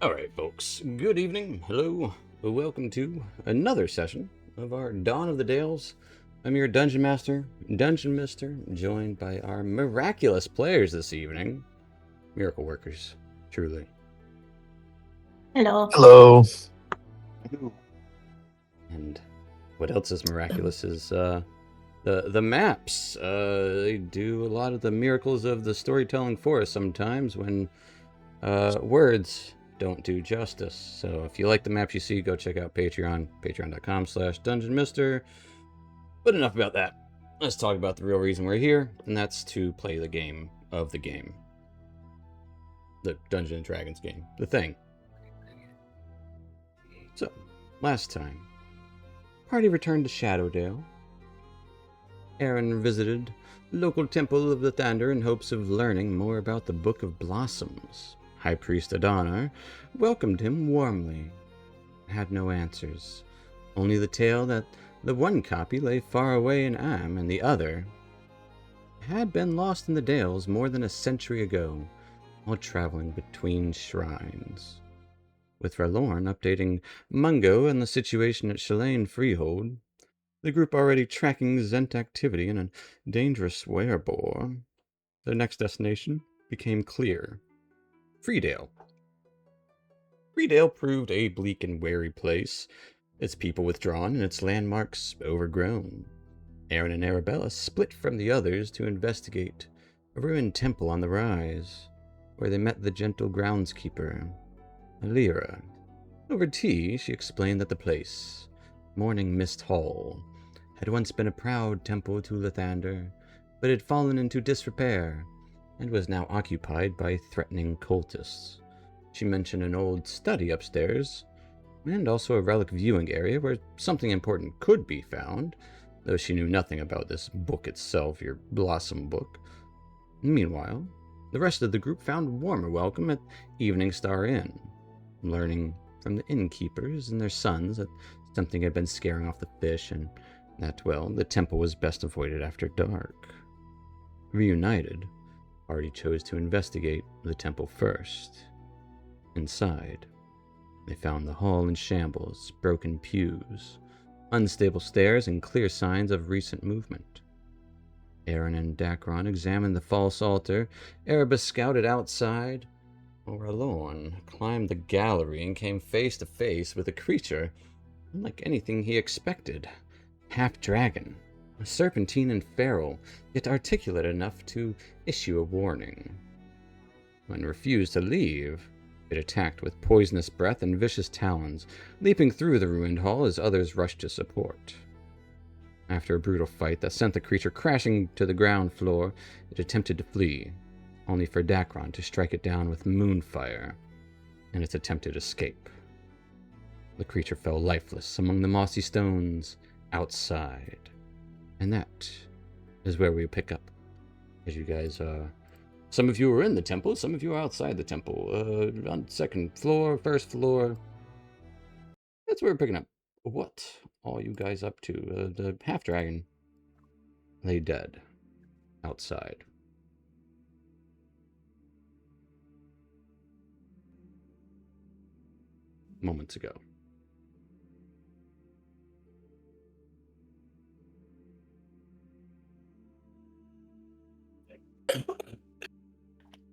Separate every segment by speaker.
Speaker 1: Alright, folks. Good evening. Hello. Welcome to another session of our Dawn of the Dales. I'm your Dungeon Master, Dungeon Mister, joined by our miraculous players this evening. Miracle workers, truly.
Speaker 2: Hello.
Speaker 3: Hello.
Speaker 1: And what else is miraculous is the maps. They do a lot of the miracles of the storytelling for us sometimes when words don't do justice. So if you like the maps you see, go check out Patreon, patreon.com/dungeonmister. But enough about that. Let's talk about the real reason we're here, and that's to play the game of the game. The Dungeons & Dragons game. The thing. So, last time, party returned to Shadowdale. Aaron visited the local temple of the Thunder in hopes of learning more about the Book of Blossoms. High Priest Adonar welcomed him warmly. Had no answers, only the tale that the one copy lay far away in Am and the other had been lost in the Dales more than a century ago while traveling between shrines. With Ralorn updating Mungo and the situation at Shalane Freehold, the group already tracking Zent activity in a dangerous werebore, their next destination became clear. Freedale. Freedale proved a bleak and wary place, its people withdrawn and its landmarks overgrown. Aaron and Arabella split from the others to investigate a ruined temple on the rise, where they met the gentle groundskeeper, Alira. Over tea, she explained that the place, Morning Mist Hall, had once been a proud temple to Lathander, but had fallen into disrepair and was now occupied by threatening cultists. She mentioned an old study upstairs, and also a relic viewing area where something important could be found, though she knew nothing about this book itself, your Blossom book. Meanwhile, the rest of the group found warmer welcome at Evening Star Inn, learning from the innkeepers and their sons that something had been scaring off the fish and that, well, the temple was best avoided after dark. Reunited, Party chose to investigate the temple first. Inside, they found the hall in shambles, broken pews, unstable stairs, and clear signs of recent movement. Aaron and Dacron examined the false altar, Erebus scouted outside, while Ralorn climbed the gallery and came face to face with a creature unlike anything he expected. Half-dragon, a serpentine and feral, yet articulate enough to issue a warning. When refused to leave, it attacked with poisonous breath and vicious talons, leaping through the ruined hall as others rushed to support. After a brutal fight that sent the creature crashing to the ground floor, it attempted to flee, only for Dacron to strike it down with moonfire in its attempted escape. The creature fell lifeless among the mossy stones outside. And that is where we pick up. As you guys, some of you are in the temple, some of you are outside the temple. On second floor, first floor. That's where we're picking up. What are you guys up to? The half-dragon lay dead outside. Moments ago.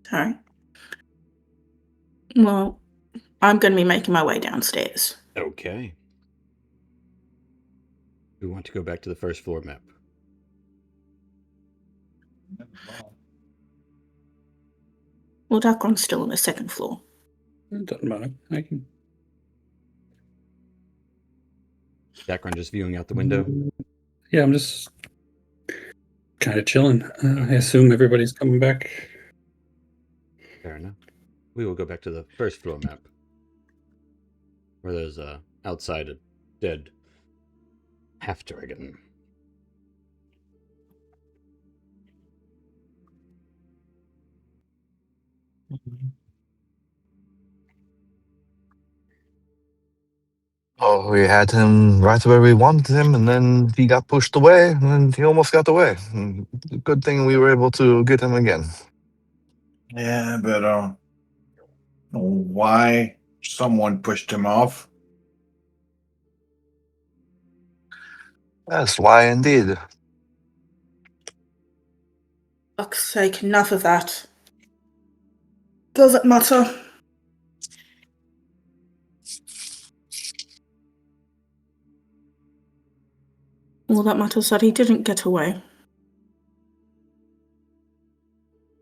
Speaker 2: Sorry. Well, I'm going to be making my way downstairs.
Speaker 1: Okay. We want to go back to the first floor map.
Speaker 2: Well, Dacron's still on the second floor.
Speaker 4: It doesn't matter. I can.
Speaker 1: Dacron just viewing out the window.
Speaker 4: Yeah, I'm just kind of chilling. I assume everybody's coming back.
Speaker 1: Fair enough. We will go back to the first floor map, where there's outside a dead half-dragon.
Speaker 3: Oh, we had him right where we wanted him, and then he got pushed away, and then he almost got away. Good thing we were able to get him again.
Speaker 5: Yeah, but why Someone pushed him off.
Speaker 3: Yes, why indeed?
Speaker 2: Fuck's sake, enough of that. Does it matter? All that matters is that he didn't get away.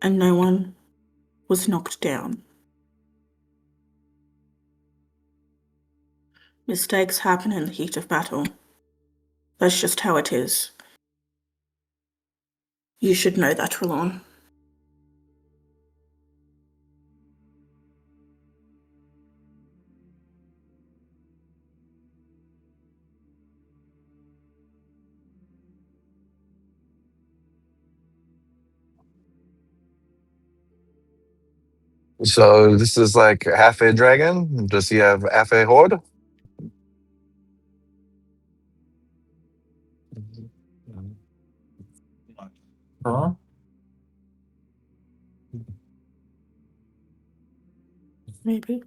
Speaker 2: And no one was knocked down. Mistakes happen in the heat of battle. That's just how it is. You should know that, R'hllor.
Speaker 3: So this is like half a dragon? Does he have half a horde?
Speaker 5: Huh?
Speaker 2: Maybe.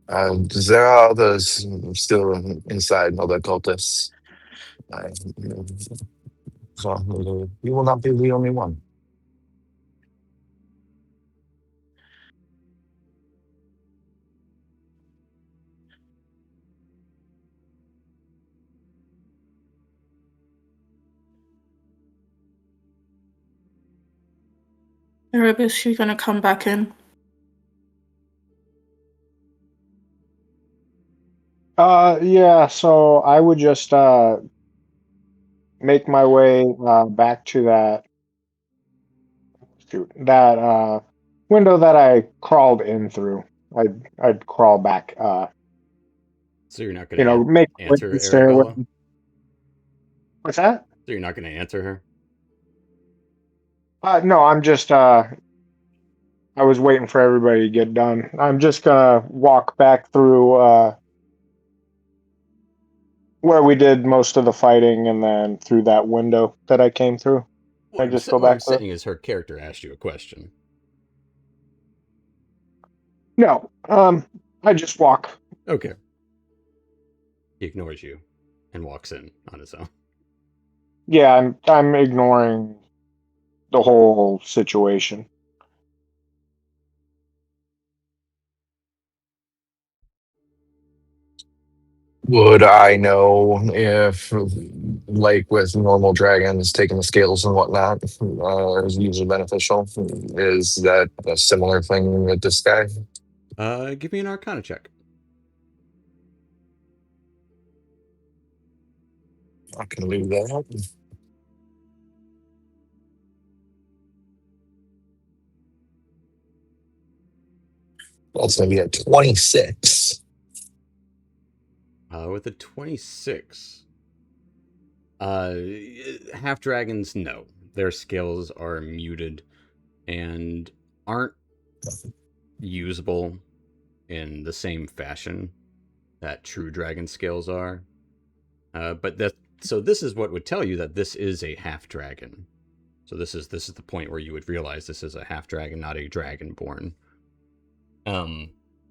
Speaker 3: There are others still inside, other cultists. So you will not be the only one.
Speaker 2: Erebus, you're gonna come back in?
Speaker 6: Yeah, so I would just make my way back to that window that I crawled in through. I'd crawl back,
Speaker 1: So you're not going to
Speaker 6: make my way to
Speaker 1: answer
Speaker 6: the stairway.
Speaker 1: Arabella?
Speaker 6: What's that?
Speaker 1: So you're not going to answer her?
Speaker 6: No, I'm just I was waiting for everybody to get done. I'm just gonna walk back through where we did most of the fighting and then through that window that I came through. I just go
Speaker 1: What I'm
Speaker 6: back there.
Speaker 1: saying is her character asked you a question.
Speaker 6: No, I just walk.
Speaker 1: Okay. He ignores you and walks in on his own.
Speaker 6: Yeah, I'm ignoring the whole situation.
Speaker 3: Would I know if, like with normal dragons, taking the scales and whatnot is usually beneficial? Is that a similar thing with this guy?
Speaker 1: Give me an Arcana check.
Speaker 3: I can do that. That's going to be a 26.
Speaker 1: With a 26, half dragons, no, their skills are muted and aren't usable in the same fashion that true dragon skills are. So this is what would tell you that this is a half dragon. So this is the point where you would realize this is a half dragon, not a dragonborn.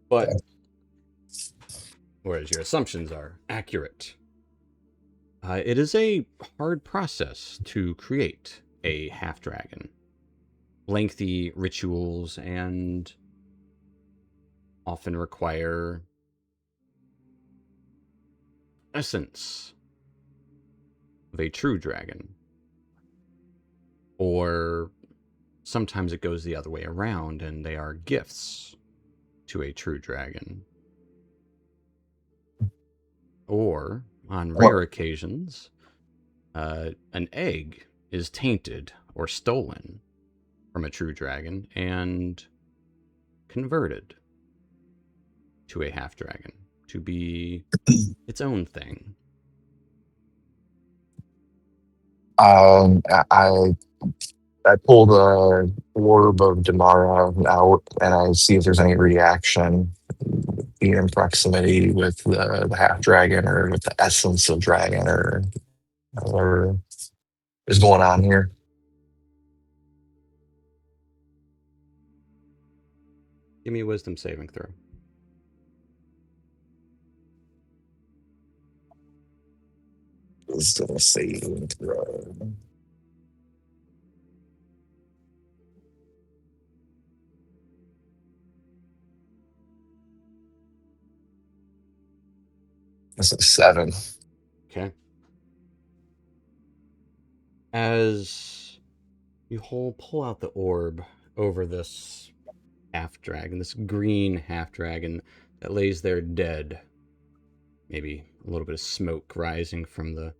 Speaker 1: But whereas your assumptions are accurate, it is a hard process to create a half dragon. Lengthy rituals and often require essence of a true dragon. Or sometimes it goes the other way around and they are gifts to a true dragon. Or, on rare occasions, an egg is tainted or stolen from a true dragon and converted to a half dragon to be its own thing.
Speaker 3: I pull the orb of Damara out and I see if there's any reaction being in proximity with the half dragon or with the essence of dragon or whatever is going on here.
Speaker 1: Give me a wisdom saving throw.
Speaker 3: Wisdom saving throw. That's a 7.
Speaker 1: Okay. As you pull out the orb over this half dragon, this green half dragon that lays there dead, maybe a little bit of smoke rising from the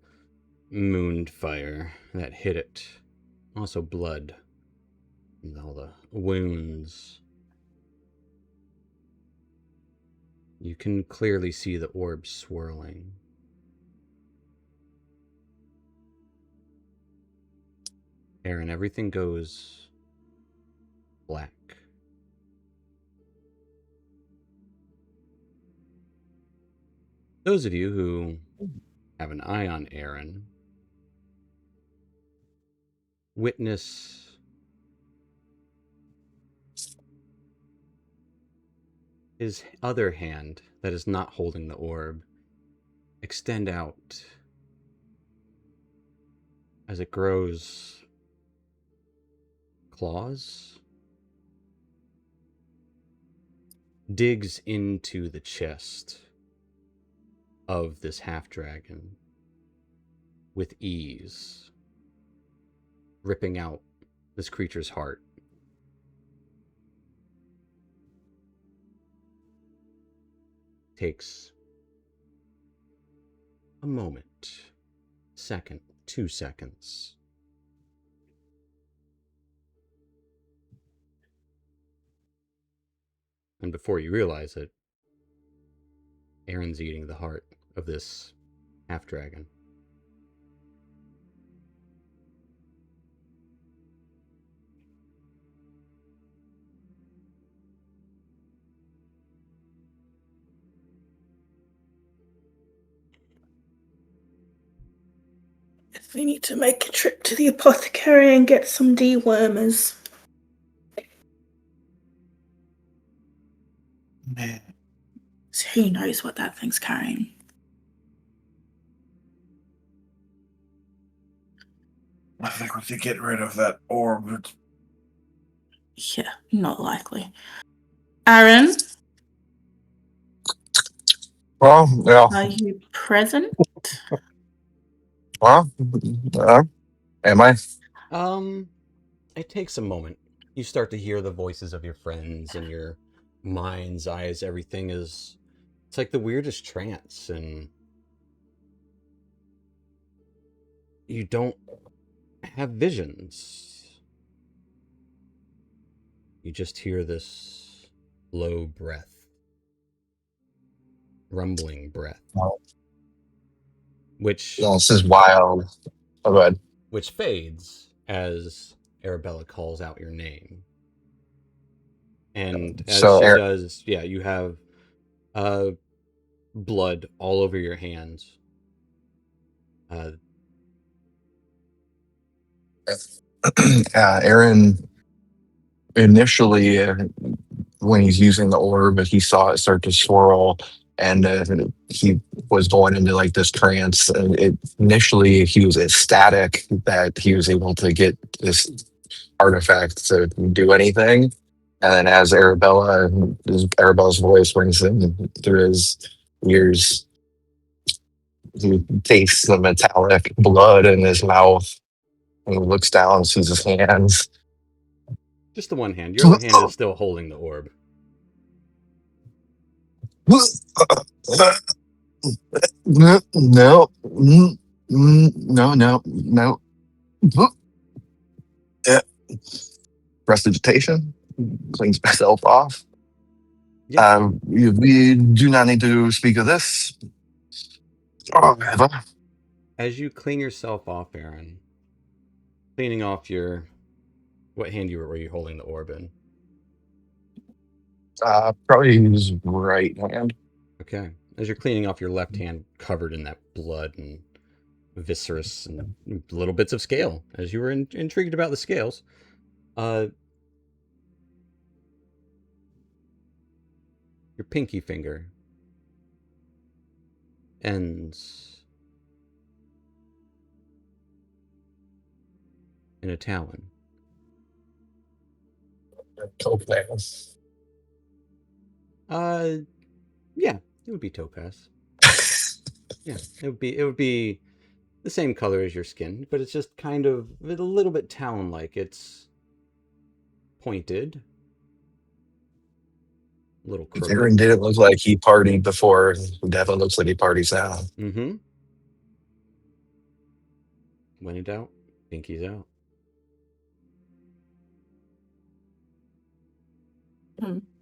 Speaker 1: moon fire that hit it, also blood and all the wounds. You can clearly see the orb swirling. Aaron, everything goes black. Those of you who have an eye on Aaron witness his other hand that is not holding the orb extend out as it grows claws, digs into the chest of this half dragon with ease, ripping out this creature's heart. Takes a moment, second, 2 seconds. And before you realize it, Aaron's eating the heart of this half dragon.
Speaker 2: We need to make a trip to the apothecary and get some dewormers.
Speaker 5: Man,
Speaker 2: So who knows what that thing's carrying?
Speaker 5: I think we should get rid of that orb.
Speaker 2: Yeah, not likely. Aaron,
Speaker 3: Well, yeah.
Speaker 2: are you present?
Speaker 3: Well, am I?
Speaker 1: It takes a moment. You start to hear the voices of your friends and your mind's eyes. Everything is, it's like the weirdest trance, and you don't have visions. You just hear this low breath, rumbling breath,
Speaker 3: No.
Speaker 1: which
Speaker 3: No, this is wild. Oh, go ahead.
Speaker 1: which fades as Arabella calls out your name. And as
Speaker 3: So,
Speaker 1: she does, yeah, you have blood all over your hands.
Speaker 3: Aaron initially, when he's using the orb, he saw it start to swirl, and he was going into like this trance. And initially, he was ecstatic that he was able to get this artifact to do anything. And then, as Arabella's voice brings in through his ears, he tastes the metallic blood in his mouth, and he looks down, sees his hands.
Speaker 1: Just the one hand. Your other hand is still holding the orb.
Speaker 3: No, no, no. Yeah. Prestidigitation, cleans myself off.
Speaker 1: Yeah.
Speaker 3: We do not need to speak of this. However,
Speaker 1: As you clean yourself off, Aaron, cleaning off what hand were you holding the orb in?
Speaker 3: probably his right hand.
Speaker 1: Okay. As you're cleaning off your left hand covered in that blood and viscerous and little bits of scale, as you were intrigued about the scales, your pinky finger ends and a talon.
Speaker 3: Topaz.
Speaker 1: Yeah, it would be topaz. Yeah, it would be the same color as your skin, but it's just kind of a little bit talon-like. It's pointed, a little
Speaker 3: Aaron
Speaker 1: crooked.
Speaker 3: didn't look like he partied before. Definitely looks like he parties now.
Speaker 1: Mm-hmm. When in doubt, pinky's out.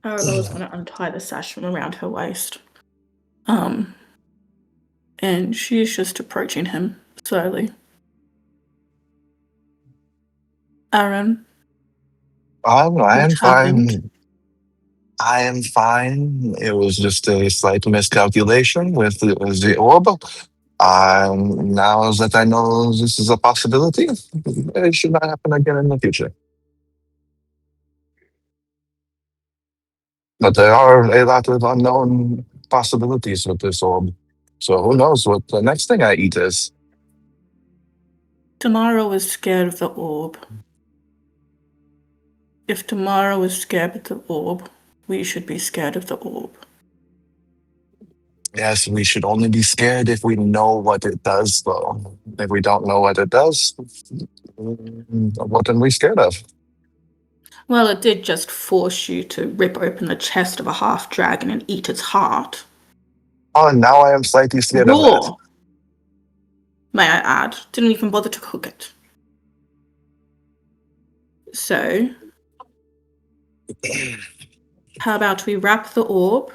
Speaker 2: Arabella's going to untie the sash from around her waist. And she's just approaching him slowly. Aaron,
Speaker 3: I
Speaker 2: what
Speaker 3: am
Speaker 2: happened?
Speaker 3: fine. I am fine. It was just a slight miscalculation with the orb. Now that I know this is a possibility, it should not happen again in the future. But there are a lot of unknown possibilities with this orb. So who knows what the next thing I eat is.
Speaker 2: Tamara was scared of the orb. If Tamara was scared of the orb, we should be scared of the orb.
Speaker 3: Yes, we should only be scared if we know what it does, though. If we don't know what it does, what are we scared of?
Speaker 2: Well, it did just force you to rip open the chest of a half dragon and eat its heart.
Speaker 3: Oh, now I am slightly scared of that.
Speaker 2: Raw, may I add. Didn't even bother to cook it. So, how about we wrap the orb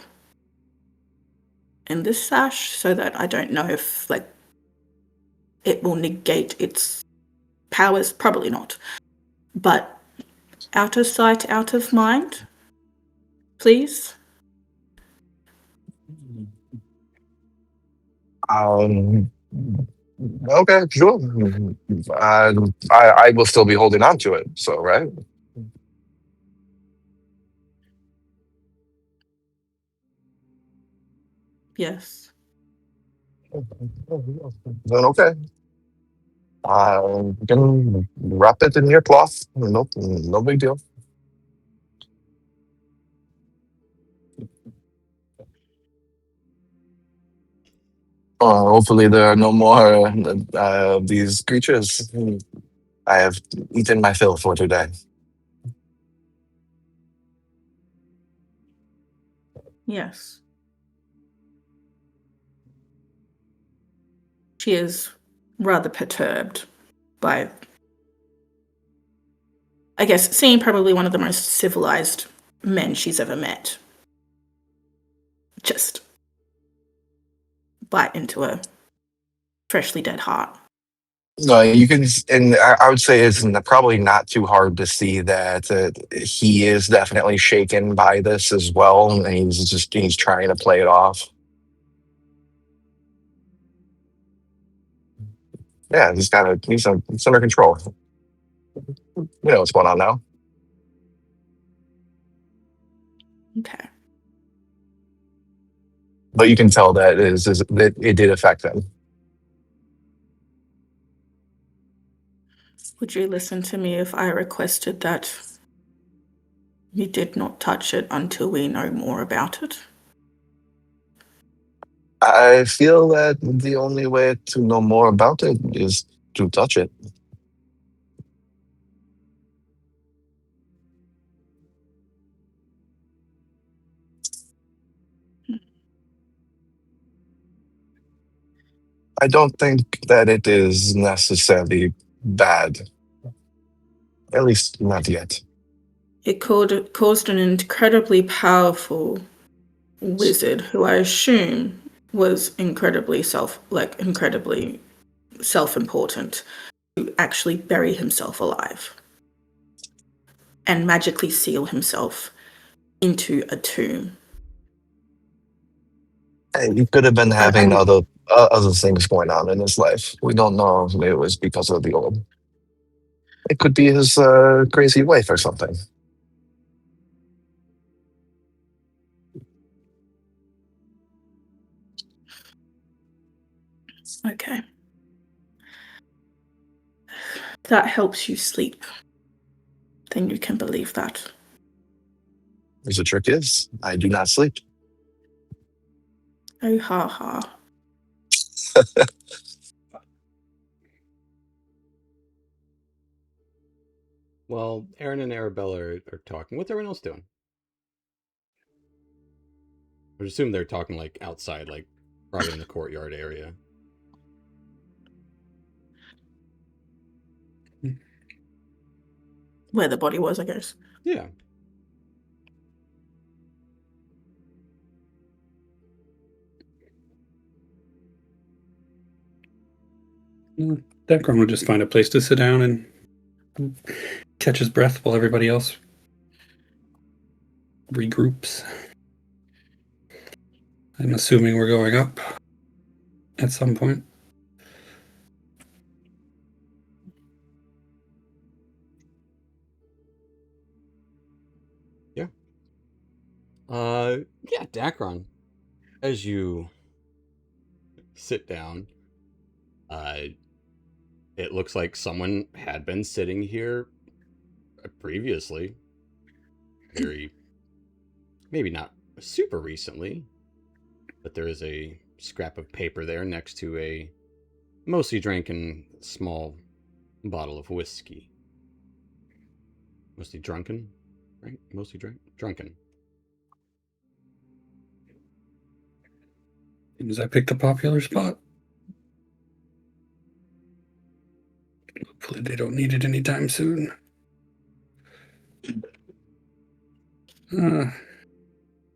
Speaker 2: in this sash so that I don't know if, like, it will negate its powers? Probably not. But out of sight, out of mind, please.
Speaker 3: Um, okay, sure. I will still be holding on to it, so, right?
Speaker 2: Yes.
Speaker 3: Then okay. You can wrap it in your cloth. No big deal. Hopefully there are no more of these creatures. I have eaten my fill for today.
Speaker 2: Yes. She is rather perturbed by, I guess, seeing probably one of the most civilized men she's ever met just bite into a freshly dead heart.
Speaker 3: No, you can, and I would say it's probably not too hard to see that he is definitely shaken by this as well, and he's trying to play it off. Yeah, he's under control. You know what's going on now.
Speaker 2: Okay.
Speaker 3: But you can tell that it did affect him.
Speaker 2: Would you listen to me if I requested that you did not touch it until we know more about it?
Speaker 3: I feel that the only way to know more about it is to touch it. I don't think that it is necessarily bad. At least not yet.
Speaker 2: It caused an incredibly powerful wizard who I assume was incredibly self-important to actually bury himself alive and magically seal himself into a tomb.
Speaker 3: Hey, he could have been
Speaker 2: I,
Speaker 3: having
Speaker 2: I'm
Speaker 3: other things going on in his life. We don't know if it was because of the orb. It could be his crazy wife or something.
Speaker 2: okay. that helps you sleep, then you can believe that.
Speaker 3: The trick is, I do not sleep.
Speaker 2: Oh, ha ha.
Speaker 1: Well, Aaron and Arabella are talking. What's everyone else doing? I would assume they're talking like outside, like probably in the courtyard area.
Speaker 2: Where the body was, I guess.
Speaker 1: Yeah.
Speaker 4: Decron would just find a place to sit down and catch his breath while everybody else regroups. I'm assuming we're going up at some point.
Speaker 1: Yeah. Yeah, Dacron. As you sit down, it looks like someone had been sitting here previously. Very, maybe not super recently, but there is a scrap of paper there next to a mostly drinking small bottle of whiskey. Mostly drunken, right? Mostly drunken.
Speaker 4: Seems I picked a popular spot. Hopefully they don't need it anytime soon.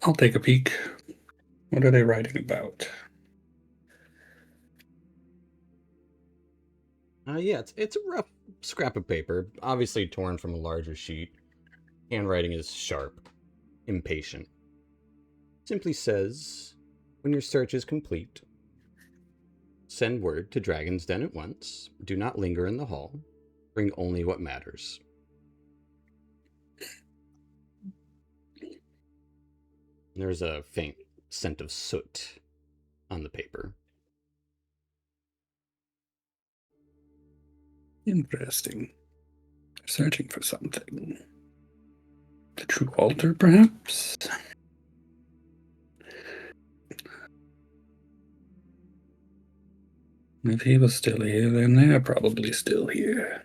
Speaker 4: I'll take a peek. What are they writing about?
Speaker 1: Yeah, it's a rough scrap of paper, obviously torn from a larger sheet. Handwriting is sharp, impatient. Simply says, when your search is complete, send word to Dragon's Den at once. Do not linger in the hall. Bring only what matters. There's a faint scent of soot on the paper.
Speaker 4: Interesting. Searching for something. The true altar, perhaps? If he was still here, then they're probably still here.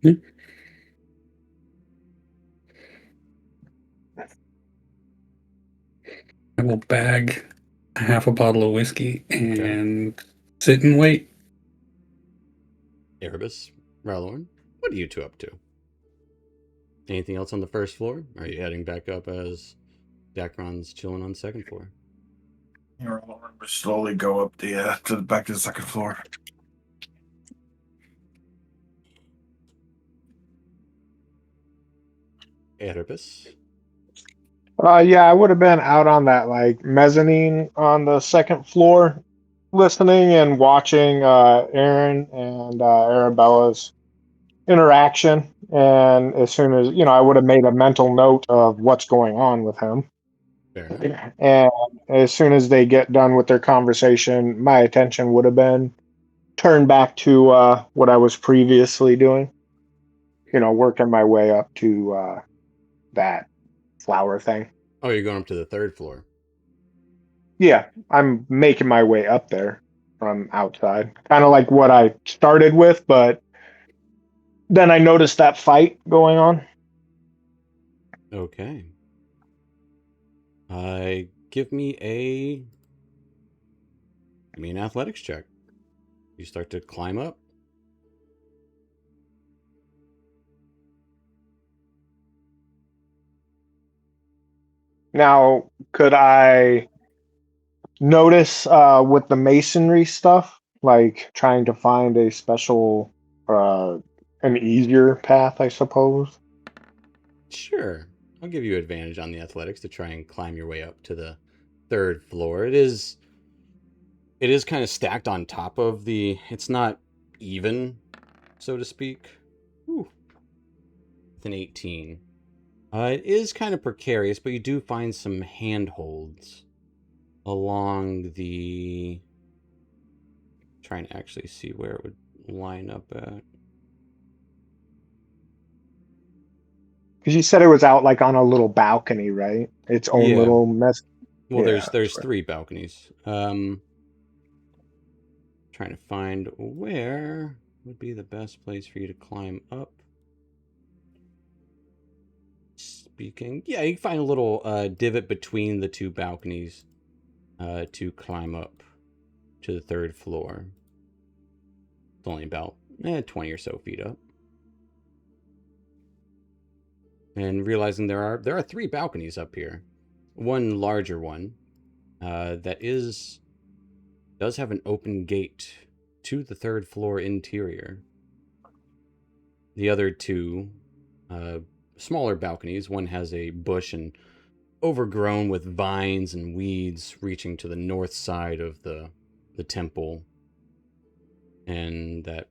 Speaker 4: Hmm. I will bag half a bottle of whiskey and sit and wait.
Speaker 1: Erebus, Ralorn, what are you two up to? Anything else on the first floor? Are you heading back up as Dacron's chilling on the second floor?
Speaker 5: You're we slowly go up the to the back to the second floor.
Speaker 1: Erebus?
Speaker 6: Yeah, I would have been out on that like mezzanine on the second floor, listening and watching Aaron and Arabella's interaction. And as soon as I would have made a mental note of what's going on with him.
Speaker 1: Fair enough.
Speaker 6: And as soon as they get done with their conversation, my attention would have been turned back to what I was previously doing. Working my way up to that flower thing.
Speaker 1: Oh, you're going up to the third floor.
Speaker 6: Yeah, I'm making my way up there from outside. Kind of like what I started with, but then I noticed that fight going on.
Speaker 1: Okay. Give me an athletics check. You start to climb up.
Speaker 6: Now, could I notice with the masonry stuff, like trying to find a special, an easier path, I suppose?
Speaker 1: Sure. I'll give you advantage on the athletics to try and climb your way up to the third floor. It is kind of stacked on top of it's not even, so to speak. Whew. With an 18. It is kind of precarious, but you do find some handholds along the... Trying to actually see where it would line up at.
Speaker 6: Because you said it was out like on a little balcony, right? Its own
Speaker 1: Yeah.
Speaker 6: little mess.
Speaker 1: Well,
Speaker 6: Yeah,
Speaker 1: there's
Speaker 6: that's right.
Speaker 1: 3 balconies. Trying to find where would be the best place for you to climb up. Speaking, yeah, you can find a little divot between the 2 balconies to climb up to the 3rd floor. It's only about 20 or so feet up. And realizing there are 3 balconies up here. One larger one that does have an open gate to the 3rd floor interior. The other 2 smaller balconies. One has a bush and overgrown with vines and weeds reaching to the north side of the temple, and that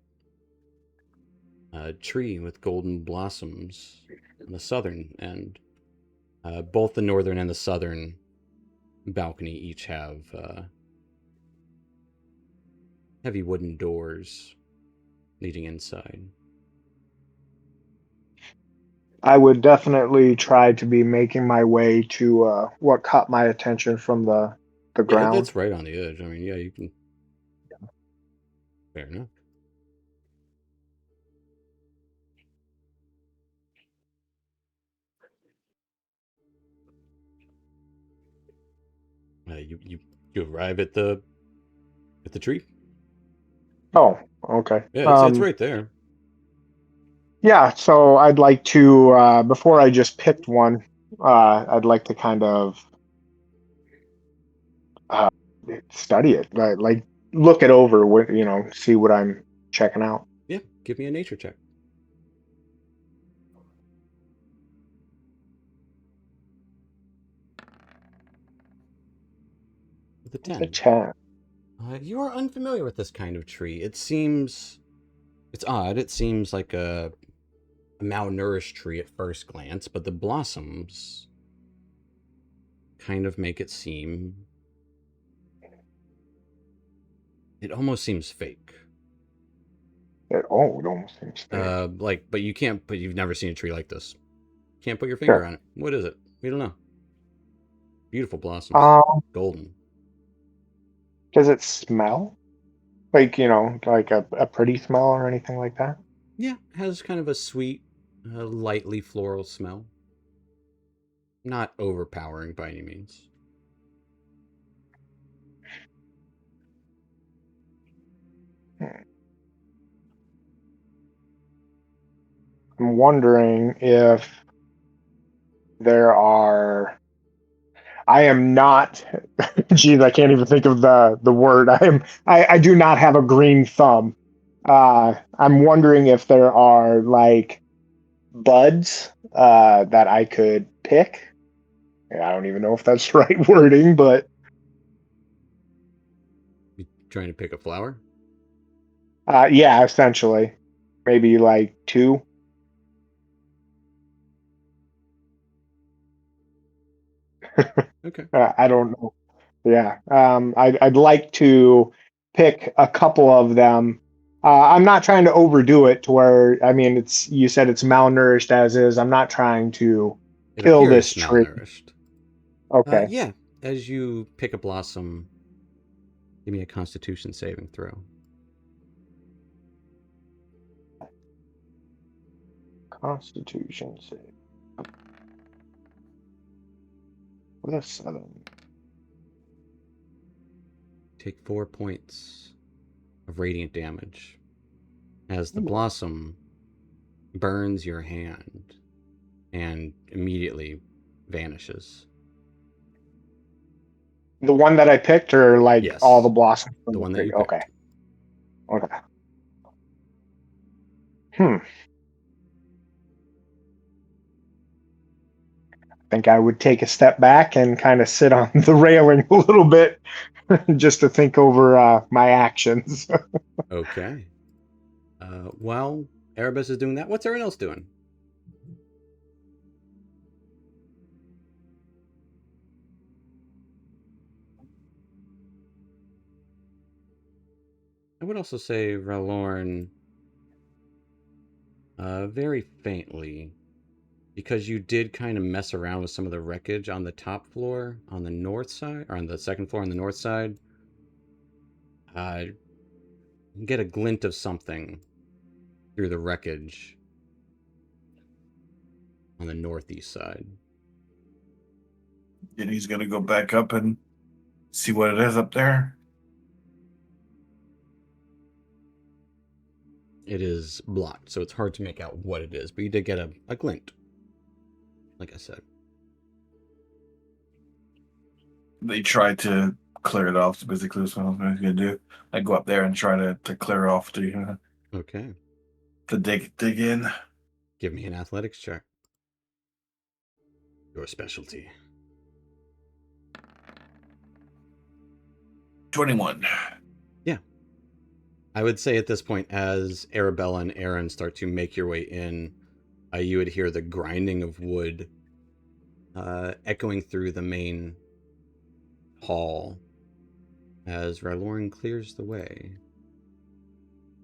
Speaker 1: tree with golden blossoms on the southern end. Both the northern and the southern balcony each have heavy wooden doors leading inside.
Speaker 6: I would definitely try to be making my way to what caught my attention from the
Speaker 1: Yeah,
Speaker 6: ground.
Speaker 1: that's right on the edge. I mean, yeah, you can. Fair enough. You arrive at the tree.
Speaker 6: Oh, okay.
Speaker 1: Yeah, it's right there.
Speaker 6: Yeah, so I'd like to before I just picked one, I'd like to kind of uh, study it, like look it over, see what I'm checking out.
Speaker 1: Yeah, give me a nature check. With a
Speaker 6: It's a
Speaker 1: 10.
Speaker 6: 10.
Speaker 1: You are unfamiliar with this kind of tree. It's odd. It seems like a malnourished tree at first glance, but the blossoms kind of make it seem... It almost seems fake.
Speaker 6: It almost seems fake.
Speaker 1: But you can't. But you've never seen a tree like this. Can't put your finger
Speaker 6: Sure.
Speaker 1: on it. What is it? We don't know. Beautiful blossoms,
Speaker 6: Um,
Speaker 1: golden.
Speaker 6: does it smell like like a pretty smell or anything like that?
Speaker 1: Yeah, has kind of a sweet, lightly floral smell. Not overpowering by any means.
Speaker 6: I'm wondering if there are. I am not. Geez, I can't even think of the word. I do not have a green thumb. I'm wondering if there are like buds that I could pick. I don't even know if that's the right wording, but
Speaker 1: You trying to pick a flower?
Speaker 6: yeah, essentially, maybe like 2.
Speaker 1: Okay.
Speaker 6: I don't know. Yeah, I'd like to pick a couple of them. I'm not trying to overdo it to where, I mean, you said it's malnourished as is. I'm not trying to
Speaker 1: It
Speaker 6: kill
Speaker 1: appears
Speaker 6: this tree.
Speaker 1: malnourished.
Speaker 6: Okay.
Speaker 1: Yeah. As you pick a blossom, give me a Constitution saving throw.
Speaker 6: Constitution save. What a 7.
Speaker 1: Take 4 points of radiant damage as the
Speaker 6: Ooh.
Speaker 1: blossom burns your hand and immediately vanishes.
Speaker 6: The one that I picked, or like
Speaker 1: Yes.
Speaker 6: all the blossoms from
Speaker 1: The
Speaker 6: the
Speaker 1: one that
Speaker 6: tree?
Speaker 1: you picked.
Speaker 6: Okay. Okay. I think I would take a step back and kind of sit on the railing a little bit just to think over my actions.
Speaker 1: Okay. While Erebus is doing that, what's everyone else doing? I would also say Ralorn, very faintly, because you did kind of mess around with some of the wreckage on the top floor, on the north side, or on the second floor on the north side. You get a glint of something through the wreckage on the northeast side.
Speaker 5: And he's gonna go back up and see what it is up there.
Speaker 1: It is blocked, so it's hard to make out what it is, but you did get a glint, like I said.
Speaker 5: They tried to clear it off. So basically, that's what I was gonna do. I go up there and try to clear off
Speaker 1: Okay.
Speaker 5: to dig in.
Speaker 1: Give me an athletics check. Your specialty.
Speaker 5: 21.
Speaker 1: Yeah. I would say at this point, as Arabella and Aaron start to make your way in, you would hear the grinding of wood echoing through the main hall as Rylorn clears the way,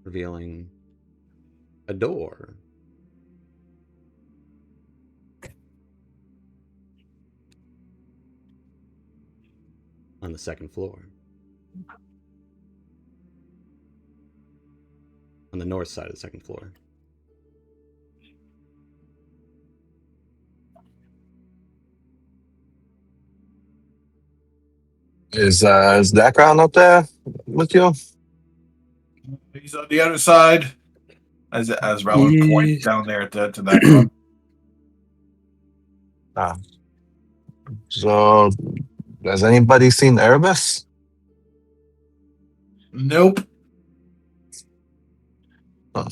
Speaker 1: revealing a door. On the second floor. On the north side of the second floor.
Speaker 3: Is Dakron up there with you?
Speaker 5: He's on the other side. As Ralph points down there to that club.
Speaker 3: So, has anybody seen Erebus?
Speaker 5: Nope.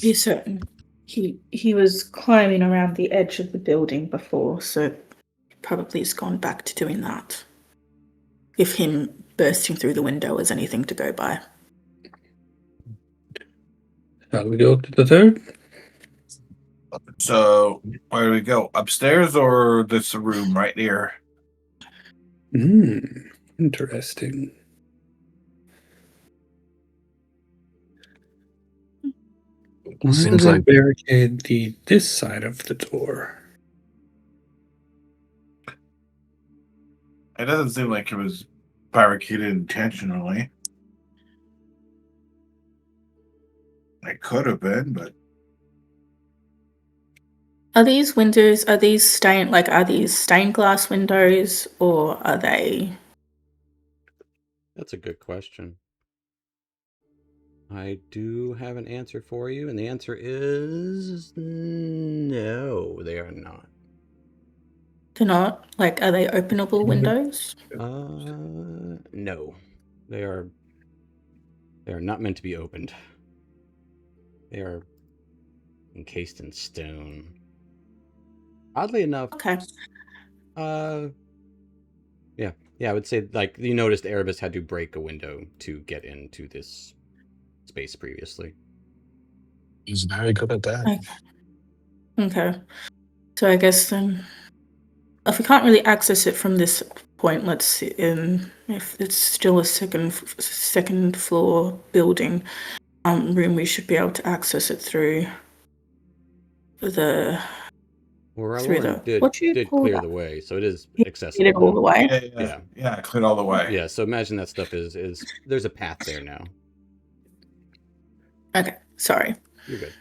Speaker 2: Be certain. He was climbing around the edge of the building before, so probably has gone back to doing that. If him bursting through the window is anything to go by.
Speaker 4: Shall we go to the third?
Speaker 5: So where do we go? Upstairs or this room right here?
Speaker 4: Interesting. Why
Speaker 3: Seems
Speaker 4: do they
Speaker 3: like
Speaker 4: barricade this side of the door?
Speaker 5: It doesn't seem like it was barricaded intentionally. It could have been, but
Speaker 2: Are these stained glass windows, or are they?
Speaker 1: That's a good question. I do have an answer for you, and the answer is no, they are not.
Speaker 2: They're not? Like, are they openable windows?
Speaker 1: No. They are not meant to be opened. They are encased in stone. Oddly enough,
Speaker 2: Okay.
Speaker 1: yeah, I would say, like, you noticed Erebus had to break a window to get into this space previously.
Speaker 3: he's very good at that.
Speaker 2: Okay. So I guess then, if we can't really access it from this point, let's see. If it's still a second floor building room, we should be able to access it through the.
Speaker 1: Well,
Speaker 2: Through
Speaker 1: Lauren
Speaker 2: the what do you
Speaker 1: did
Speaker 2: call
Speaker 1: clear
Speaker 2: that?
Speaker 1: the way, so it is
Speaker 2: He
Speaker 1: accessible.
Speaker 2: did it all the way.
Speaker 5: Yeah, cleared all the way.
Speaker 1: Yeah, so imagine that stuff is there's a path there now.
Speaker 2: Okay, sorry.
Speaker 1: You're good.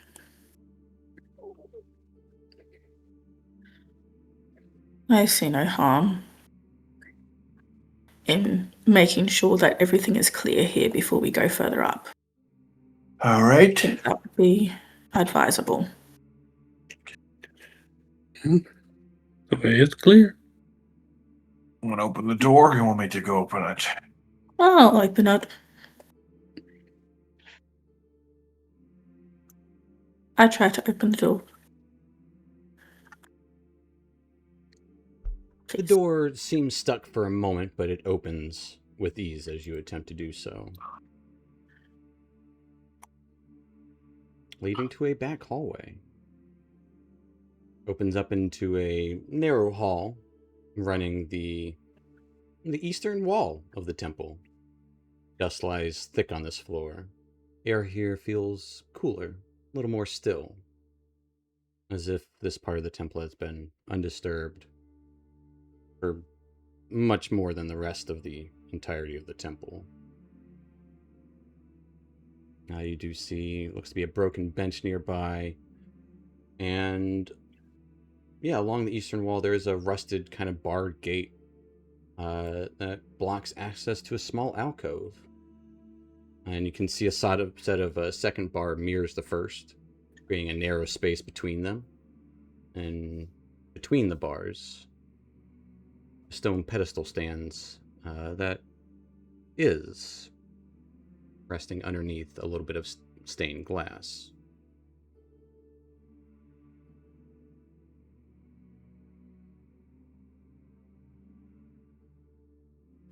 Speaker 2: I see no harm in making sure that everything is clear here before we go further up.
Speaker 5: All
Speaker 2: I
Speaker 5: right.
Speaker 2: think that would be advisable.
Speaker 4: The way is clear.
Speaker 5: I'm gonna open the door. You want me to go open it?
Speaker 2: I'll open it. I try to open the door.
Speaker 1: The door seems stuck for a moment, but it opens with ease as you attempt to do so. Leading to a back hallway. Opens up into a narrow hall running the eastern wall of the temple. Dust lies thick on this floor. air here feels cooler, a little more still, as if this part of the temple has been undisturbed for much more than the rest of the entirety of the temple. Now you do see, looks to be a broken bench nearby, and yeah, along the eastern wall there is a rusted kind of barred gate that blocks access to a small alcove. And you can see a set of a second bar mirrors the first, creating a narrow space between them. And between the bars, a stone pedestal stands that is resting underneath a little bit of stained glass.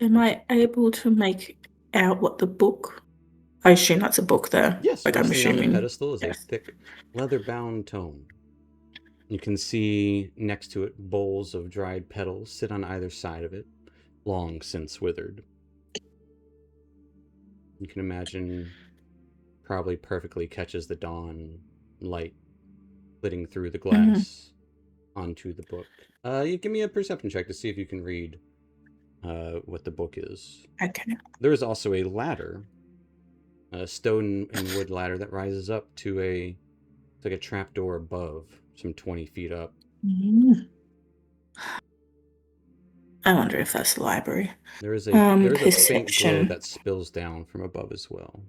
Speaker 2: Am I able to make out what the book? I assume that's a book there.
Speaker 1: Yes,
Speaker 2: like I'm
Speaker 1: resting on the
Speaker 2: assuming.
Speaker 1: pedestal is a thick, leather-bound tome. You can see next to it bowls of dried petals sit on either side of it, long since withered. You can imagine probably perfectly catches the dawn light flitting through the glass onto the book. You give me a perception check to see if you can read what the book is.
Speaker 2: Okay.
Speaker 1: There is also a ladder, a stone and wood ladder that rises up to it's like a trapdoor above, some 20 feet up.
Speaker 2: I wonder if that's the library.
Speaker 1: There is a faint glow
Speaker 2: Perception.
Speaker 1: that spills down from above as well.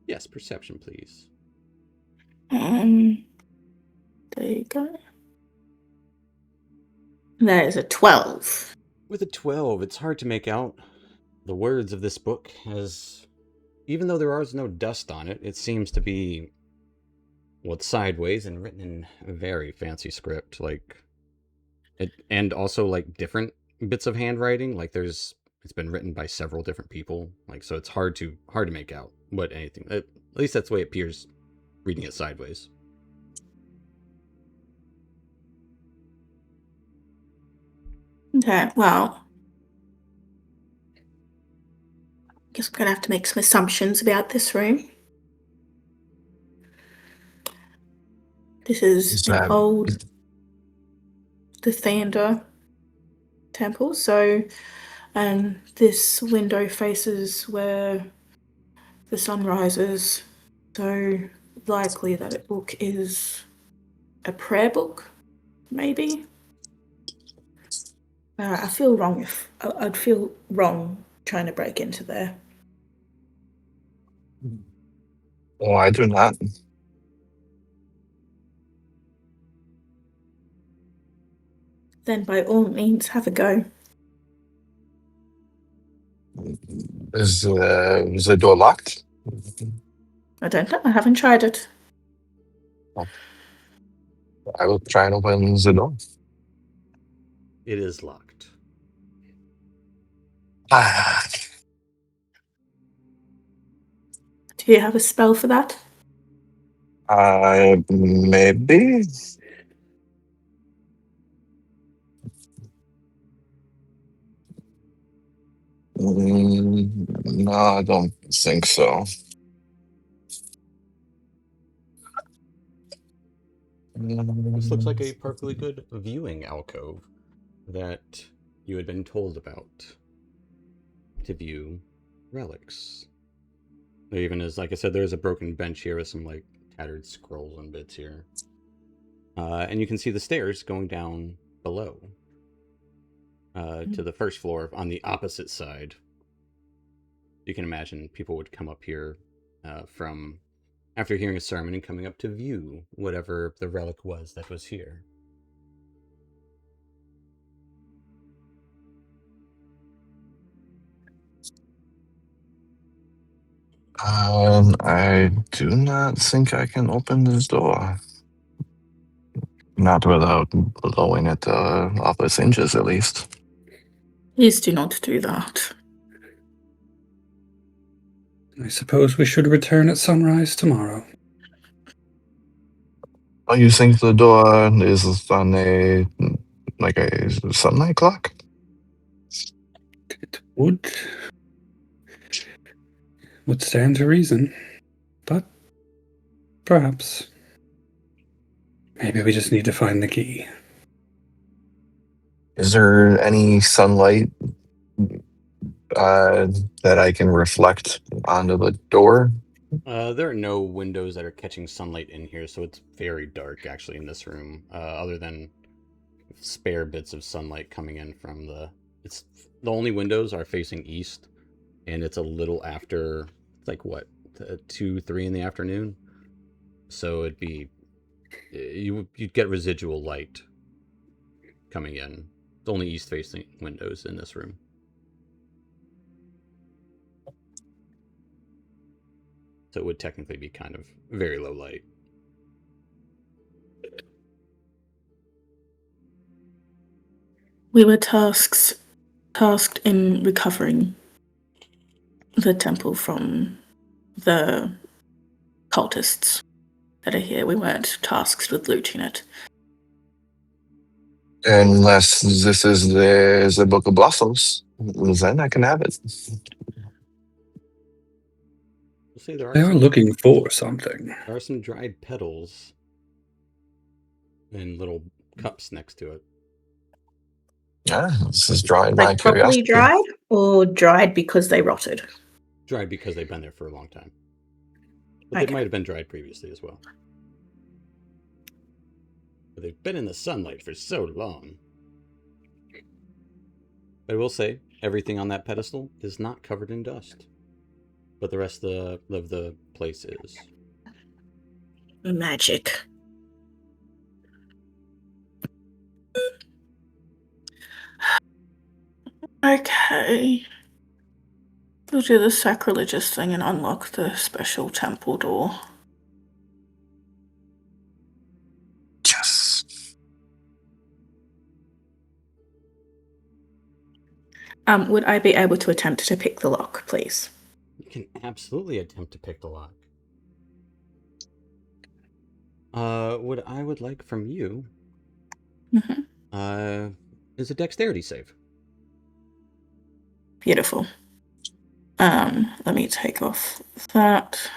Speaker 1: Yes, perception, please.
Speaker 2: There you go. That is a 12.
Speaker 1: With a 12, it's hard to make out the words of this book, as even though there is no dust on it, it seems to be sideways and written in a very fancy script, and also like different bits of handwriting. Like it's been written by several different people. So it's hard to make out what anything. At least that's the way it appears reading it sideways.
Speaker 2: Okay, well, I guess I'm going to have to make some assumptions about this room. This is an old Dithander temple, and this window faces where the sun rises, so likely that it book is a prayer book, maybe. I feel wrong I'd feel wrong trying to break into there.
Speaker 3: Oh, I do not.
Speaker 2: Then by all means, have a go.
Speaker 3: Is the door locked?
Speaker 2: I don't know. I haven't tried it.
Speaker 3: I will try and open the door.
Speaker 1: It is locked.
Speaker 2: Do you have a spell for that?
Speaker 3: Maybe. No, I don't think so.
Speaker 1: This looks like a perfectly good viewing alcove that you had been told about to view relics. There even is, like I said, there's a broken bench here with some tattered scrolls and bits here. And you can see the stairs going down below to the first floor on the opposite side. You can imagine people would come up here from after hearing a sermon and coming up to view whatever the relic was that was here.
Speaker 3: I do not think I can open this door. Not without blowing it off its hinges, at least.
Speaker 2: Please do not do that.
Speaker 4: I suppose we should return at sunrise tomorrow.
Speaker 3: Oh, you think the door is on a sunlight clock?
Speaker 4: It would. would stand to reason. But perhaps. Maybe we just need to find the key.
Speaker 3: Is there any sunlight that I can reflect onto the door?
Speaker 1: There are no windows that are catching sunlight in here, so it's very dark actually in this room. Other than spare bits of sunlight coming in from the only windows are facing east, and it's a little after, like what, 2-3 in the afternoon. So it'd be you'd get residual light coming in. It's only east facing windows in this room. So it would technically be kind of very low light.
Speaker 2: We were tasked in recovering the temple from the cultists that are here. We weren't tasked with looting it.
Speaker 3: Unless this is the Book of Blossoms, then I can have it.
Speaker 1: We'll say there
Speaker 4: They are
Speaker 1: some,
Speaker 4: looking for something.
Speaker 1: there are some dried petals in little cups next to it.
Speaker 3: Yeah, this is drawing my
Speaker 2: Like properly
Speaker 3: curiosity.
Speaker 2: dried or dried because they rotted?
Speaker 1: Dried because they've been there for a long time. But
Speaker 2: Okay.
Speaker 1: they might have been dried previously as well. But they've been in the sunlight for so long. But I will say, everything on that pedestal is not covered in dust. But the rest of the place is.
Speaker 2: Magic. Okay. We'll do the sacrilegious thing and unlock the special temple door.
Speaker 3: Yes.
Speaker 2: Would I be able to attempt to pick the lock, please?
Speaker 1: You can absolutely attempt to pick the lock. What I would like from you is a dexterity save.
Speaker 2: Beautiful. Let me take off that.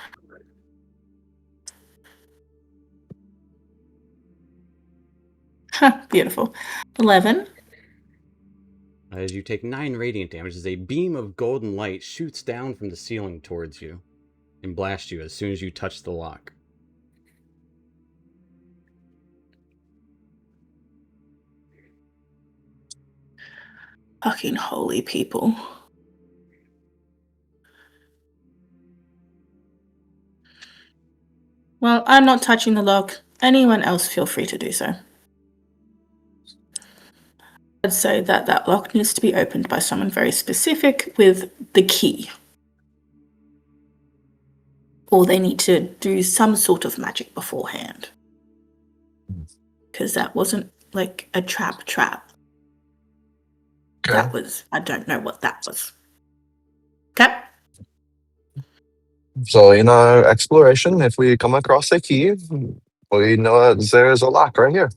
Speaker 2: Beautiful. 11.
Speaker 1: As you take 9 radiant damage, as a beam of golden light shoots down from the ceiling towards you and blasts you as soon as you touch the lock.
Speaker 2: Fucking holy people. Well, I'm not touching the lock. Anyone else feel free to do so. I'd say that that lock needs to be opened by someone very specific with the key. Or they need to do some sort of magic beforehand. Because that wasn't like a trap.
Speaker 3: Okay.
Speaker 2: That was, I don't know what that was. Okay.
Speaker 3: So in our exploration, if we come across a key, we know that there's a lock right here.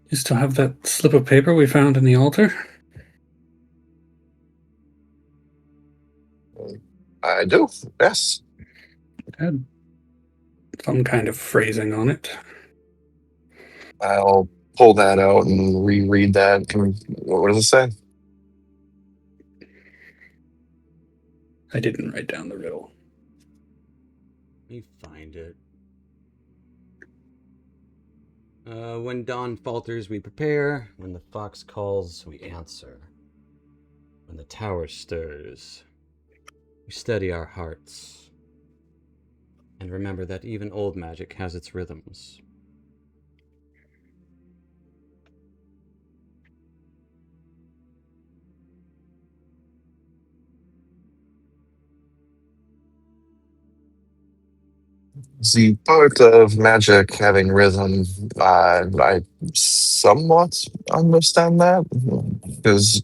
Speaker 4: You still have that slip of paper we found in the altar?
Speaker 3: I do, yes.
Speaker 4: It had some kind of phrasing on it.
Speaker 3: I'll pull that out and reread that. What does it say?
Speaker 4: I didn't write down the riddle.
Speaker 1: Let me find it. When dawn falters, we prepare. When the fox calls, we answer. When the tower stirs, we steady our hearts. And remember that even old magic has its rhythms.
Speaker 3: The part of magic having rhythm, I somewhat understand that, because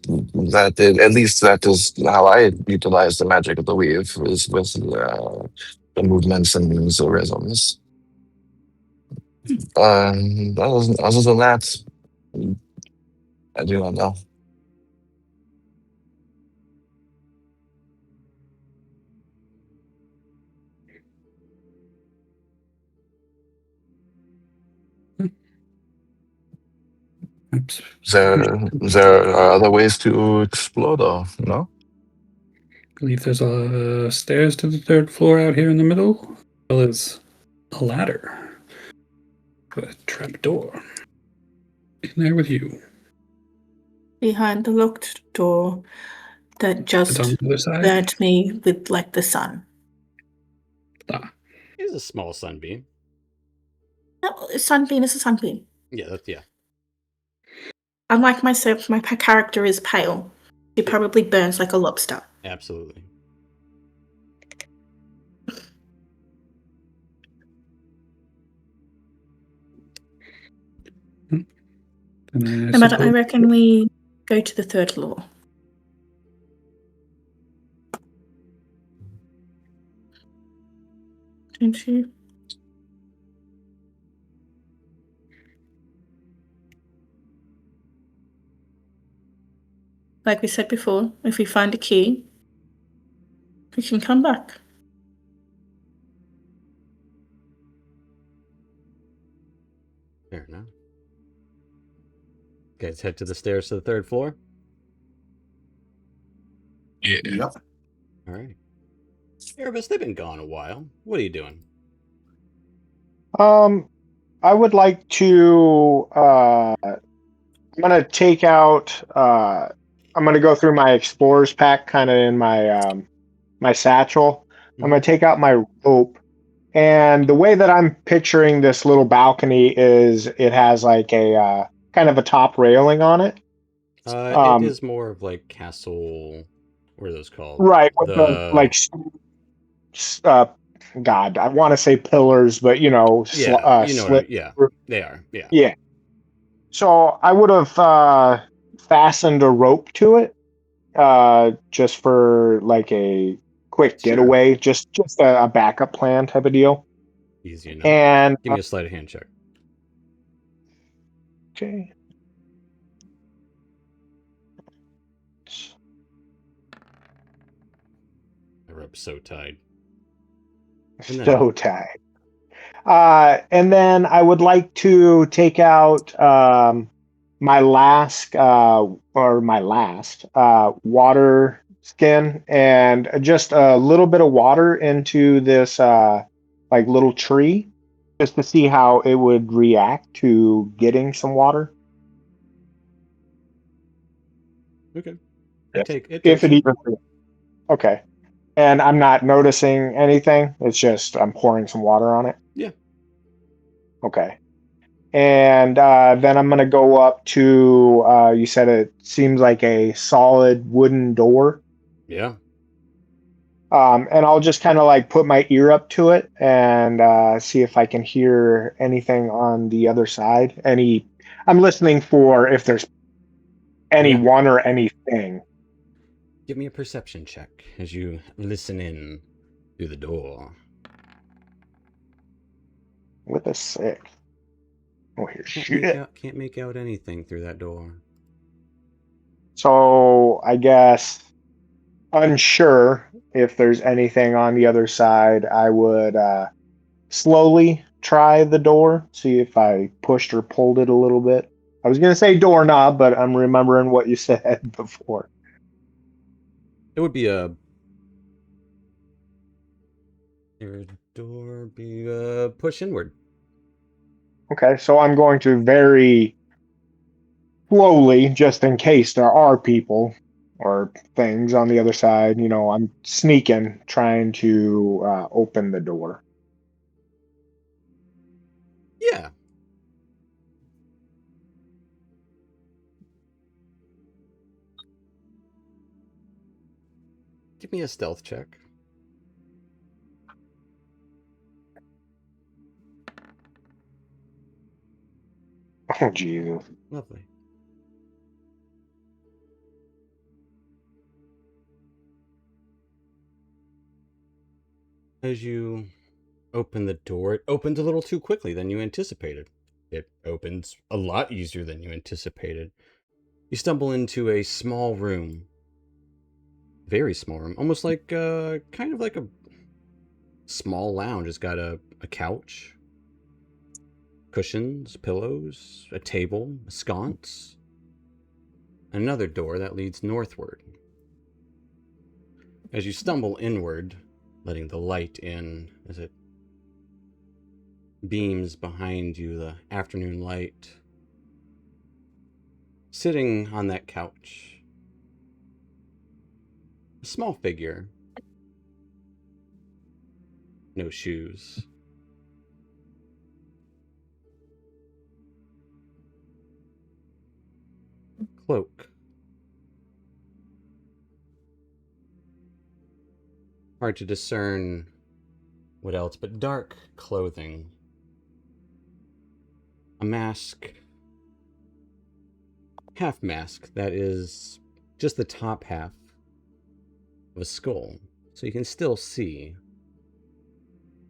Speaker 3: that did, at least that is how I utilize the magic of the weave, is with the movements and the rhythms. Other than that, I do not know.
Speaker 4: Perhaps.
Speaker 3: There are other ways to explore, though. No.
Speaker 4: I believe there's stairs to the third floor out here in the middle, as well as a ladder with a trap door. In there with you.
Speaker 2: Behind the locked door that
Speaker 4: It's
Speaker 2: just
Speaker 4: on the other side.
Speaker 2: burnt me with like the sun.
Speaker 4: Ah,
Speaker 1: It's a small sunbeam.
Speaker 2: No, a sunbeam is a sunbeam.
Speaker 1: Yeah.
Speaker 2: Unlike myself, my character is pale. She probably burns like a lobster.
Speaker 1: Absolutely.
Speaker 4: and then
Speaker 2: No matter, I
Speaker 4: suppose-
Speaker 2: reckon we go to the third floor. Don't you? Like we said before, if we find a key, we can come back.
Speaker 1: Fair enough. Guys, head to the stairs to the third floor.
Speaker 3: Yeah.
Speaker 5: Yep.
Speaker 1: All right. Erebus, they've been gone a while. What are you doing?
Speaker 6: I would like to. I'm gonna take out. I'm gonna go through my explorer's pack, kind of in my my satchel. I'm gonna take out my rope, and the way that I'm picturing this little balcony is it has like a kind of a top railing on it.
Speaker 1: It is more of like castle. What are those called?
Speaker 6: Right, with the like. God, I want to say pillars, but you know,
Speaker 1: Yeah, you know.
Speaker 6: slit.
Speaker 1: Yeah, they are. Yeah.
Speaker 6: Yeah. So I would have fastened a rope to it, just for like a quick
Speaker 1: Sure.
Speaker 6: getaway, just a backup plan type of deal.
Speaker 1: Easy enough.
Speaker 6: And
Speaker 1: Give me a sleight of hand check.
Speaker 6: okay.
Speaker 1: My rope's so tight.
Speaker 6: So tight. And then I would like to take out my last water skin and just a little bit of water into this like little tree, just to see how it would react to getting some water.
Speaker 1: Okay.
Speaker 6: If
Speaker 1: It
Speaker 6: it
Speaker 1: takes
Speaker 6: even. Okay. And I'm not noticing anything. It's just I'm pouring some water on it.
Speaker 1: Yeah.
Speaker 6: Okay. And then I'm going to go up to, you said it seems like a solid wooden door.
Speaker 1: Yeah.
Speaker 6: And I'll just kind of like put my ear up to it and see if I can hear anything on the other side. I'm listening for if there's anyone or anything.
Speaker 1: Give me a perception check as you listen in through the door.
Speaker 6: With a 6. Oh, here, shit.
Speaker 1: Can't make out anything through that door.
Speaker 6: So I guess unsure if there's anything on the other side, I would slowly try the door, see if I pushed or pulled it a little bit. I was going to say doorknob, but I'm remembering what you said before.
Speaker 1: It would be a... Your door be push inward.
Speaker 6: Okay, so I'm going to very slowly, just in case there are people or things on the other side, you know, I'm sneaking, trying to open the door.
Speaker 1: Yeah. Give me a stealth check.
Speaker 6: Oh, Jesus.
Speaker 1: Lovely. As you open the door, it opens a little too quickly than you anticipated. It opens a lot easier than you anticipated. You stumble into a small room. Very small room. Almost like, kind of like a small lounge. It's got a couch. cushions, pillows, a table, a sconce, another door that leads northward. As you stumble inward, letting the light in as it beams behind you, the afternoon light, sitting on that couch, a small figure, no shoes. Cloak. Hard to discern what else, but dark clothing. A mask, half mask, that is just the top half of a skull, so you can still see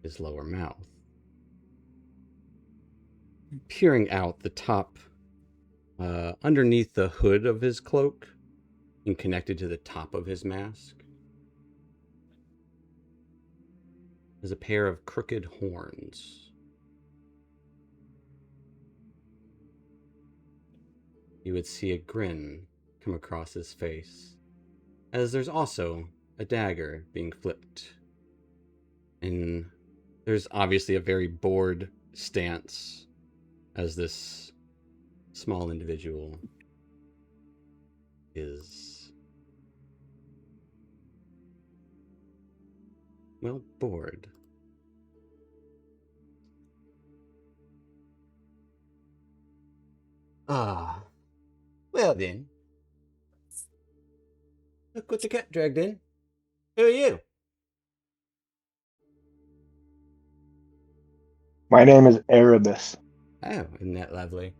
Speaker 1: his lower mouth. Peering out the top, underneath the hood of his cloak, and connected to the top of his mask, is a pair of crooked horns. You would see a grin come across his face, as there's also a dagger being flipped. And there's obviously a very bored stance as this small individual is, well, bored. Ah, well then. Look what the cat dragged in. Who are you?
Speaker 6: My name is Erebus,
Speaker 1: Oh, isn't that lovely?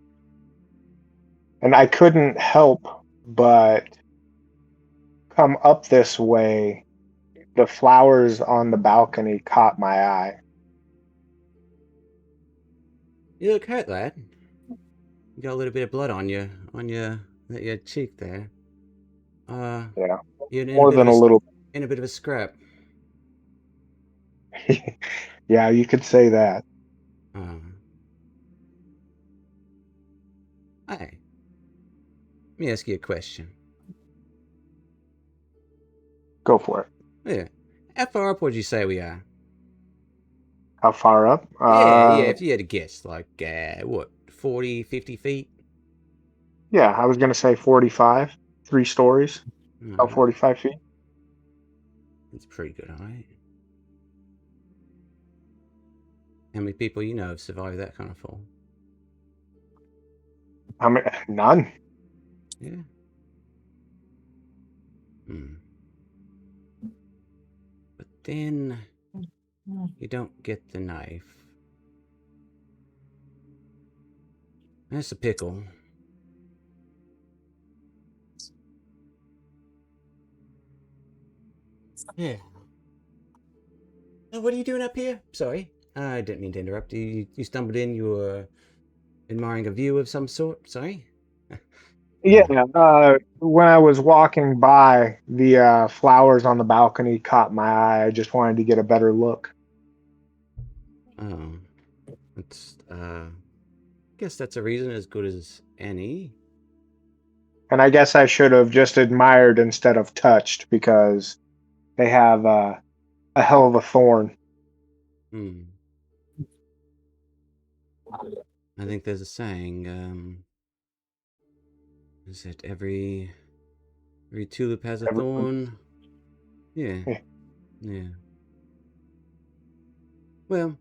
Speaker 6: and I couldn't help but come up this way. The flowers on the balcony caught my eye.
Speaker 1: You look hurt, lad. You got a little bit of blood on your cheek there.
Speaker 6: Yeah,
Speaker 1: You're in
Speaker 6: more than a little.
Speaker 1: in a bit of a scrap.
Speaker 6: Yeah, you could say that.
Speaker 1: Hey, let me ask you a question.
Speaker 6: Go for it.
Speaker 1: Yeah, how far up would you say we are?
Speaker 6: How far up?
Speaker 1: Yeah, if you had to guess, like, what, 40, 50 feet?
Speaker 6: Yeah, I was gonna say 45, 3 stories, about 45 feet.
Speaker 1: That's pretty good, alright. How many people you know have survived that kind of fall?
Speaker 6: How many? None.
Speaker 1: Yeah. But then you don't get the knife. That's a pickle. Yeah. What are you doing up here? Sorry, I didn't mean to interrupt you. You stumbled in. You were admiring a view of some sort. Sorry.
Speaker 6: Yeah, when I was walking by, the flowers on the balcony caught my eye. I just wanted to get a better look.
Speaker 1: Oh, that's guess that's a reason as good as any.
Speaker 6: And I guess I should have just admired instead of touched, because they have a hell of a thorn.
Speaker 1: I think there's a saying, is it every tulip has a thorn? Yeah. Yeah. Well,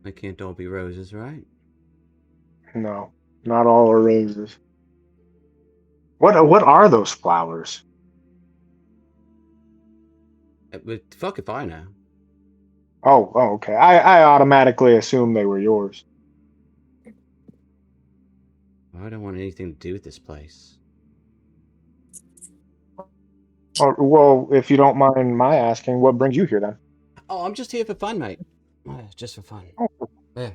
Speaker 1: they can't all be roses, right?
Speaker 6: No, not all are roses. What are those flowers?
Speaker 1: But fuck if I know.
Speaker 6: Oh, okay. I automatically assumed they were yours.
Speaker 1: I don't want anything to do with this place.
Speaker 6: Oh, well, if you don't mind my asking, what brings you here then?
Speaker 1: Oh, I'm just here for fun, mate. Just for fun.
Speaker 6: Oh.
Speaker 1: Yeah.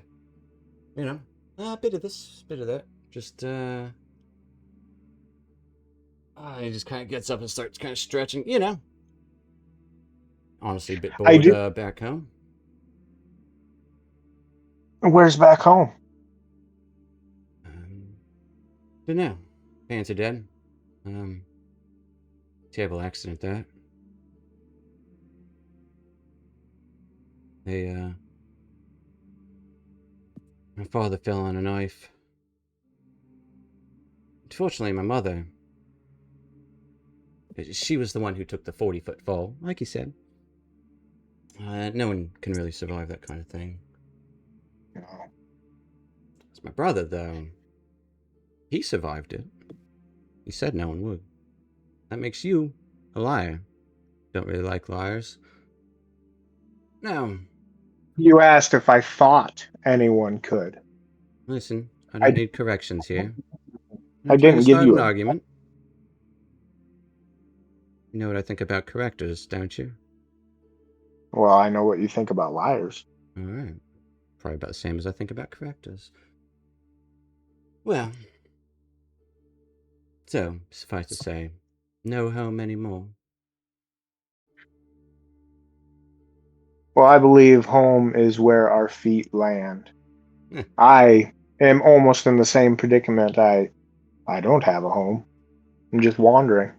Speaker 1: You know, a bit of this, bit of that. Just, he just kind of gets up and starts kind of stretching, you know. Honestly, a bit bored back home.
Speaker 6: Where's back home?
Speaker 1: Don't know. Parents are dead. Terrible accident, that. My father fell on a knife. Unfortunately, my mother, she was the one who took the 40-foot fall, like you said. No one can really survive that kind of thing.
Speaker 6: No.
Speaker 1: It's my brother, though. He survived it. He said no one would. That makes you a liar. Don't really like liars. No.
Speaker 6: You asked if I thought anyone could.
Speaker 1: Listen, I don't need corrections here. I'm
Speaker 6: I
Speaker 1: not trying to
Speaker 6: didn't give
Speaker 1: start
Speaker 6: you
Speaker 1: an
Speaker 6: a.
Speaker 1: argument. You know what I think about correctors, don't you?
Speaker 6: Well, I know what you think about liars.
Speaker 1: Alright. Probably about the same as I think about correctors. Well. So, suffice to say, no home anymore.
Speaker 6: Well, I believe home is where our feet land.
Speaker 1: Eh.
Speaker 6: I am almost in the same predicament. I don't have a home. I'm just wandering.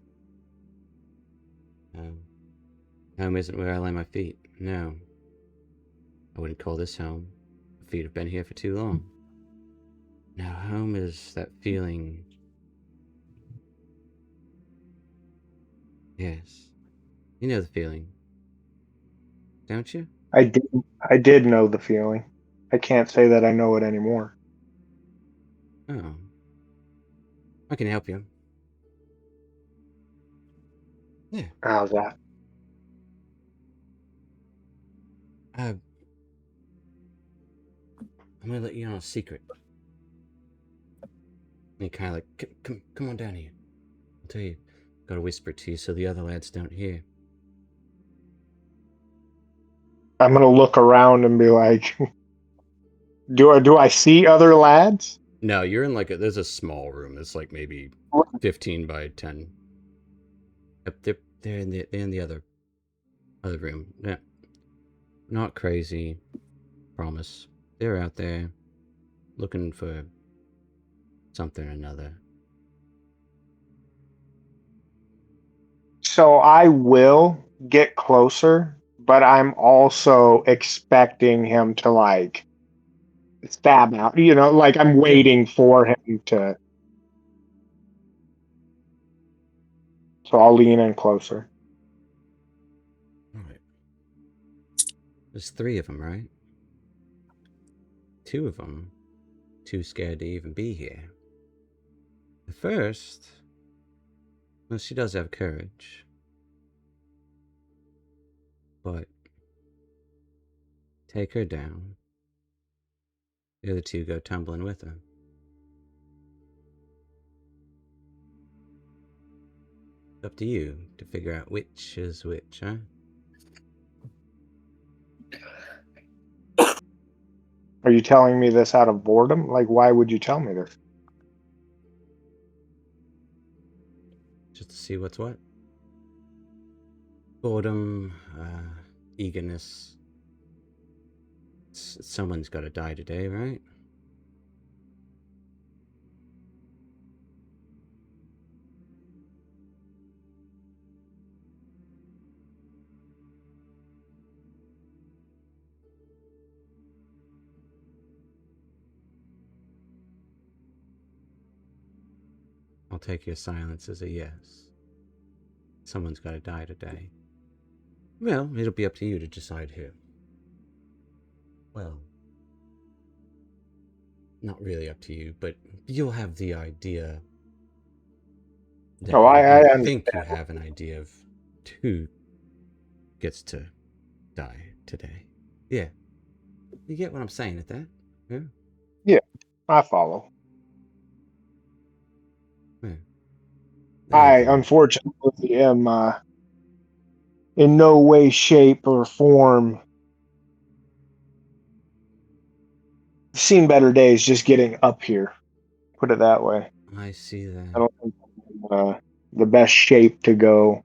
Speaker 1: Home isn't where I lay my feet. No. I wouldn't call this home. My feet have been here for too long. Now, home is that feeling. Yes. You know the feeling. Don't you?
Speaker 6: I did know the feeling. I can't say that I know it anymore.
Speaker 1: Oh. I can help you. Yeah.
Speaker 6: How's that?
Speaker 1: I'm gonna let you on a secret. And he kind of like, come on down here. I'll tell you. Gotta whisper to you so the other lads don't hear.
Speaker 6: I'm gonna look around and be like, do I see other lads?
Speaker 1: No, you're in there's a small room. It's like maybe 15 by 10. Yep, they're in the other room. Yeah. Not crazy. Promise. They're out there looking for something or another.
Speaker 6: So I will get closer, but I'm also expecting him to like stab out. Like I'm waiting for him to. So I'll lean in closer.
Speaker 1: Alright. There's 3 of them, right? 2 of them. Too scared to even be here. The first, well, she does have courage. But take her down. The other 2 go tumbling with her. Up to you to figure out which is which, huh?
Speaker 6: Are you telling me this out of boredom? Like, why would you tell me this?
Speaker 1: Just to see what's what. Boredom, eagerness. Someone's gotta die today, right? I'll take your silence as a yes. Someone's gotta die today. Well, it'll be up to you to decide who. Well, not really up to you, but you'll have the idea.
Speaker 6: Oh, I
Speaker 1: think you
Speaker 6: understand.
Speaker 1: have an idea of who gets to die today. Yeah. You get what I'm saying at that? Yeah?
Speaker 6: Yeah, I follow.
Speaker 1: Yeah.
Speaker 6: I
Speaker 1: I'd,
Speaker 6: unfortunately am in no way, shape, or form seen better days just getting up here. Put it that way.
Speaker 1: I see
Speaker 6: I
Speaker 1: that.
Speaker 6: don't think I'm the best shape to go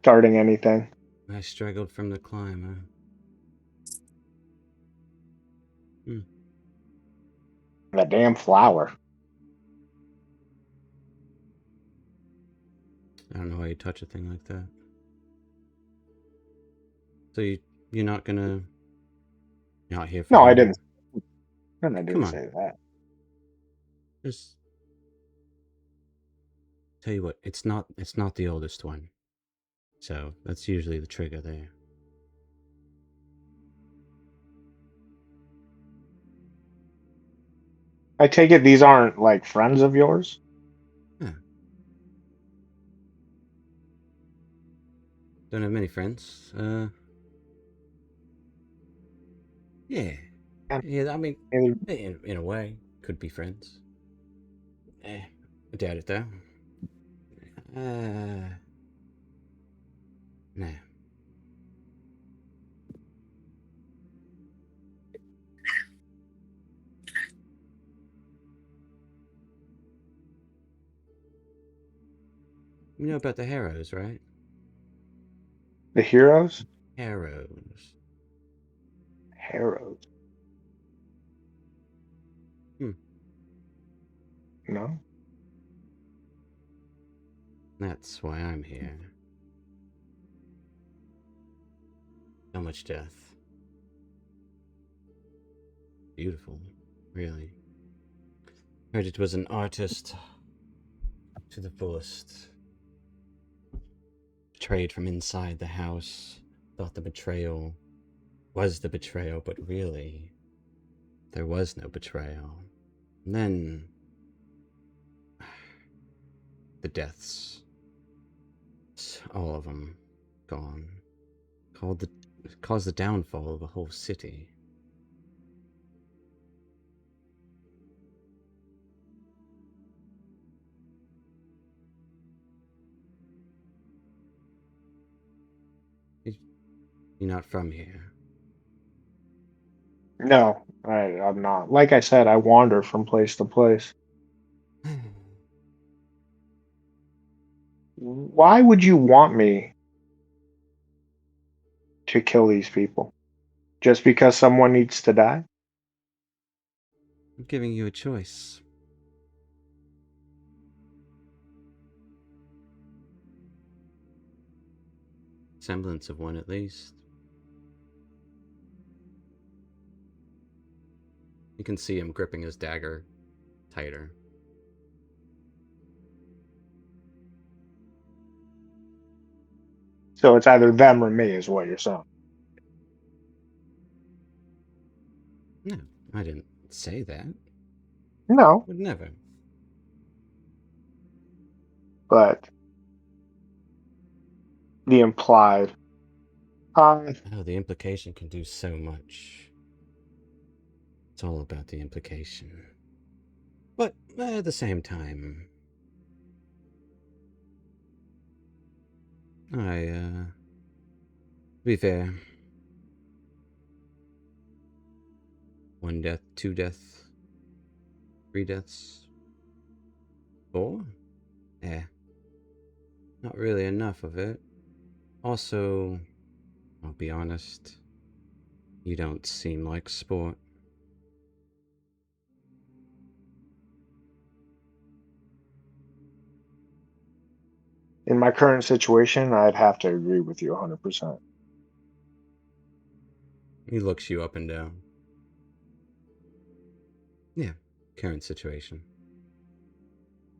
Speaker 6: starting anything.
Speaker 1: I struggled from the climb, huh?
Speaker 6: That damn flower.
Speaker 1: I don't know why you touch a thing like that. So you're not gonna... You're not here for
Speaker 6: No, I
Speaker 1: him?
Speaker 6: didn't. And I
Speaker 1: Come
Speaker 6: didn't
Speaker 1: on.
Speaker 6: say that.
Speaker 1: Just... Tell you what, it's not the oldest one. So, that's usually the trigger there.
Speaker 6: I take it these aren't like friends of yours?
Speaker 1: Huh. Don't have many friends. Yeah.
Speaker 6: And,
Speaker 1: Yeah, I mean,
Speaker 6: and
Speaker 1: in a way, could be friends. I doubt it though. No. You know about the Harrows, right?
Speaker 6: the heroes?
Speaker 1: Harrows.
Speaker 6: Heroes.
Speaker 1: Hmm.
Speaker 6: No?
Speaker 1: That's why I'm here. So much death. Beautiful, really. Heard it was an artist to the fullest. Betrayed from inside the house. Thought the betrayal was the betrayal, but really, there was no betrayal. And then, the deaths. All of them gone. Caused the downfall of a whole city. You're not from here.
Speaker 6: No, I'm not. Like I said, I wander from place to place. Why would you want me to kill these people? Just because someone needs to die?
Speaker 1: I'm giving you a choice. Semblance of one, at least. You can see him gripping his dagger tighter.
Speaker 6: So it's either them or me, is what you're saying.
Speaker 1: No, I didn't say that.
Speaker 6: No,
Speaker 1: Would never.
Speaker 6: but the implied.
Speaker 1: Oh, the implication can do so much. It's all about the implication. But at the same time, to be fair, one death, two deaths, three deaths, four? Not really enough of it. Also, I'll be honest, you don't seem like sport.
Speaker 6: In my current situation, I'd have to agree with you 100%.
Speaker 1: He looks you up and down. Yeah, current situation.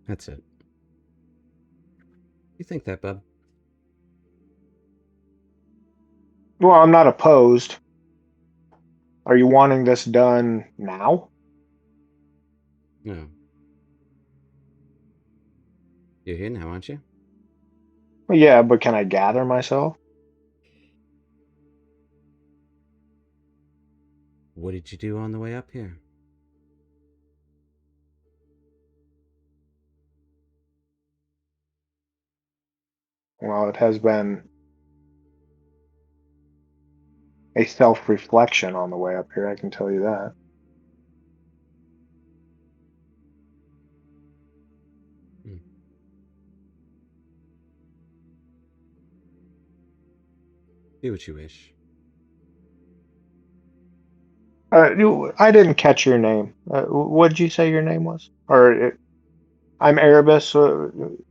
Speaker 1: That's it. You think that, bub?
Speaker 6: Well, I'm not opposed. Are you wanting this done now?
Speaker 1: No. You're here now, aren't you?
Speaker 6: Well, yeah, but can I gather myself?
Speaker 1: What did you do on the way up here?
Speaker 6: Well, it has been a self reflection on the way up here, I can tell you that.
Speaker 1: Hmm. Do what you wish.
Speaker 6: I didn't catch your name. What did you say your name was? I'm Erebus.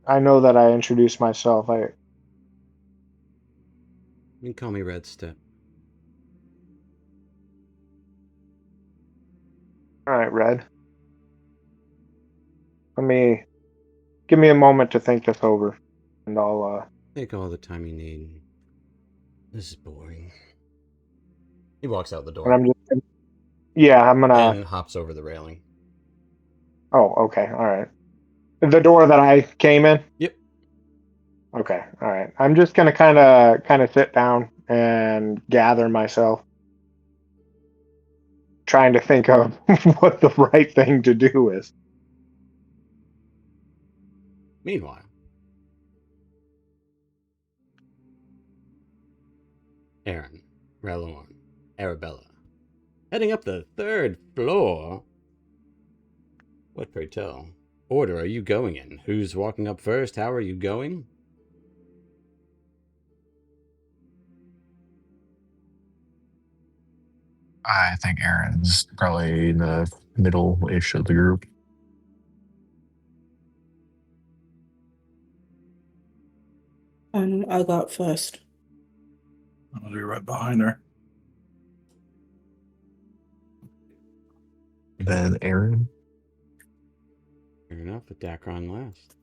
Speaker 6: I know that I introduced myself.
Speaker 1: You can call me Red Step.
Speaker 6: All right, Red. Give me a moment to think this over, and I'll.
Speaker 1: Take all the time you need. This is boring. He walks out the
Speaker 6: And
Speaker 1: door
Speaker 6: I'm just. Yeah, I'm gonna.
Speaker 1: and hops over the railing.
Speaker 6: Oh, okay. All right. The door that I came in.
Speaker 1: Yep.
Speaker 6: Okay. All right. I'm just gonna kind of sit down and gather myself, trying to think of what the right thing to do is.
Speaker 1: Meanwhile, Aaron, Ralorn, Arabella, heading up the 3rd floor. What, pray tell, order are you going in? Who's walking up first? How are you going?
Speaker 3: I think Aaron's probably in the middle-ish of the group.
Speaker 2: I got first.
Speaker 5: I'll be right behind her.
Speaker 3: Then Aaron.
Speaker 1: Fair enough, but Dacron last.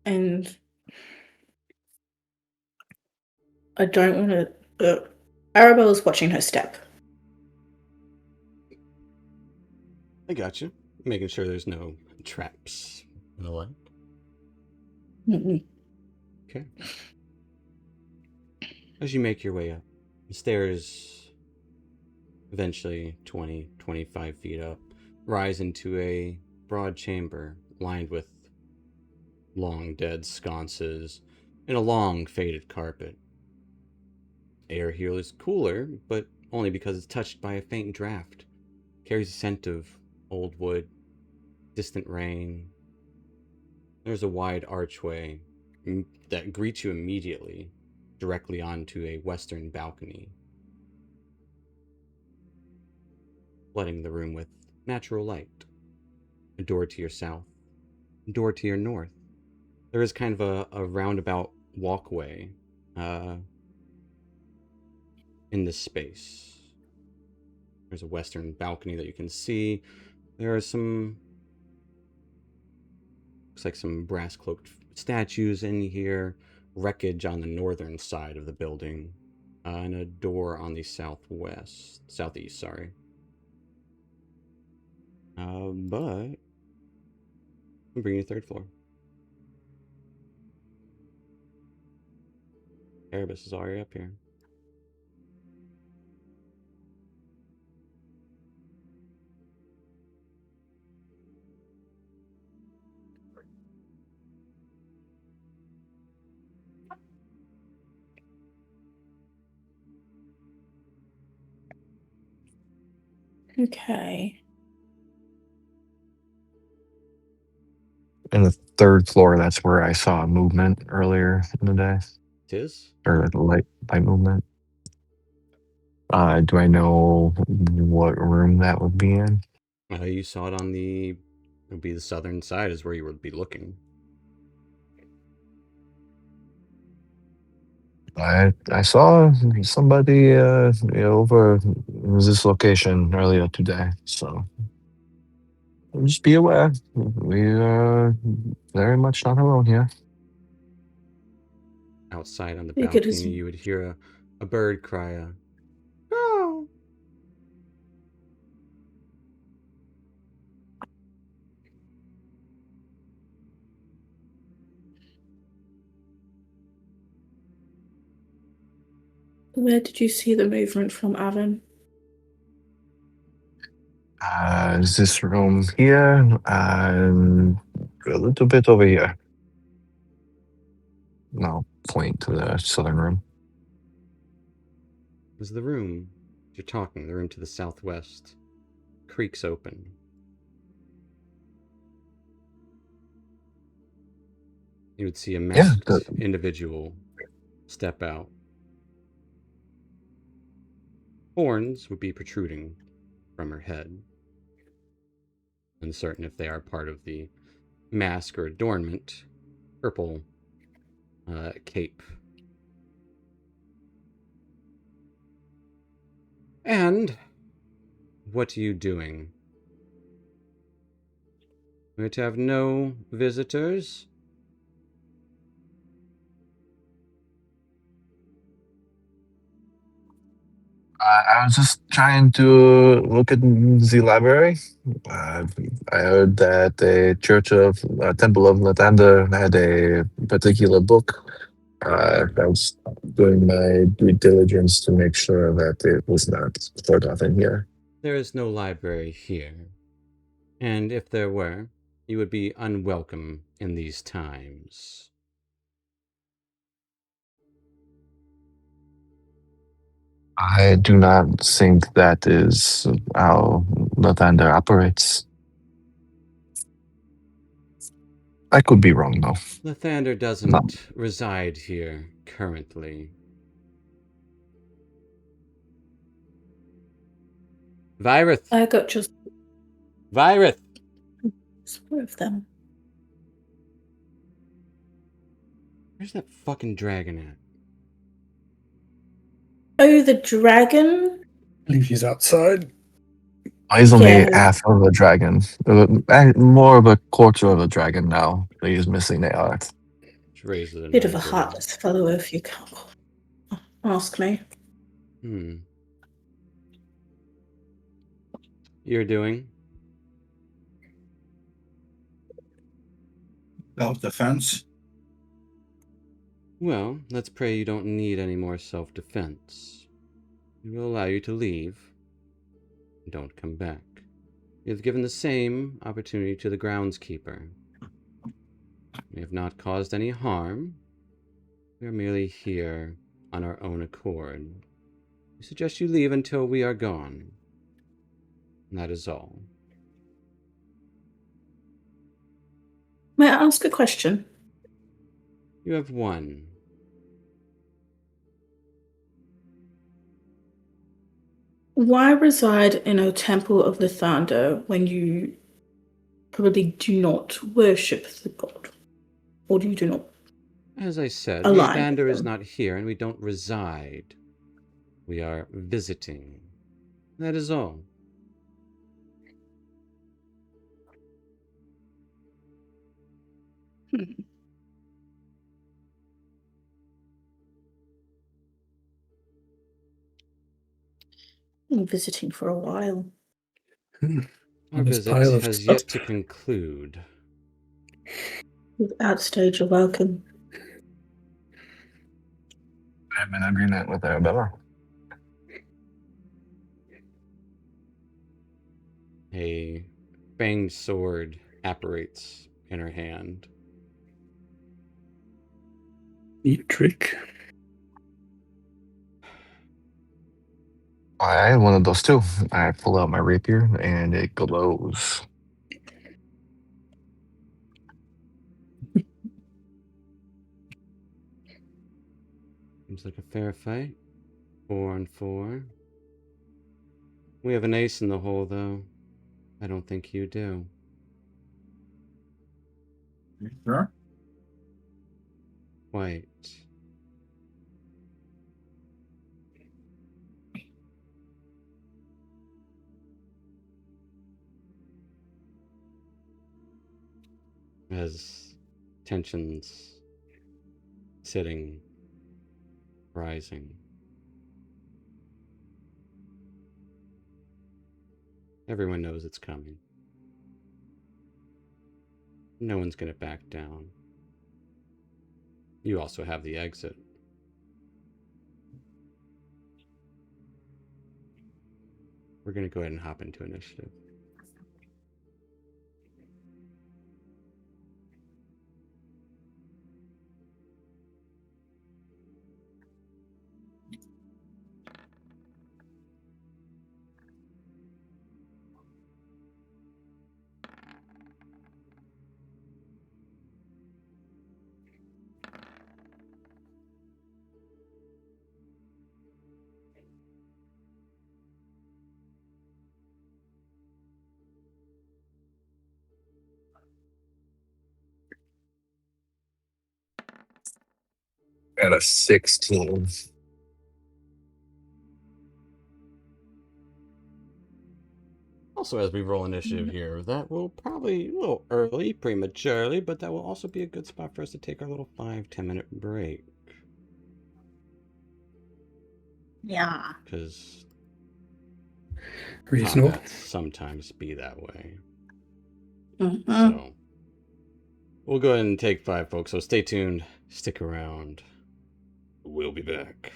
Speaker 2: And I don't want to. Arabella's watching her step.
Speaker 1: I got you. Making sure there's no traps and the like.
Speaker 2: Mm-mm.
Speaker 1: Okay. As you make your way up, the stairs, eventually 20, 25 feet up, rise into a broad chamber lined with long dead sconces and a long faded carpet. Air here is cooler, but only because it's touched by a faint draft. Carries a scent of old wood, distant rain. There's a wide archway that greets you immediately, directly onto a western balcony, flooding the room with natural light. A door to your south, a door to your north. There is kind of a roundabout walkway in this space. There's a western balcony that you can see. There are some, looks like some brass cloaked statues in here, wreckage on the northern side of the building, and a door on the southeast, sorry. But I'm bringing you 3rd floor. Erebus is already up here.
Speaker 2: Okay.
Speaker 3: In the 3rd floor, that's where I saw movement earlier in the day,
Speaker 1: Tis?
Speaker 3: or the light movement. Do I know what room that would be in?
Speaker 1: You saw it on it would be the southern side is where you would be looking.
Speaker 3: I saw somebody over this location earlier today, so just be aware. We are very much not alone here.
Speaker 1: Outside on the
Speaker 2: You could
Speaker 1: balcony, you would hear a bird cry, "Oh!"
Speaker 2: Where did you see the movement from, Avon?
Speaker 3: Is this room here? A little bit over here. And I'll point to the southern room.
Speaker 1: As the room, as you're talking, the room to the southwest creaks open. You would see a masked individual step out. Horns would be protruding from her head. Uncertain if they are part of the mask or adornment. Purple cape. And what are you doing? We're to have no visitors?
Speaker 3: I was just trying to look at the library. Uh, I heard that the Temple of Lathander had a particular book. I was doing my due diligence to make sure that it was not forgotten here.
Speaker 1: There is no library here. And if there were, you would be unwelcome in these times.
Speaker 3: I do not think that is how Lathander operates. I could be wrong, though.
Speaker 1: Lathander doesn't reside here currently. Virith!
Speaker 2: I got just
Speaker 1: Virith!
Speaker 2: four of them.
Speaker 1: Where's that fucking dragon at?
Speaker 2: Oh, the dragon?
Speaker 4: I believe he's outside.
Speaker 3: He's only
Speaker 2: Yeah.
Speaker 3: half of a dragon. More of a quarter of a dragon now. He's missing the art.
Speaker 1: She raises an
Speaker 2: Bit of a
Speaker 1: eyebrow.
Speaker 2: heartless fellow, if you can't ask me.
Speaker 1: You're doing?
Speaker 5: Self-defense.
Speaker 1: Well, let's pray you don't need any more self-defense. We will allow you to leave. Don't come back. You have given the same opportunity to the groundskeeper. We have not caused any harm. We are merely here on our own accord. We suggest you leave until we are gone. And that is all.
Speaker 2: May I ask a question?
Speaker 1: You have one.
Speaker 2: Why reside in a temple of Lathander when you probably do not worship the god? Or do you do not?
Speaker 1: As I said,
Speaker 2: Align
Speaker 1: Lathander
Speaker 2: with
Speaker 1: is
Speaker 2: them.
Speaker 1: not here and we don't reside. We are visiting. That is all.
Speaker 2: Been visiting for a while.
Speaker 1: Our
Speaker 4: This
Speaker 1: visit
Speaker 4: pile of
Speaker 1: has
Speaker 4: stuff.
Speaker 1: yet to conclude.
Speaker 2: You've outstayed your welcome.
Speaker 3: I'm in agreement with Arabella.
Speaker 1: A fanged sword apparates in her hand.
Speaker 4: Neat trick.
Speaker 3: I had one of those too. I pull out my rapier and it glows.
Speaker 1: Seems like a fair fight. 4-on-4. We have an ace in the hole, though. I don't think you do.
Speaker 5: You sure?
Speaker 1: Quite. As tensions sitting, rising. Everyone knows it's coming. No one's gonna back down. You also have the exit. We're gonna go ahead and hop into initiative.
Speaker 3: At a 16.
Speaker 1: Also, as we roll initiative here, that will probably a little early, prematurely, but that will also be a good spot for us to take our little 5-10 minute break.
Speaker 2: Yeah.
Speaker 1: Because
Speaker 4: Reasonable.
Speaker 1: combats sometimes be that way.
Speaker 2: Mm-hmm.
Speaker 1: So, we'll go ahead and take 5, folks. So stay tuned, stick around. We'll be back.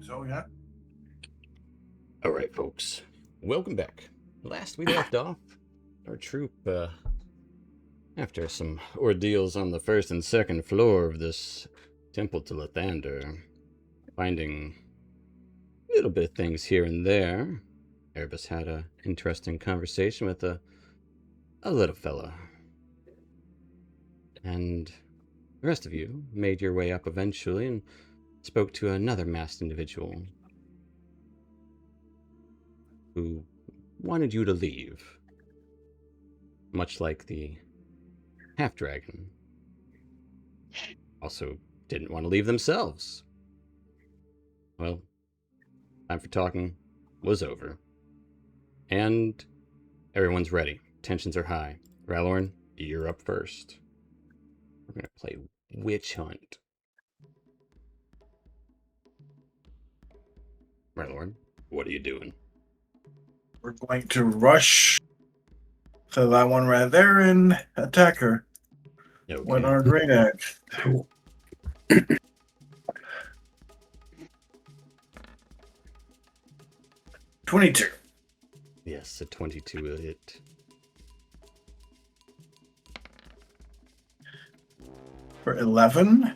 Speaker 5: So, yeah.
Speaker 1: All right, folks. Welcome back. Last we left off, our troop, after some ordeals on the first and second floor of this temple to Lathander, finding little bit of things here and there, Erebus had an interesting conversation with a little fella. And the rest of you made your way up eventually and spoke to another masked individual who wanted you to leave, much like the half-dragon. Also didn't want to leave themselves. Well, time for talking was over. And everyone's ready. Tensions are high. Ralorn, you're up first. We're going to play Witch Hunt. Ralorn, what are you doing?
Speaker 5: We're going to rush to that one right there and attack her with
Speaker 1: Okay.
Speaker 5: our great axe.
Speaker 4: Cool.
Speaker 5: 22.
Speaker 1: Yes, a 22 will hit.
Speaker 5: For 11.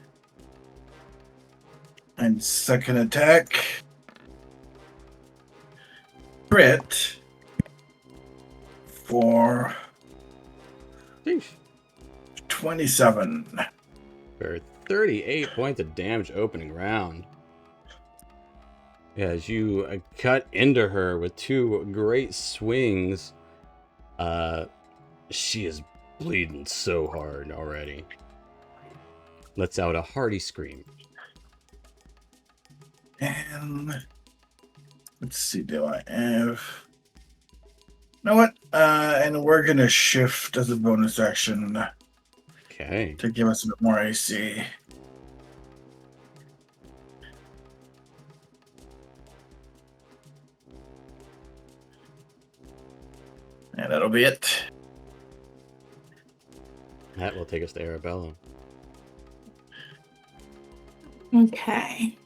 Speaker 5: And second attack. Crit. For
Speaker 1: Sheesh.
Speaker 5: 27.
Speaker 1: For 38 points of damage opening round. As you cut into her with 2 great swings, she is bleeding so hard already. Lets out a hearty scream.
Speaker 5: And let's see, do I have... You know what? And we're going to shift as a bonus action
Speaker 1: Okay.
Speaker 5: to give us a bit more AC. And that'll be it.
Speaker 1: That will take us to Arabella.
Speaker 2: Okay.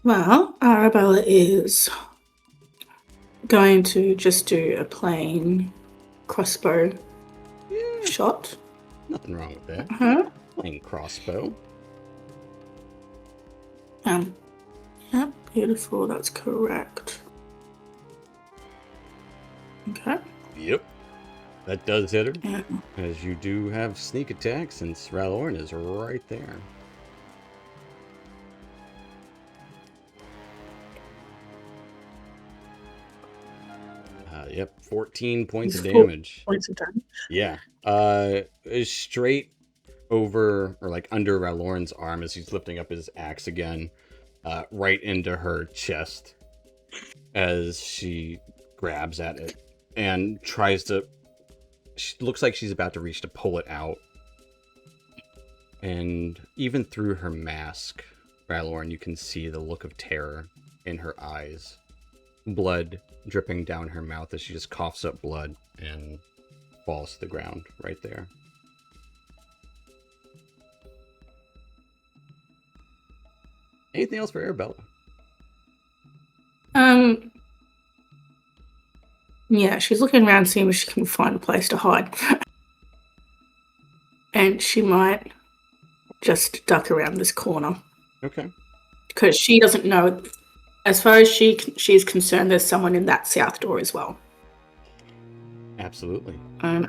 Speaker 2: Well, Arabella is going to just do a plain crossbow
Speaker 1: Yeah,
Speaker 2: shot.
Speaker 1: nothing wrong with that.
Speaker 2: Uh-huh.
Speaker 1: Plain crossbow.
Speaker 2: Yep, beautiful, that's correct. Okay.
Speaker 1: Yep. That does hit her.
Speaker 2: Yeah.
Speaker 1: As you do have sneak attack since Ralorn is right there. Yep, 14 points of
Speaker 2: 4
Speaker 1: damage.
Speaker 2: points of damage.
Speaker 1: Yeah. Straight over, or like under Ralorn's arm as he's lifting up his axe again, right into her chest as she grabs at it and tries to. She looks like she's about to reach to pull it out. And even through her mask, Rylorn, you can see the look of terror in her eyes. Blood dripping down her mouth as she just coughs up blood and falls to the ground right there. Anything else for Arabella?
Speaker 2: Yeah, she's looking around, seeing if she can find a place to hide. And she might just duck around this corner.
Speaker 1: Okay.
Speaker 2: Because she doesn't know, as far as she's concerned, there's someone in that south door as well.
Speaker 1: Absolutely.
Speaker 2: And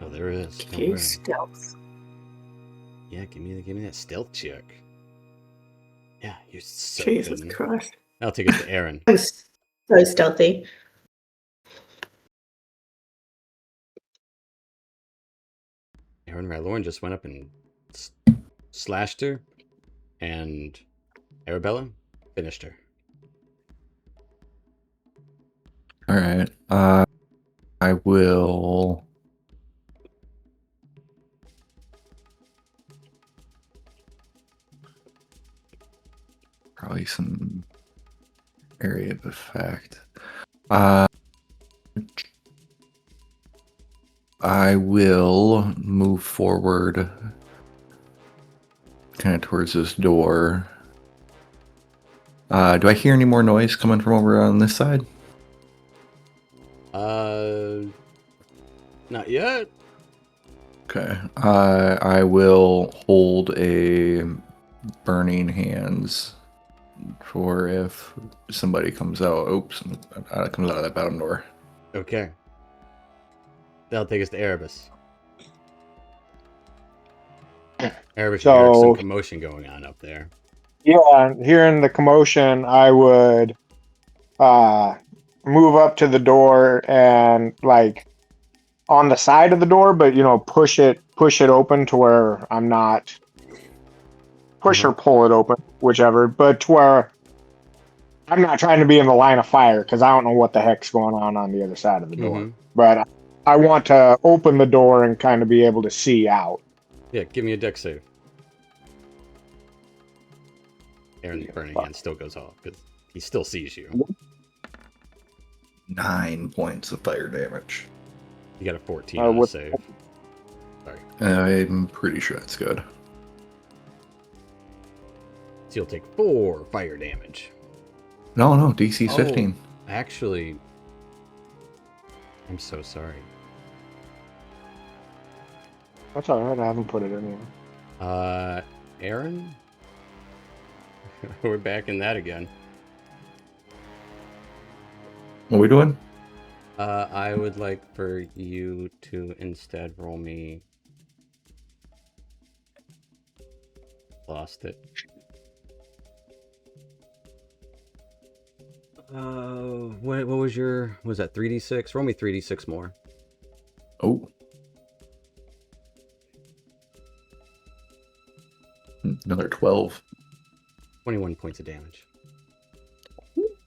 Speaker 1: Oh, there is. Don't
Speaker 2: okay,
Speaker 1: worry.
Speaker 2: stealth.
Speaker 1: Yeah, give me that stealth check. Yeah, you're so
Speaker 2: Jesus
Speaker 1: good.
Speaker 2: Christ.
Speaker 1: I'll take it to Aaron.
Speaker 7: I'm so stealthy.
Speaker 1: Aaron Rylorn just went up and slashed her, and Arabella finished her.
Speaker 8: All right. I will. Probably some area of effect. I will move forward, kind of towards this door. Do I hear any more noise coming from over on this side?
Speaker 1: Not yet.
Speaker 8: Okay. I will hold a burning hands for if somebody comes out. Oops, comes out of that bottom door.
Speaker 1: Okay. That'll take us to Erebus. Erebus, you hear some commotion going on up there.
Speaker 6: Yeah, hearing the commotion, I would move up to the door and like on the side of the door, but push it open to where I'm not push or pull it open, whichever, but to where I'm not trying to be in the line of fire because I don't know what the heck's going on the other side of the door. But I want to open the door and kind of be able to see out.
Speaker 1: Yeah, give me a dex save. Aaron's burning hand still goes off because he still sees you.
Speaker 8: 9 points of fire damage.
Speaker 1: You got a 14 on a save. Sorry.
Speaker 8: I'm pretty sure that's good.
Speaker 1: So you'll take 4 fire damage.
Speaker 8: No, DC's 15.
Speaker 1: Actually, I'm so sorry.
Speaker 6: That's all right. I haven't put it anywhere.
Speaker 1: Aaron? We're back in that again.
Speaker 8: What are we doing?
Speaker 1: I would like for you to instead roll me. Lost it. What was your? Was that 3d6? Roll me 3d6 more.
Speaker 8: Oh. Another 12.
Speaker 1: 21 points of damage.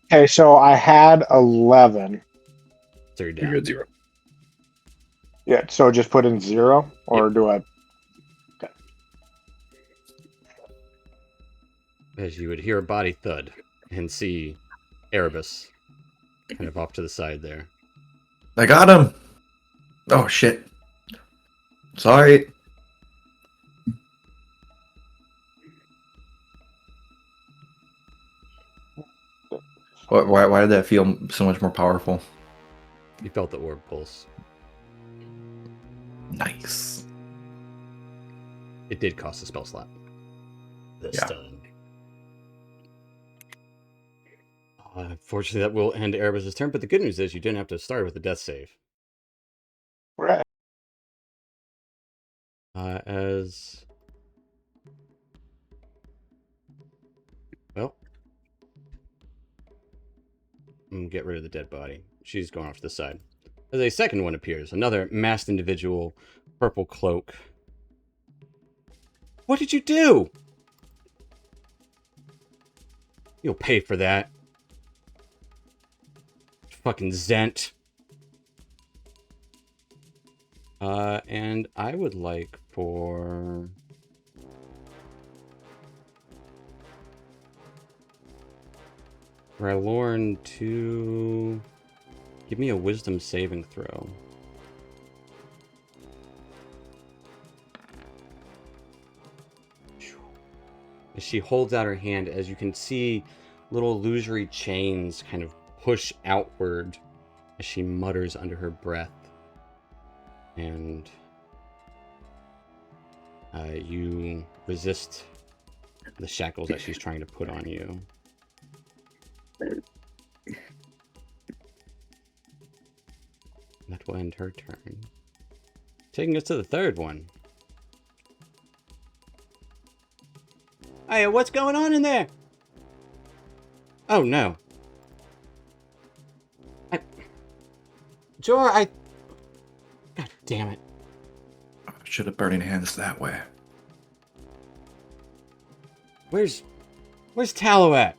Speaker 6: Okay, so I had 11.
Speaker 1: So you're down.
Speaker 4: You're at 0.
Speaker 6: Yeah, so just put in 0, or do I? Okay.
Speaker 1: As you would hear a body thud and see Erebus kind of off to the side there.
Speaker 8: I got him! Oh, shit. Sorry. Why did that feel so much more powerful?
Speaker 1: You felt the orb pulse.
Speaker 8: Nice.
Speaker 1: It did cost a spell slot. This time. Unfortunately, that will end Erebus' turn, but the good news is you didn't have to start with a death save.
Speaker 6: Right.
Speaker 1: As... Well... I'm gonna get rid of the dead body. She's going off to the side. As a second one appears, another masked individual, purple cloak. What did you do? You'll pay for that. Fucking Zent. And I would like for... Rylorn to give me a wisdom saving throw. As she holds out her hand, as you can see, little illusory chains kind of push outward as she mutters under her breath. And you resist the shackles that she's trying to put on you. That will end her turn. Taking us to the third one. Hey, what's going on in there? Oh, no. God damn it.
Speaker 8: Should have burning hands that way.
Speaker 1: Where's Tallow at?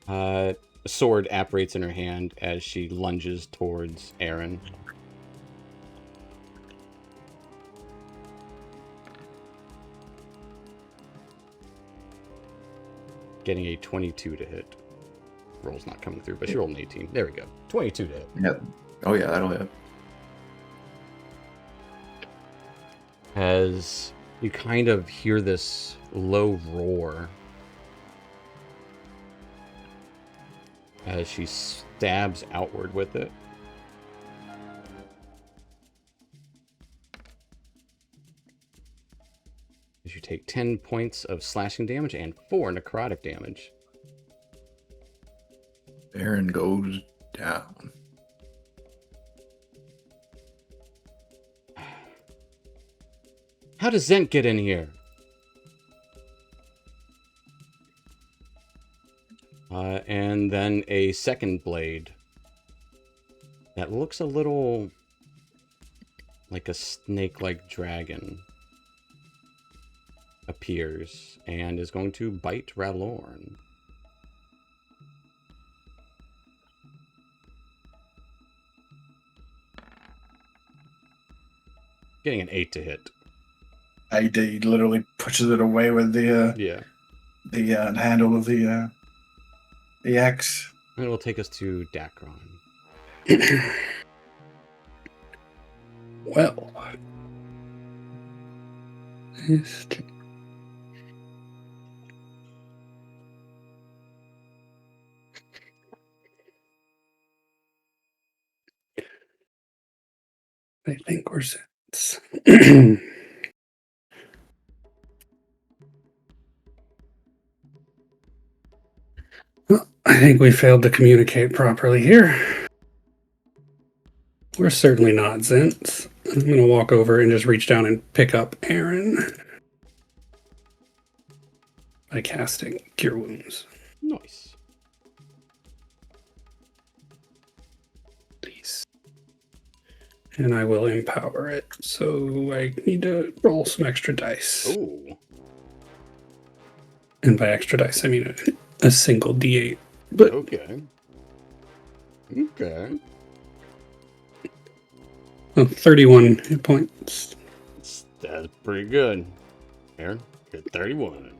Speaker 1: A sword apparates in her hand as she lunges towards Aaron. Getting a 22 to hit. Roll's not coming through, but she rolled an 18. There we go. 22 to hit.
Speaker 8: Yep. Oh yeah, that'll hit.
Speaker 1: As you kind of hear this low roar as she stabs outward with it. As you take 10 points of slashing damage and 4 necrotic damage.
Speaker 8: Aaron goes down.
Speaker 1: How does Zent get in here? And then a second blade that looks a little like a snake-like dragon appears and is going to bite Rylorn. Getting an 8 to hit.
Speaker 5: He literally pushes it away with the handle of the axe.
Speaker 1: And it will take us to Dacron.
Speaker 4: Well, I think we're set. Well, I think we failed to communicate properly here. We're certainly not Zents. I'm going to walk over and just reach down and pick up Aaron by casting Cure Wounds.
Speaker 1: Nice.
Speaker 4: Please. And I will empower it. So I need to roll some extra dice.
Speaker 1: Ooh.
Speaker 4: And by extra dice, I mean a single D8. But
Speaker 1: Okay. Okay.
Speaker 4: 31 hit points.
Speaker 1: That's pretty good. Aaron, you're 31.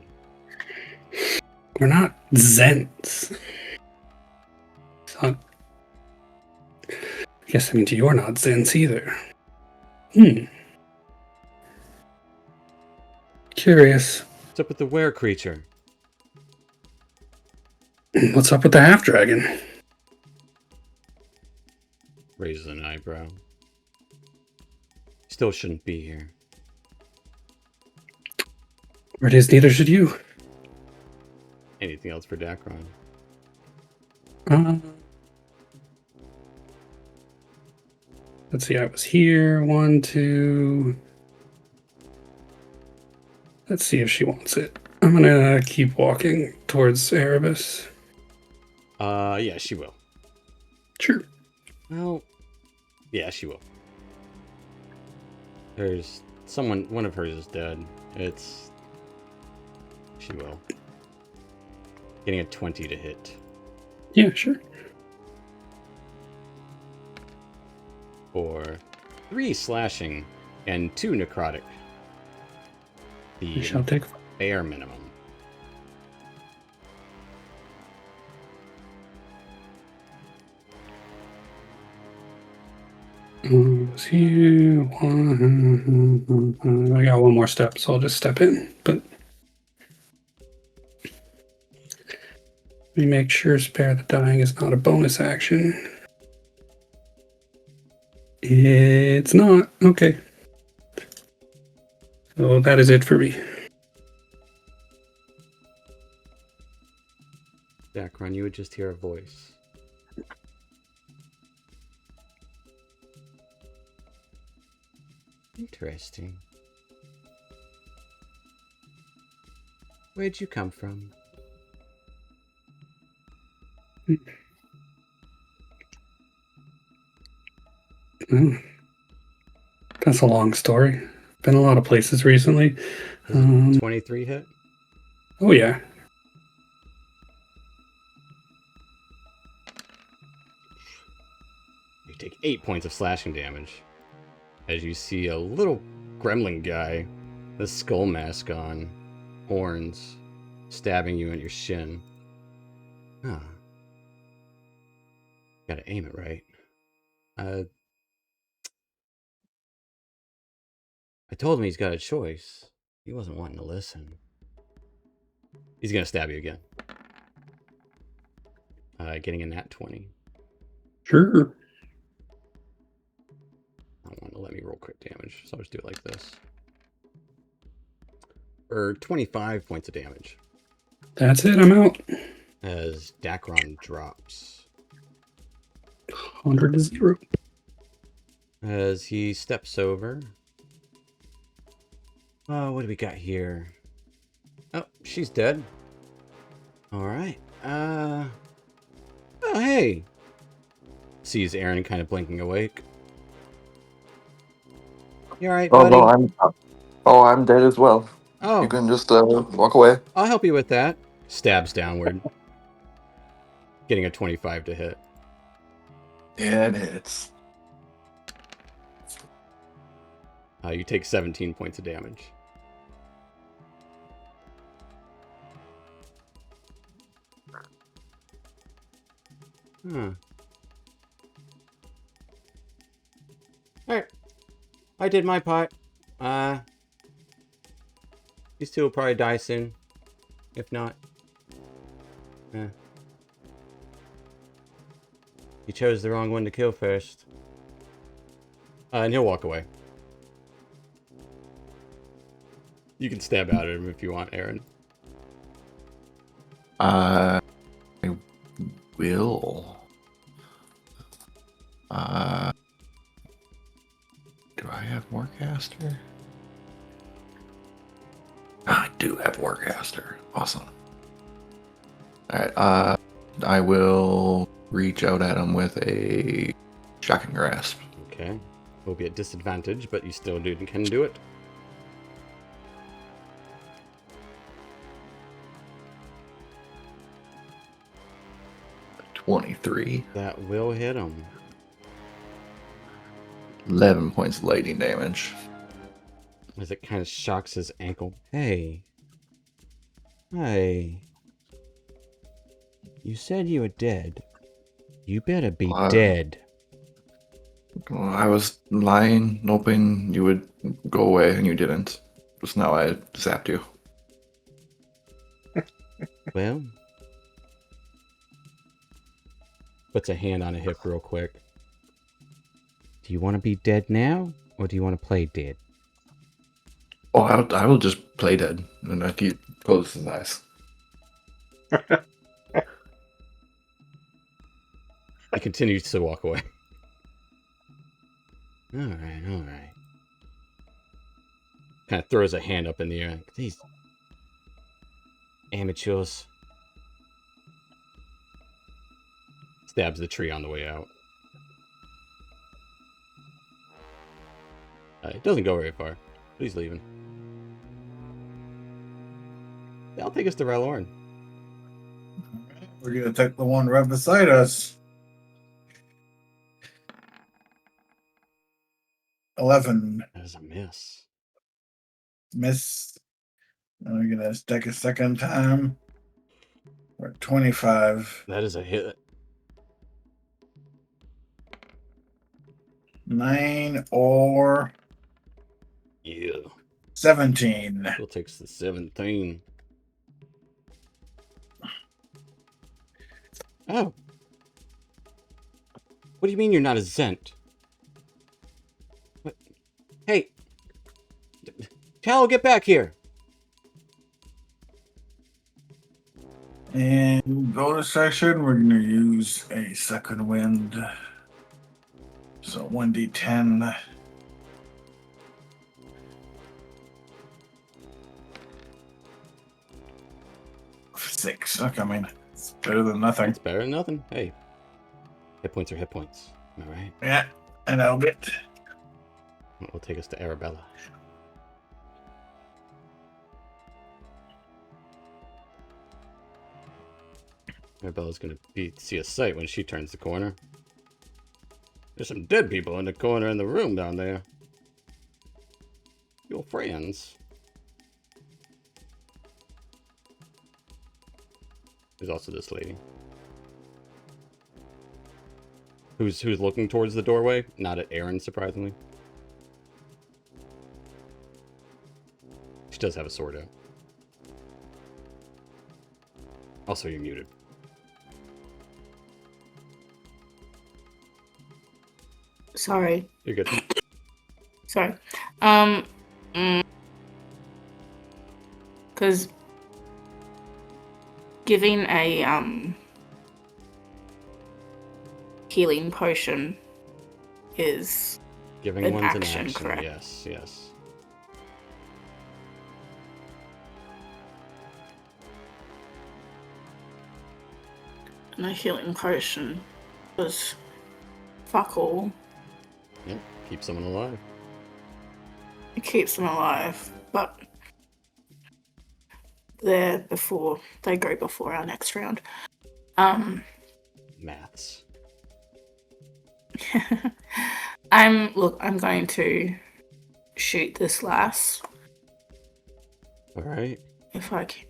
Speaker 4: We're not Zents. So, I guess that means you're not Zents either. Curious.
Speaker 1: What's up with the were creature?
Speaker 4: What's up with the half-dragon?
Speaker 1: Raises an eyebrow. Still shouldn't be here.
Speaker 4: Or it is, neither should you.
Speaker 1: Anything else for Dacron?
Speaker 4: Let's see, I was here. 1, 2. Let's see if she wants it. I'm gonna keep walking towards Erebus.
Speaker 1: Yeah, she will.
Speaker 4: Sure.
Speaker 1: Well, yeah, she will. There's someone, one of hers is dead. She will. Getting a 20 to hit.
Speaker 4: Yeah, sure.
Speaker 1: for 3 slashing and 2 necrotic.
Speaker 4: You
Speaker 1: The
Speaker 4: shall take.
Speaker 1: bare minimum.
Speaker 4: Was here. I got one more step, so I'll just step in. But let me make sure spare the dying is not a bonus action. It's not. Okay. So that is it for me.
Speaker 1: Dacron, you would just hear a voice. Interesting. Where'd you come from?
Speaker 4: Well, that's a long story. Been a lot of places recently.
Speaker 1: Does a 23 hit?
Speaker 4: Oh yeah.
Speaker 1: You take 8 points of slashing damage as you see a little gremlin guy with a skull mask on, horns, stabbing you in your shin. Huh. Gotta aim it right. I told him he's got a choice. He wasn't wanting to listen. He's gonna stab you again. Getting a nat 20.
Speaker 4: Sure.
Speaker 1: I don't want to let me roll crit damage, so I'll just do it like this. For 25 points of damage.
Speaker 4: That's it. I'm out.
Speaker 1: As Dacron drops.
Speaker 4: 100 to 0.
Speaker 1: As he steps over. Oh, what do we got here? Oh, she's dead. Alright. Oh, hey! Sees Aaron kind of blinking awake. You alright, buddy?
Speaker 8: I'm dead as well.
Speaker 1: Oh,
Speaker 8: You can just walk away.
Speaker 1: I'll help you with that. Stabs downward. Getting a 25 to hit.
Speaker 8: Yeah, it hits.
Speaker 1: You take 17 points of damage. Huh. Alright. I did my part. These two will probably die soon. If not. You chose the wrong one to kill first. And he'll walk away. You can stab out at him if you want, Aaron.
Speaker 8: I will. Do I have Warcaster? I do have Warcaster. Awesome. Alright, I will reach out at him with a shocking grasp.
Speaker 1: Okay. Will be at disadvantage, but you still can do it.
Speaker 8: $23.
Speaker 1: That will hit him.
Speaker 8: 11 points of lightning damage.
Speaker 1: As it kind of shocks his ankle. Hey. Hey. You said you were dead. You better be dead.
Speaker 8: I was lying, hoping you would go away, and you didn't. Just now I zapped you.
Speaker 1: Well. Puts a hand on a hip real quick. Do you want to be dead now? Or do you want to play dead?
Speaker 8: Oh, I will just play dead. And he closes his eyes.
Speaker 1: He continues to walk away. Alright, alright. Kind of throws a hand up in the air. Like, these amateurs. Stabs the tree on the way out. It doesn't go very far, but he's leaving. That'll take us to Rylorn.
Speaker 5: We're gonna take the one right beside us. 11.
Speaker 1: That is a miss.
Speaker 5: Miss. I'm gonna stick a second time. We're at 25.
Speaker 1: That is a hit.
Speaker 5: 9 or
Speaker 1: Yeah.
Speaker 5: 17.
Speaker 1: Still takes the 17. Oh. What do you mean you're not a Zent? What? Hey. Cal, get back here.
Speaker 5: And bonus action, we're gonna use a second wind. So 1d10. Six. Okay, I mean, it's better than nothing.
Speaker 1: It's better than nothing. Hey. Hit points are hit points. All right.
Speaker 5: Yeah, and that'll be it.
Speaker 1: Will take us to Arabella. Arabella's gonna see a sight when she turns the corner. There's some dead people in the corner in the room down there. Your friends. There's also this lady. Who's looking towards the doorway? Not at Aaron, surprisingly. She does have a sword out. Also, you're muted.
Speaker 2: Sorry.
Speaker 1: You're good.
Speaker 2: Sorry. Because giving a healing potion is
Speaker 1: Giving
Speaker 2: an
Speaker 1: one's an
Speaker 2: action,
Speaker 1: action.
Speaker 2: correct?
Speaker 1: Yes, yes.
Speaker 2: and a healing potion was fuck all.
Speaker 1: Yep. Keep someone alive.
Speaker 2: It keeps them alive, but they go before our next round.
Speaker 1: Maths.
Speaker 2: I'm going to shoot this lass
Speaker 1: All right.
Speaker 2: if I can.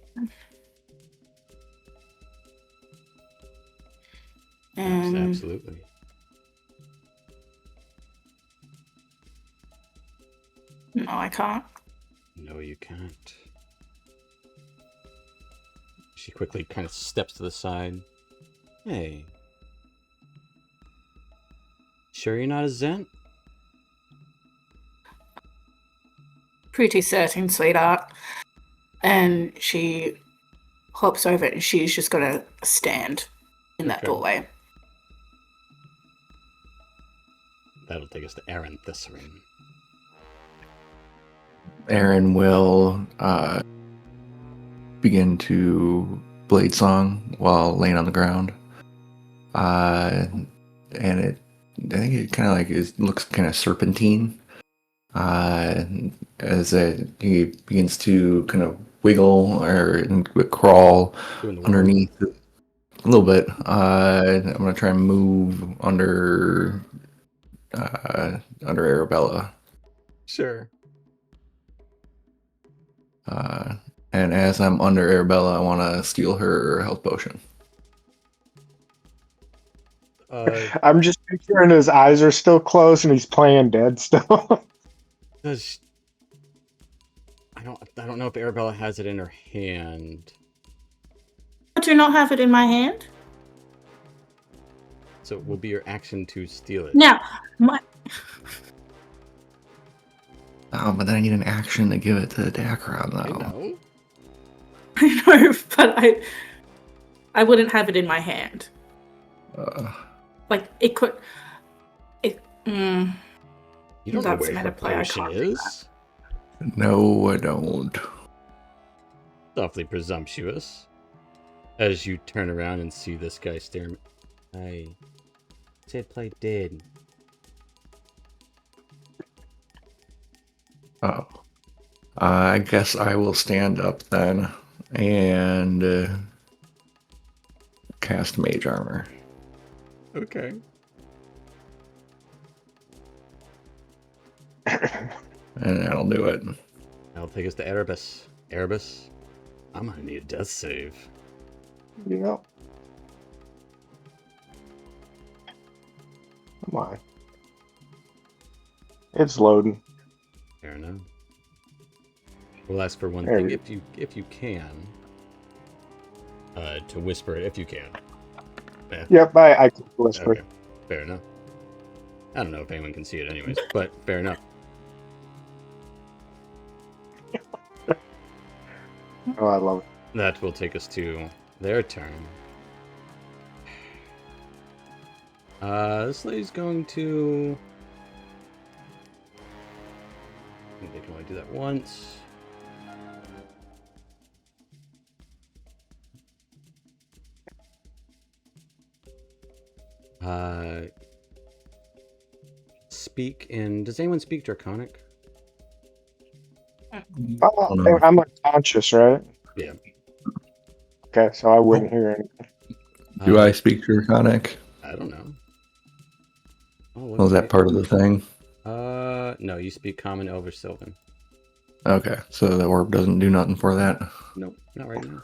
Speaker 1: Yes, absolutely.
Speaker 2: No, I can't.
Speaker 1: No, you can't. She quickly kind of steps to the side. Hey. Sure you're not a Zent?
Speaker 2: Pretty certain, sweetheart. And she hops over and she's just gonna stand in that
Speaker 1: Okay.
Speaker 2: doorway.
Speaker 1: That'll take us to Aaron Thesarin.
Speaker 8: Aaron will begin to blade song while laying on the ground. And I think it kind of like looks kind of serpentine. As he begins to kind of wiggle or crawl
Speaker 1: Doing the
Speaker 8: underneath a little bit. I'm gonna try and move under Arabella.
Speaker 1: Sure.
Speaker 8: And as I'm under Arabella, I want to steal her health potion.
Speaker 6: I'm just picturing his eyes are still closed and he's playing dead still.
Speaker 1: Does I don't know if Arabella has it in her hand.
Speaker 2: I do not have it in my hand.
Speaker 1: So it will be your action to steal it.
Speaker 2: Now, my
Speaker 8: Oh, but then I need an action to give it to Dacron,
Speaker 1: I
Speaker 8: though.
Speaker 1: know.
Speaker 2: I know, but I wouldn't have it in my hand. Like it could.
Speaker 1: You don't know
Speaker 2: That's
Speaker 1: where her
Speaker 2: meta-play, I
Speaker 1: potion
Speaker 2: can't do
Speaker 1: is.
Speaker 8: No, I don't.
Speaker 1: Awfully presumptuous. As you turn around and see this guy staring. I said play dead.
Speaker 8: Oh. I guess I will stand up then and cast Mage Armor.
Speaker 1: Okay.
Speaker 8: And that'll do it.
Speaker 1: That'll take us to Erebus. Erebus, I'm gonna need a death save.
Speaker 6: Yeah. Come on. It's loading.
Speaker 1: Fair enough. We'll ask for one
Speaker 6: There
Speaker 1: thing
Speaker 6: we-
Speaker 1: if you can. To whisper it if you can. Yeah.
Speaker 6: Yep, I can whisper.
Speaker 1: Okay. Fair enough. I don't know if anyone can see it anyways, but fair enough.
Speaker 6: Oh, I love it.
Speaker 1: That will take us to their turn. This lady's going to... I think they can only do that once. Speak in... Does anyone speak Draconic?
Speaker 6: Oh, I'm unconscious, right?
Speaker 1: Yeah.
Speaker 6: Okay, so I wouldn't hear anything.
Speaker 8: Do I speak Draconic?
Speaker 1: I don't know. Oh,
Speaker 8: Was that part of the thing?
Speaker 1: No, you speak Common, Elvish, Sylvan.
Speaker 8: Okay, so the orb doesn't do nothing for that.
Speaker 1: Nope, not right now.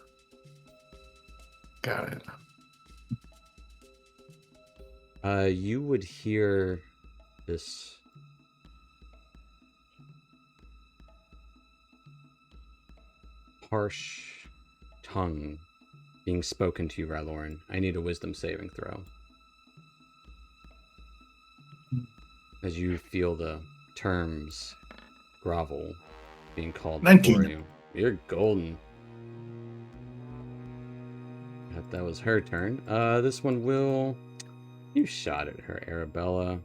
Speaker 8: Got it.
Speaker 1: You would hear this harsh tongue being spoken to you, Ryloran. I need a wisdom saving throw. As you feel the terms grovel being called
Speaker 5: 19.
Speaker 1: before you. You're golden. That was her turn. This one will... You shot at her, Arabella.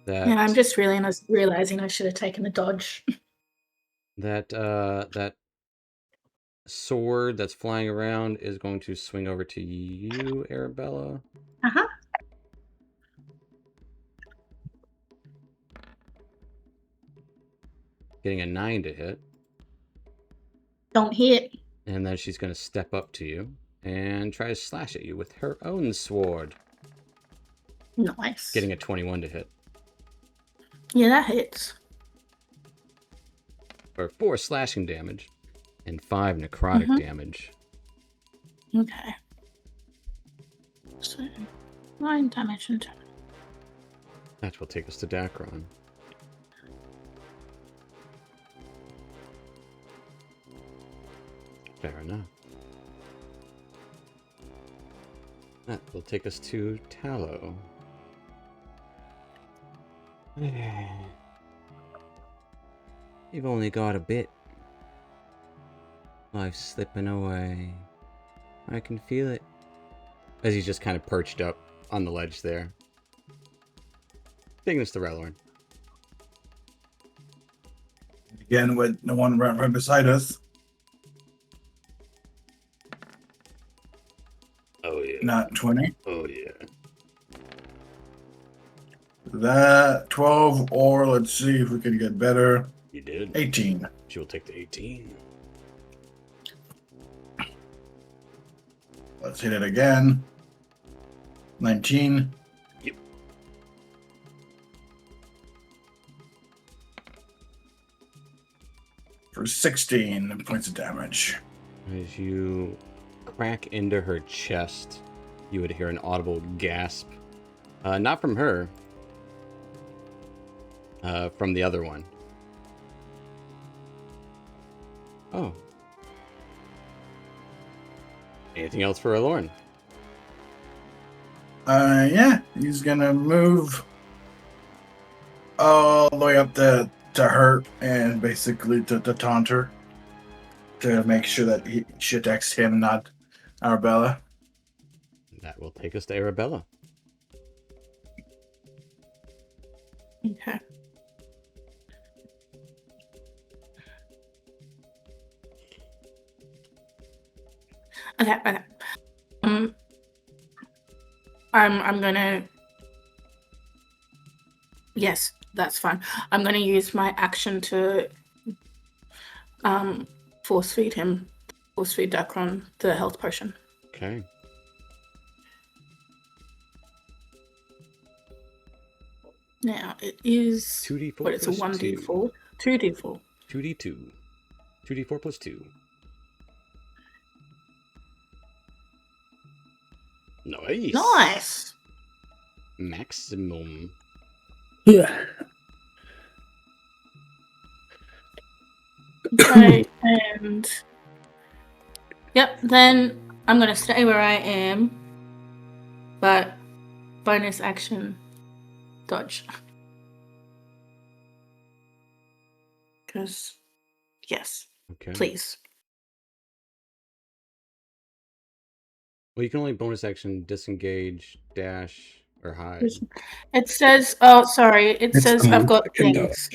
Speaker 1: That...
Speaker 2: Yeah, I'm just realizing I should have taken the dodge.
Speaker 1: That sword that's flying around is going to swing over to you, Arabella.
Speaker 2: Uh-huh.
Speaker 1: Getting a 9 to hit.
Speaker 2: Don't hit.
Speaker 1: And then she's going to step up to you and try to slash at you with her own sword.
Speaker 2: Nice.
Speaker 1: Getting a 21 to hit.
Speaker 2: Yeah, that hits.
Speaker 1: For 4 slashing damage and 5 necrotic damage.
Speaker 2: Okay. So, 9 damage and 10.
Speaker 1: That will take us to Dacron. Fair enough. That will take us to Tallow. You've only got a bit. Life's slipping away. I can feel it. As he's just kind of perched up on the ledge there. Taking us to Relorn.
Speaker 5: Again, with the one right beside us.
Speaker 1: Oh yeah.
Speaker 5: Not 20.
Speaker 1: Oh yeah.
Speaker 5: That 12, or let's see if we can get better.
Speaker 1: You did.
Speaker 5: 18.
Speaker 1: She will take the 18.
Speaker 5: Let's hit it again. 19.
Speaker 1: Yep.
Speaker 5: For 16 points of damage.
Speaker 1: As you crack into her chest, you would hear an audible gasp. Not from her. From the other one. Oh. Anything else for Alorn?
Speaker 5: Yeah, he's gonna move all the way up to her and basically to taunt her to make sure that she attacks him, not Arabella.
Speaker 1: That will take us to Arabella.
Speaker 2: Okay. Okay. I'm gonna. Yes, that's fine. I'm gonna use my action to force feed Dacron the health potion.
Speaker 1: Okay.
Speaker 2: Now it is
Speaker 1: 2d4
Speaker 2: what? It's a
Speaker 1: plus
Speaker 2: 1d4, 2d4.
Speaker 1: 2d2. 2d4 plus 2. Nice.
Speaker 2: Nice.
Speaker 1: Maximum.
Speaker 4: Yeah.
Speaker 2: Okay, and yep. Then I'm gonna stay where I am, but bonus action, dodge. Because yes,
Speaker 1: Okay.
Speaker 2: please.
Speaker 1: Well, you can only bonus action disengage, dash, or hide.
Speaker 2: It says. Oh, sorry. It
Speaker 4: It's
Speaker 2: says
Speaker 4: the
Speaker 2: I've
Speaker 4: one
Speaker 2: got
Speaker 4: second
Speaker 2: things.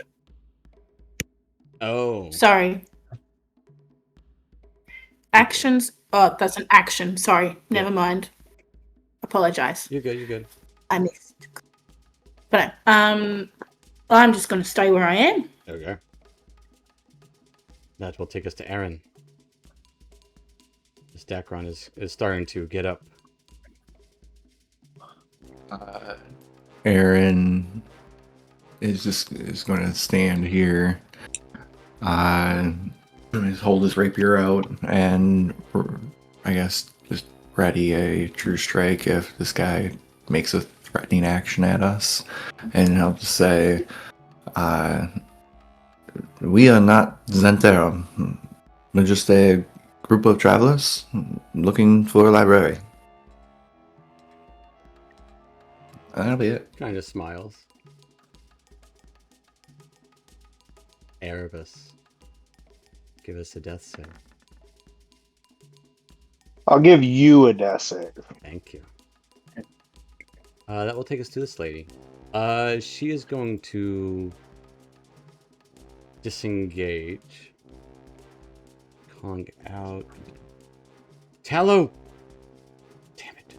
Speaker 1: Oh.
Speaker 2: Sorry. Actions. Oh, that's an action. Sorry. Never mind. Apologize.
Speaker 1: You're good, you're good.
Speaker 2: I missed. But I'm just gonna stay where I am.
Speaker 1: Okay. That will take us to Aaron. This Dacron is starting to get up.
Speaker 8: Aaron is going to stand here. Just hold his rapier out and I guess just ready a true strike if this guy makes a threatening action at us. And I'll just say, we are not Zentero. We're just a group of travelers looking for a library. That'll be it.
Speaker 1: Kind of smiles. Erebus. Give us a death save.
Speaker 6: I'll give you a death save.
Speaker 1: Thank you. That will take us to this lady. She is going to disengage. Calling out. Tallow! Damn it.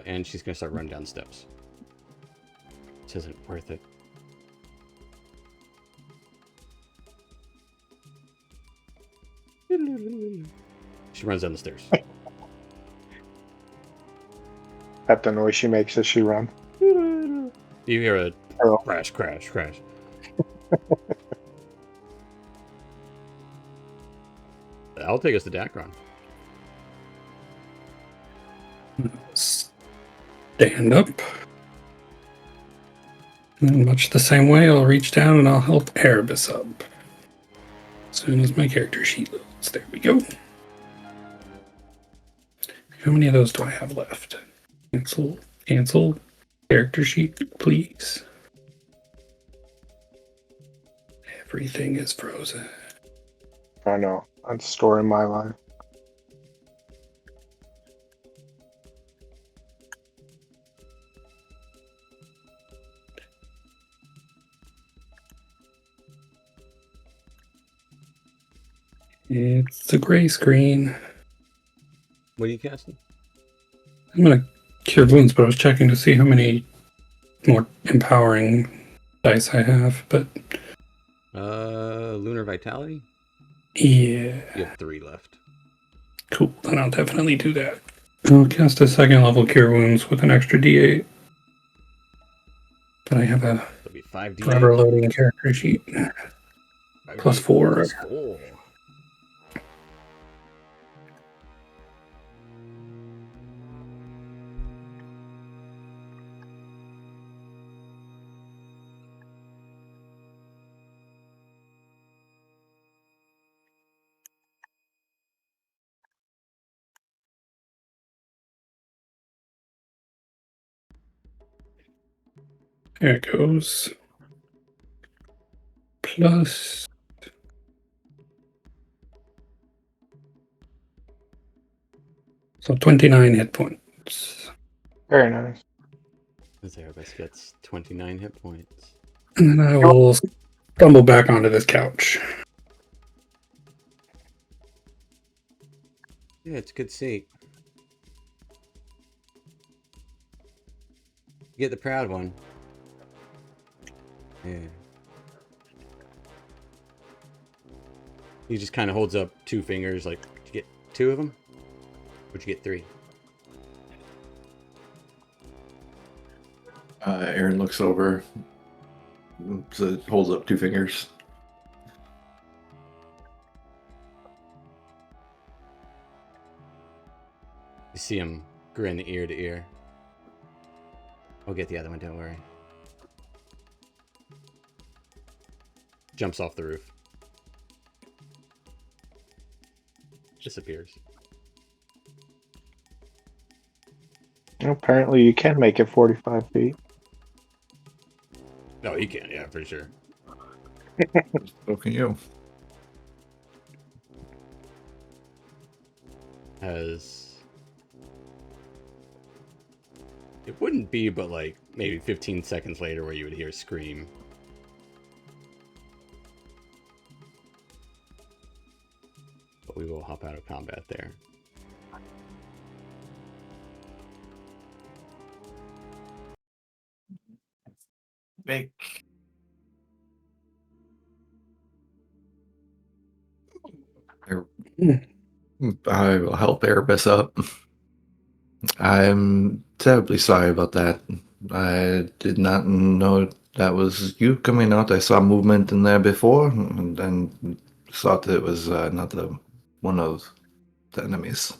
Speaker 1: And she's gonna start running down the steps. This isn't worth it. She runs down the stairs.
Speaker 6: At the noise she makes as she runs.
Speaker 1: You hear a
Speaker 6: Oh.
Speaker 1: crash, crash, crash. That'll take us to Dacron.
Speaker 4: Stand up. And in much the same way, I'll reach down and I'll help Erebus up. As soon as my character sheet loads. There we go. How many of those do I have left? Cancel. Cancel. Character sheet, please. Everything is frozen.
Speaker 6: I know. I'm storing my life.
Speaker 4: It's a gray screen.
Speaker 1: What are you casting?
Speaker 4: I'm gonna cure wounds, but I was checking to see how many more empowering dice I have, but
Speaker 1: Lunar Vitality?
Speaker 4: yeah.
Speaker 1: You have 3 left.
Speaker 4: Cool, then I'll definitely do that. I'll cast a second level cure wounds with an extra d8. But I have a
Speaker 1: That'll be 5d8.
Speaker 4: forever loading character sheet.
Speaker 1: 5d8
Speaker 4: Plus 4.
Speaker 1: Plus 4.
Speaker 4: There it goes. Plus. So 29 hit points.
Speaker 6: Very nice.
Speaker 1: This Erebus gets 29 hit points.
Speaker 4: And then I will stumble back onto this couch.
Speaker 1: Yeah, it's a good seat. You get the proud one. Yeah. He just kind of holds up 2 fingers, like, did you get 2 of them? Or did you get 3?
Speaker 8: Aaron looks over, so holds up 2 fingers.
Speaker 1: You see him grin ear to ear. We'll get the other one, don't worry. Jumps off the roof. Disappears.
Speaker 6: Apparently, you can make it 45 feet.
Speaker 1: No, he can, yeah, for sure.
Speaker 8: So can you.
Speaker 1: As it wouldn't be but like maybe 15 seconds later where you would hear a scream. But we will hop out of combat there.
Speaker 5: Big.
Speaker 8: I will help Erebus up. I'm terribly sorry about that. I did not know that was you coming out. I saw movement in there before and then thought it was another one of the enemies.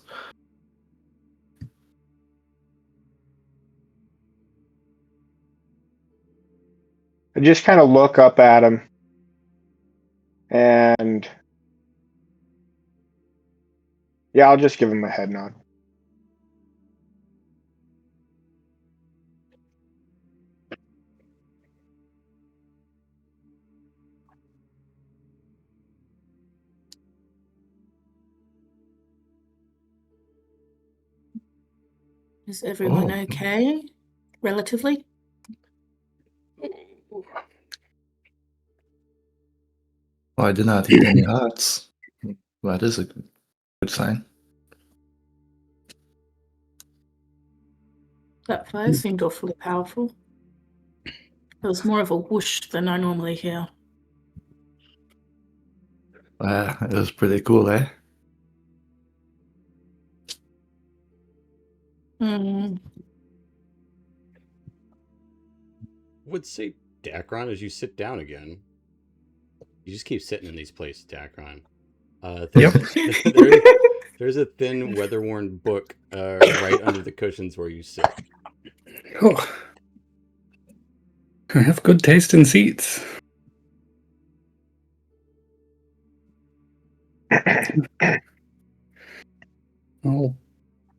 Speaker 6: I just kind of look up at him. And yeah, I'll just give him a head nod.
Speaker 2: Is everyone
Speaker 8: Oh.
Speaker 2: okay? Relatively?
Speaker 8: Well, I did not hit any hearts. That is a good sign.
Speaker 2: That fire seemed awfully powerful. It was more of a whoosh than I normally hear.
Speaker 8: It was pretty cool, eh?
Speaker 1: Would say, Dacron, as you sit down again, you just keep sitting in these places, Dacron. There's a thin, weather-worn book right under the cushions where you sit.
Speaker 4: Oh, I have good taste in seats. I'll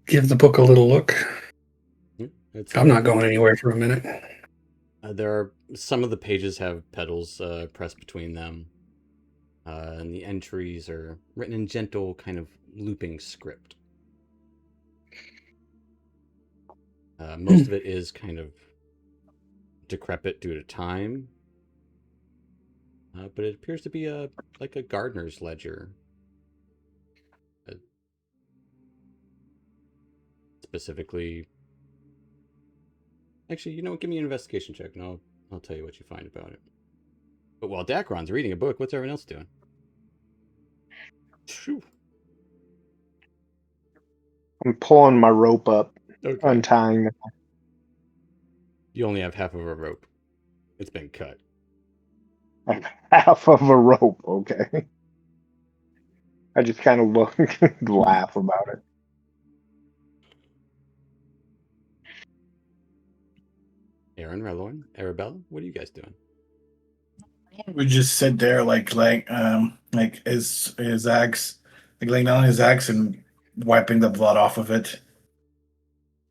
Speaker 4: give the book a little look. I'm not going anywhere for a minute.
Speaker 1: There are some of the pages have petals pressed between them, and the entries are written in gentle, kind of looping script. Most of it is kind of decrepit due to time, but it appears to be like a gardener's ledger. Specifically, actually, you know what? Give me an investigation check, and I'll tell you what you find about it. But while Dacron's reading a book, what's everyone else doing? Phew.
Speaker 6: I'm pulling my rope up,
Speaker 1: Okay.
Speaker 6: untying it.
Speaker 1: You only have half of a rope. It's been cut.
Speaker 6: Half of a rope, okay. I just kind of look and laugh about it.
Speaker 5: Aaron,
Speaker 1: Relorn, Arabella, what are you guys doing?
Speaker 5: We just sit there like his axe, like laying down his axe and wiping the blood off of it.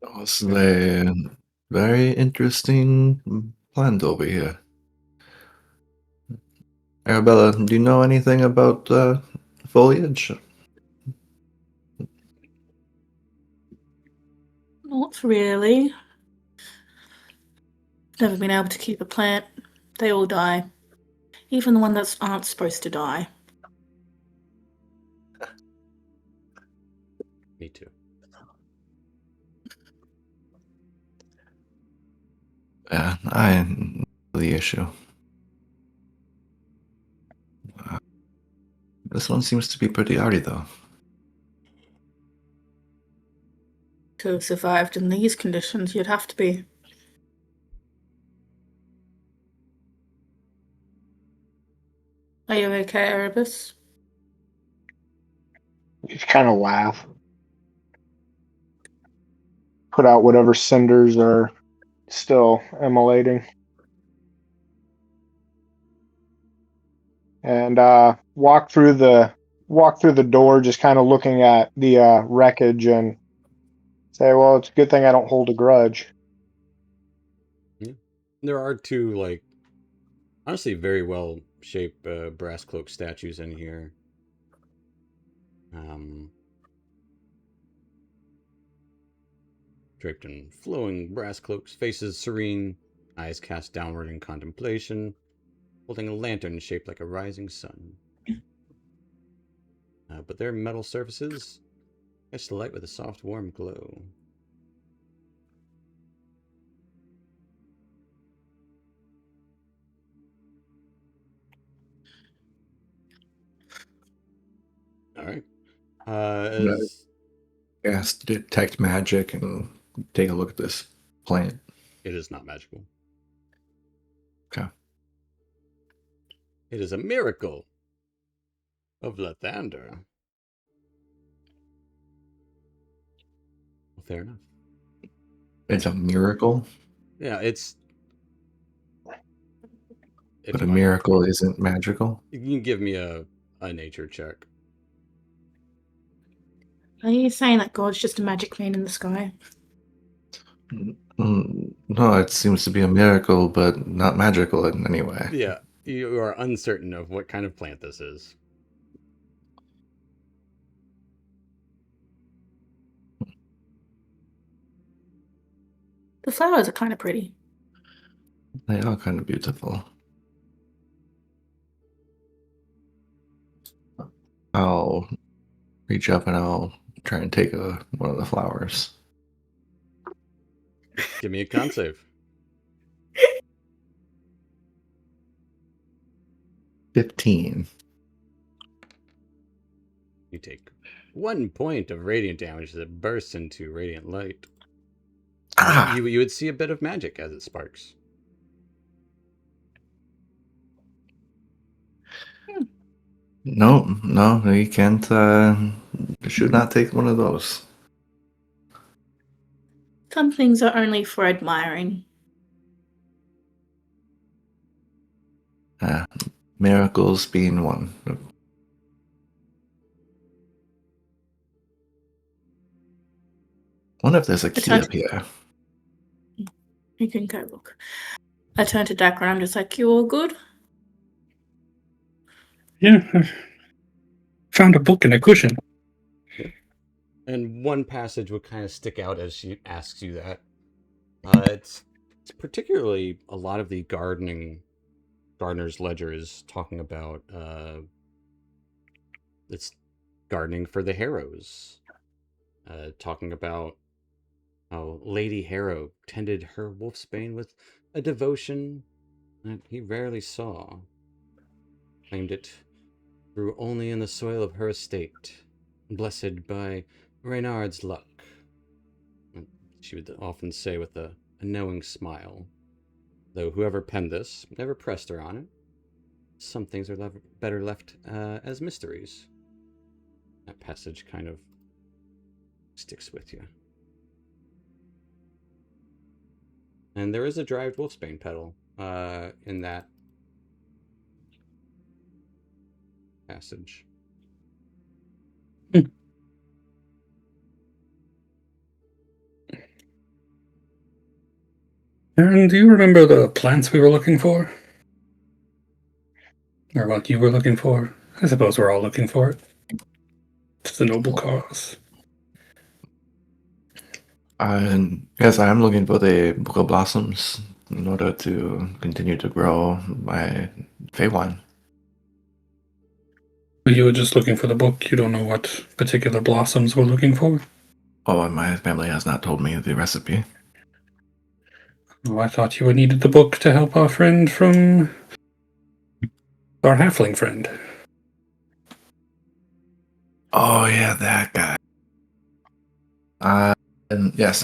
Speaker 8: That was a very interesting plant over here. Arabella, do you know anything about foliage?
Speaker 2: Not really. Never been able to keep a plant. They all die. Even the ones that aren't supposed to die.
Speaker 1: Me too.
Speaker 8: Yeah, I know the issue. This one seems to be pretty hardy, though.
Speaker 2: To have survived in these conditions, you'd have to be. Are you okay, Erebus?
Speaker 6: Just kind of laugh. Put out whatever cinders are still immolating. And walk through the door, just kind of looking at the wreckage and say, well, it's a good thing I don't hold a grudge.
Speaker 1: There are two, like, honestly very well shaped brass cloak statues in here. Draped in flowing brass cloaks, faces serene, eyes cast downward in contemplation, holding a lantern shaped like a rising sun. But their metal surfaces catch the light with a soft, warm glow. All right.
Speaker 8: Cast detect magic and take a look at this plant.
Speaker 1: It is not magical.
Speaker 8: Okay.
Speaker 1: It is a miracle of Lathander. Well, fair enough.
Speaker 8: It's a miracle,
Speaker 1: Yeah, it's.
Speaker 8: but a miracle isn't magical.
Speaker 1: You can give me a nature check.
Speaker 2: Are you saying that God's just a magic man in the sky?
Speaker 8: No, it seems to be a miracle, but not magical in any way.
Speaker 1: Yeah, you are uncertain of what kind of plant this is.
Speaker 2: The flowers are kind of pretty.
Speaker 8: They are kind of beautiful. I'll reach up and I'll try and take one of the flowers.
Speaker 1: Give me a con save.
Speaker 8: 15.
Speaker 1: You take 1 point of radiant damage as it bursts into radiant light. You would see a bit of magic as it sparks.
Speaker 8: No, you can't. You should not take one of those.
Speaker 2: Some things are only for admiring.
Speaker 8: Miracles being one. Wonder if there's a key up here.
Speaker 2: You can go look. I turn to Dakra and I'm just like, you all good?
Speaker 4: Yeah. Found a book and a cushion.
Speaker 1: And one passage would kind of stick out as she asks you that. It's particularly a lot of the gardener's ledger is talking about it's gardening for the Harrows. Talking about how Lady Harrow tended her wolfsbane with a devotion that he rarely saw. Claimed it grew only in the soil of her estate, blessed by Reynard's luck. She would often say with a knowing smile, though whoever penned this never pressed her on it. Some things are better left as mysteries. That passage kind of sticks with you. And there is a dried wolfsbane petal in that passage.
Speaker 4: Aaron, do you remember the plants we were looking for? Or what you were looking for? I suppose we're all looking for it. It's the noble cause.
Speaker 8: Yes, I am looking for the Book of Blossoms in order to continue to grow my Feywild.
Speaker 4: You were just looking for the book. You don't know what particular blossoms we're looking for?
Speaker 8: Oh, and my family has not told me the recipe.
Speaker 4: Oh, I thought you needed the book to help our friend from... our halfling friend.
Speaker 8: Oh, yeah, that guy. And yes,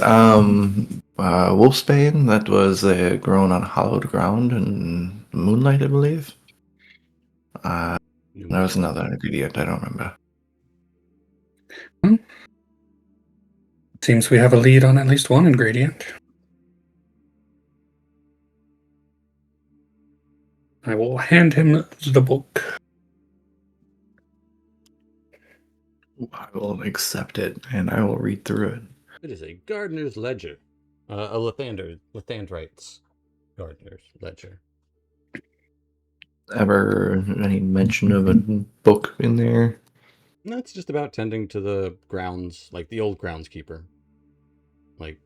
Speaker 8: wolfsbane that was grown on hallowed ground in moonlight, I believe. There was another ingredient. I don't remember.
Speaker 4: Seems we have a lead on at least one ingredient. I will hand him the book.
Speaker 8: I will accept it, and I will read through it.
Speaker 1: It is a gardener's ledger. A Lathandrite's gardener's ledger.
Speaker 8: Ever any mention of a book in there?
Speaker 1: That's just about tending to the grounds, like the old groundskeeper. Like,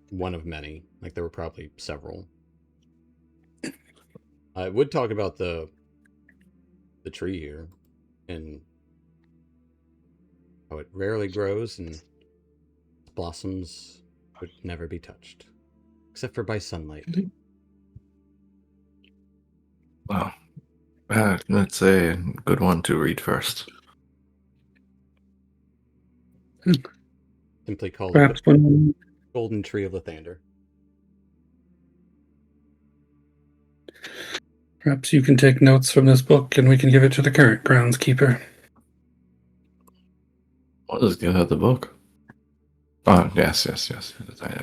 Speaker 1: one of many. Like, there were probably several. I would talk about the tree here, and how it rarely grows, and blossoms would never be touched. Except for by sunlight.
Speaker 8: Wow. That's a good one to read first.
Speaker 1: Simply call
Speaker 4: Perhaps
Speaker 1: it
Speaker 4: when
Speaker 1: the Golden Tree of Lathander.
Speaker 4: Perhaps you can take notes from this book and we can give it to the current groundskeeper.
Speaker 8: What does give out the book? Oh, yes. I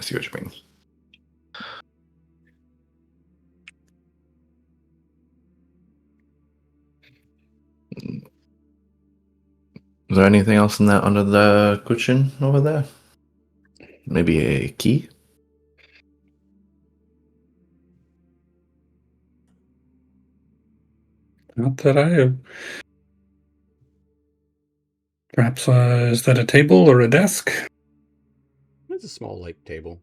Speaker 8: see what you mean. Is there anything else in that under the cushion over there? Maybe a key?
Speaker 4: Not that I have. Perhaps, is that a table or a desk?
Speaker 1: It's a small, light table.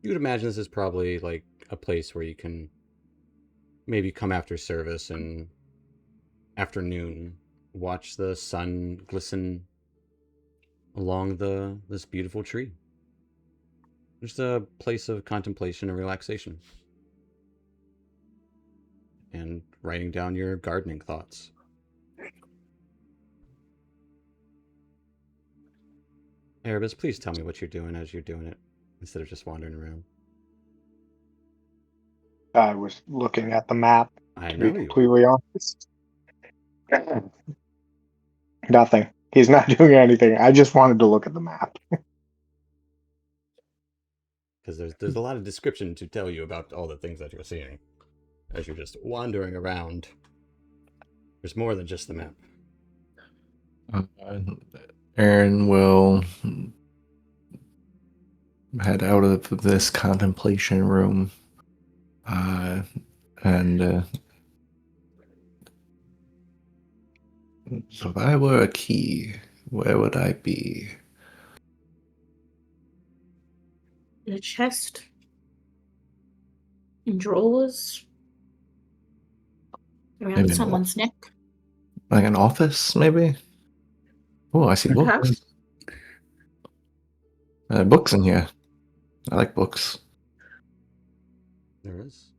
Speaker 1: You would imagine this is probably, like, a place where you can maybe come after service and afternoon watch the sun glisten along this beautiful tree. Just a place of contemplation and relaxation. And writing down your gardening thoughts. Erebus, please tell me what you're doing as you're doing it, instead of just wandering around.
Speaker 6: I was looking at the map,
Speaker 1: I
Speaker 6: to
Speaker 1: know
Speaker 6: be
Speaker 1: you.
Speaker 6: completely honest. Nothing. He's not doing anything. I just wanted to look at the map.
Speaker 1: Because there's a lot of description to tell you about all the things that you're seeing as you're just wandering around. There's more than just the map.
Speaker 8: Aaron will head out of this contemplation room, and so if I were a key, where would I be?
Speaker 2: In a chest. In drawers. Around
Speaker 8: Maybe
Speaker 2: someone's neck.
Speaker 8: Like an office, maybe? Oh, I see books.
Speaker 2: Perhaps.
Speaker 8: Books in here. I like books.
Speaker 1: There is.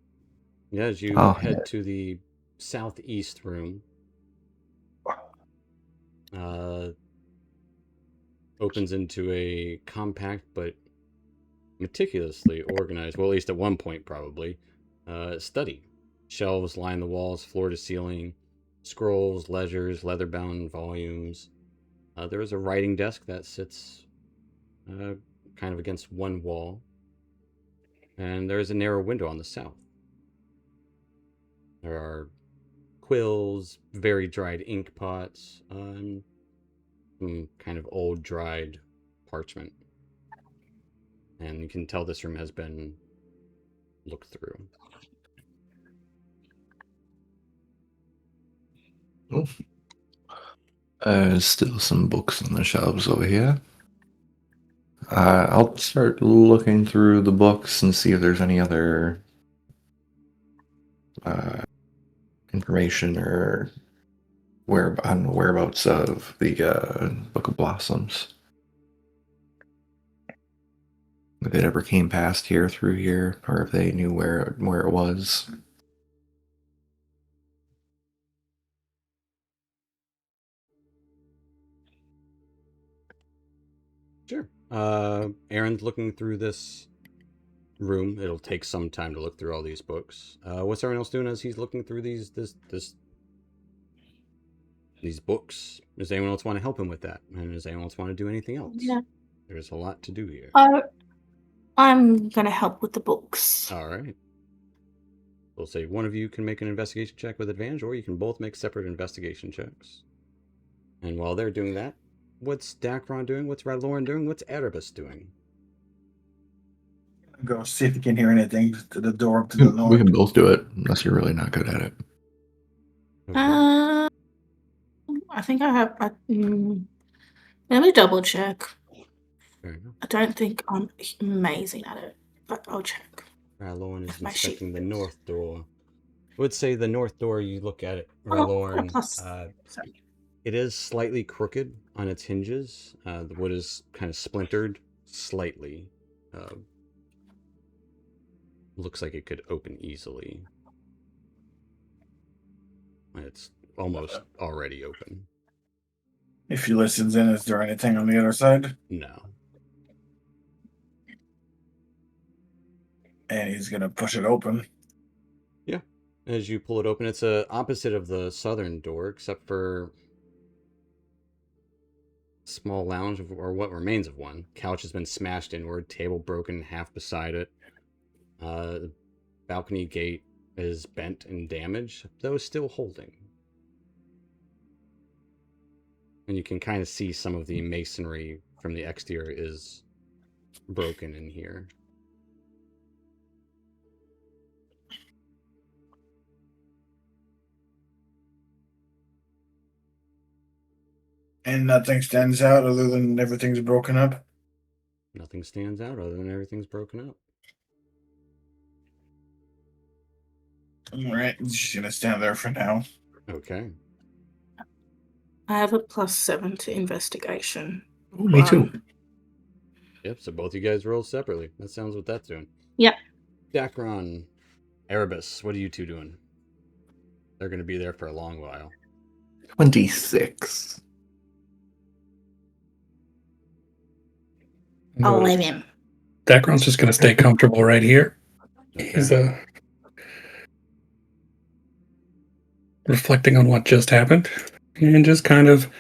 Speaker 1: Yeah, as you
Speaker 8: Oh,
Speaker 1: head to the southeast room, opens into a compact but meticulously organized, well, at least at one point probably, study. Shelves line the walls, floor to ceiling, scrolls, ledgers, leather-bound volumes. There is a writing desk that sits kind of against one wall, and there is a narrow window on the south. There are quills, very dried ink pots, and some kind of old dried parchment. And you can tell this room has been looked through.
Speaker 8: Still some books on the shelves over here. I'll start looking through the books and see if there's any other information or whereabouts of the Book of Blossoms. If it ever came past here, through here, or if they knew where it was.
Speaker 1: Sure. Aaron's looking through this room. It'll take some time to look through all these books. What's everyone else doing as he's looking through this these books. Does anyone else want to help him with that? And does anyone else want to do anything else?
Speaker 2: Yeah.
Speaker 1: There's a lot to do here.
Speaker 2: I'm gonna help with the books.
Speaker 1: All right. We'll say one of you can make an investigation check with advantage, or you can both make separate investigation checks. And while they're doing that, what's Dacron doing? What's Radloran doing? What's Erebus doing?
Speaker 5: Go see if you can hear anything to the door to the north.
Speaker 8: We can both do it, unless you're really not good at it.
Speaker 1: Okay.
Speaker 2: I think I have. Let me double check.
Speaker 1: Fair enough.
Speaker 2: I don't think I'm amazing at it, but I'll check.
Speaker 1: Radloran is
Speaker 2: My sheet.
Speaker 1: inspecting the north door. I would say the north door, you look at it,
Speaker 2: Oh,
Speaker 1: Radloran.
Speaker 2: plus. Sorry.
Speaker 1: It is slightly crooked on its hinges. The wood is kind of splintered slightly. Looks like it could open easily. It's almost already open.
Speaker 5: If he listens in, is there anything on the other side?
Speaker 1: No.
Speaker 5: And he's gonna push it open.
Speaker 1: Yeah. As you pull it open, it's opposite of the southern door, except for a small lounge, or what remains of one. Couch has been smashed inward, table broken half beside it. The balcony gate is bent and damaged, though still holding. And you can kind of see some of the masonry from the exterior is broken in here.
Speaker 5: And nothing stands out other than everything's broken up.
Speaker 1: Nothing stands out other than everything's broken up.
Speaker 5: All right, just gonna stand there for now.
Speaker 1: Okay.
Speaker 2: I have a +7 to investigation.
Speaker 4: Oh, me too.
Speaker 1: Yep, so both you guys roll separately. That sounds what that's doing.
Speaker 2: Yep.
Speaker 1: Dacron, Erebus, what are you two doing? They're going to be there for a long while.
Speaker 8: 26.
Speaker 2: 11.
Speaker 4: Dacron's just going to stay comfortable right here.
Speaker 1: Okay.
Speaker 4: He's reflecting on what just happened and just kind of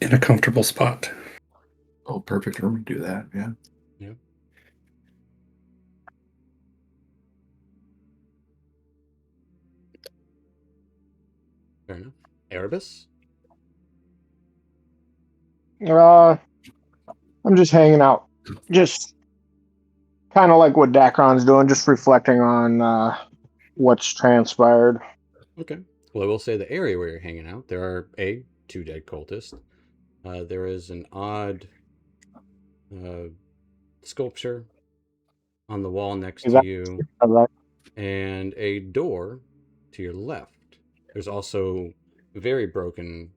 Speaker 4: in a comfortable spot.
Speaker 8: Oh, perfect room to do that, yeah.
Speaker 1: Yeah. Fair enough. Erebus?
Speaker 6: I'm just hanging out. Just kind of like what Dacron's doing, just reflecting on what's transpired.
Speaker 1: Okay. Well, I will say the area where you're hanging out, there are two dead cultists. There is an odd sculpture on the wall next to you,
Speaker 6: Right.
Speaker 1: and a door to your left. There's also a very broken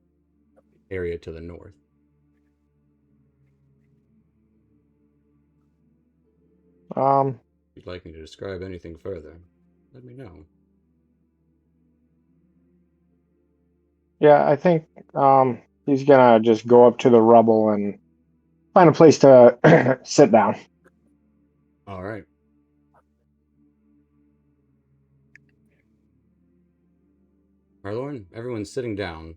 Speaker 1: area to the north. If you'd like me to describe anything further, let me know.
Speaker 6: Yeah, I think he's gonna just go up to the rubble and find a place to sit down.
Speaker 1: All right. Arlorn, everyone's sitting down.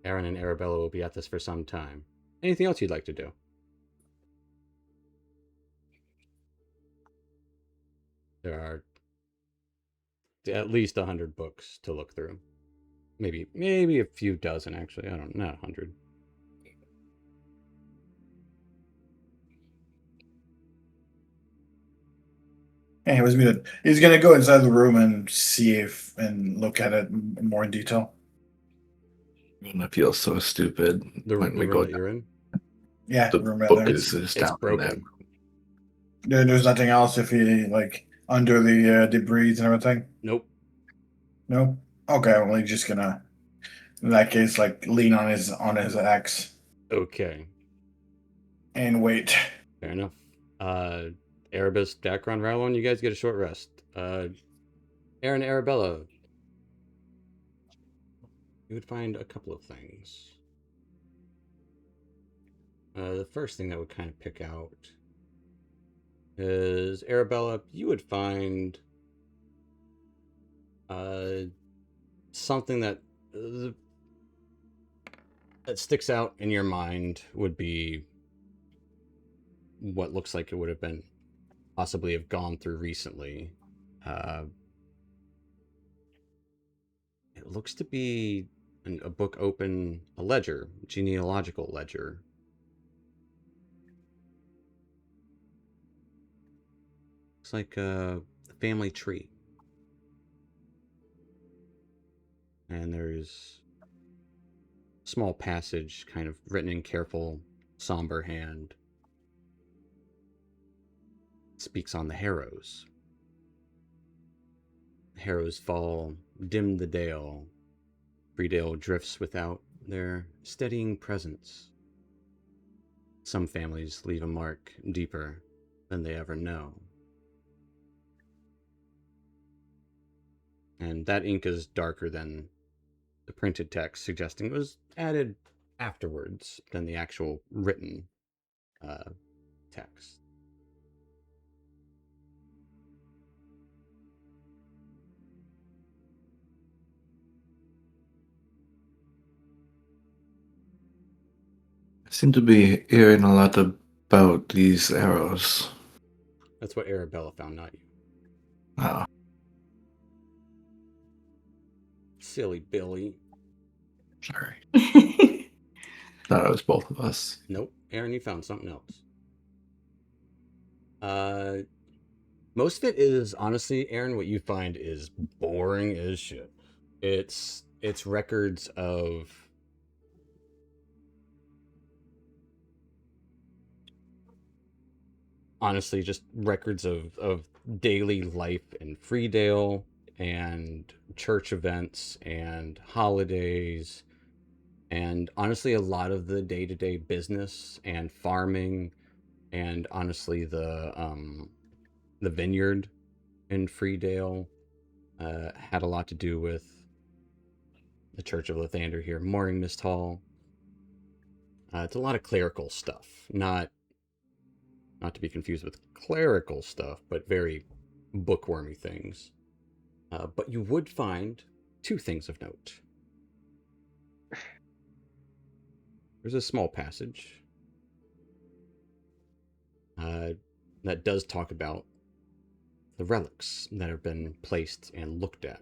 Speaker 1: Aaron and Arabella will be at this for some time. Anything else you'd like to do? There are at least 100 books to look through. Maybe a few dozen, actually. I don't know, not 100.
Speaker 5: Anyways, he's gonna go inside the room and and look at it more in detail.
Speaker 8: I feel so stupid
Speaker 1: The
Speaker 8: when we
Speaker 1: room
Speaker 8: go
Speaker 1: that you're in?
Speaker 5: Yeah,
Speaker 8: The
Speaker 5: the room right
Speaker 8: book
Speaker 5: there.
Speaker 8: is
Speaker 1: It's
Speaker 8: down in
Speaker 1: broken.
Speaker 5: There's nothing else if he under the debris and everything.
Speaker 1: Nope.
Speaker 5: No. Okay, well he's just gonna, in that case, lean on his axe
Speaker 1: Okay.
Speaker 5: and wait.
Speaker 1: Fair enough. Erebus, Dacron, Ralon, you guys get a short rest. Aaron, Arabella, you would find a couple of things. The first thing that would kind of pick out is Arabella, you would find something that that sticks out in your mind would be what looks like it would have been possibly have gone through recently. It looks to be a book open, a ledger, genealogical ledger. Looks like a family tree. And there's a small passage kind of written in careful, somber hand. It speaks on the Harrows. The Harrows fall, dim the dale. Freedale drifts without their steadying presence. Some families leave a mark deeper than they ever know. And that ink is darker than the printed text, suggesting it was added afterwards than the actual written text.
Speaker 8: I seem to be hearing a lot about these arrows.
Speaker 1: That's what Arabella found, not you.
Speaker 8: Oh,
Speaker 1: Silly Billy.
Speaker 8: sorry. Thought it was both of us.
Speaker 1: Nope. Aaron, you found something else. Most of it is, honestly, Aaron, what you find is boring as shit. It's records of honestly just records of daily life in Freedale and church events and holidays, and honestly a lot of the day-to-day business and farming, and honestly the vineyard in Freedale had a lot to do with the Church of Lathander here, Mooring Mist Hall. It's a lot of clerical stuff, not to be confused with clerical stuff, but very bookwormy things. But you would find two things of note. There's a small passage that does talk about the relics that have been placed and looked at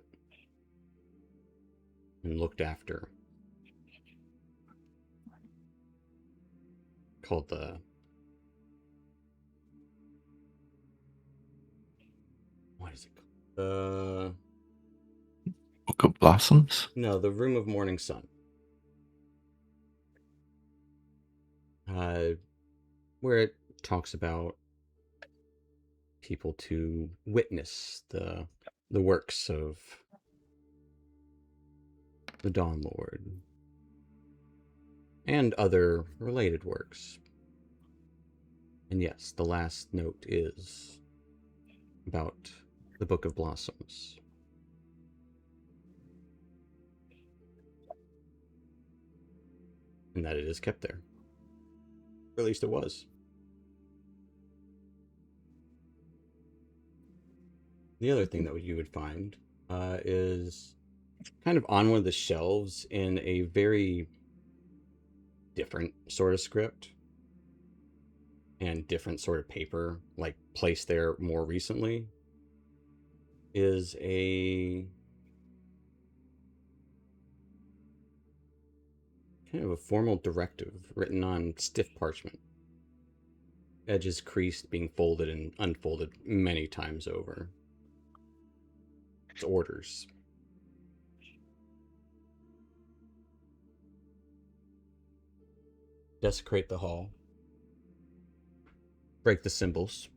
Speaker 1: and looked after. Called the... what is it called?
Speaker 8: Book of Blossoms?
Speaker 1: No, the Room of Morning Sun. Where it talks about people to witness the works of the Dawn Lord and other related works. And yes, the last note is about the Book of Blossoms. And that it is kept there. Or at least it was. The other thing that you would find is kind of on one of the shelves in a very different sort of script and different sort of paper, like placed there more recently, is a kind of a formal directive written on stiff parchment, edges creased, being folded and unfolded many times over. It's orders. Desecrate the hall. Break the symbols.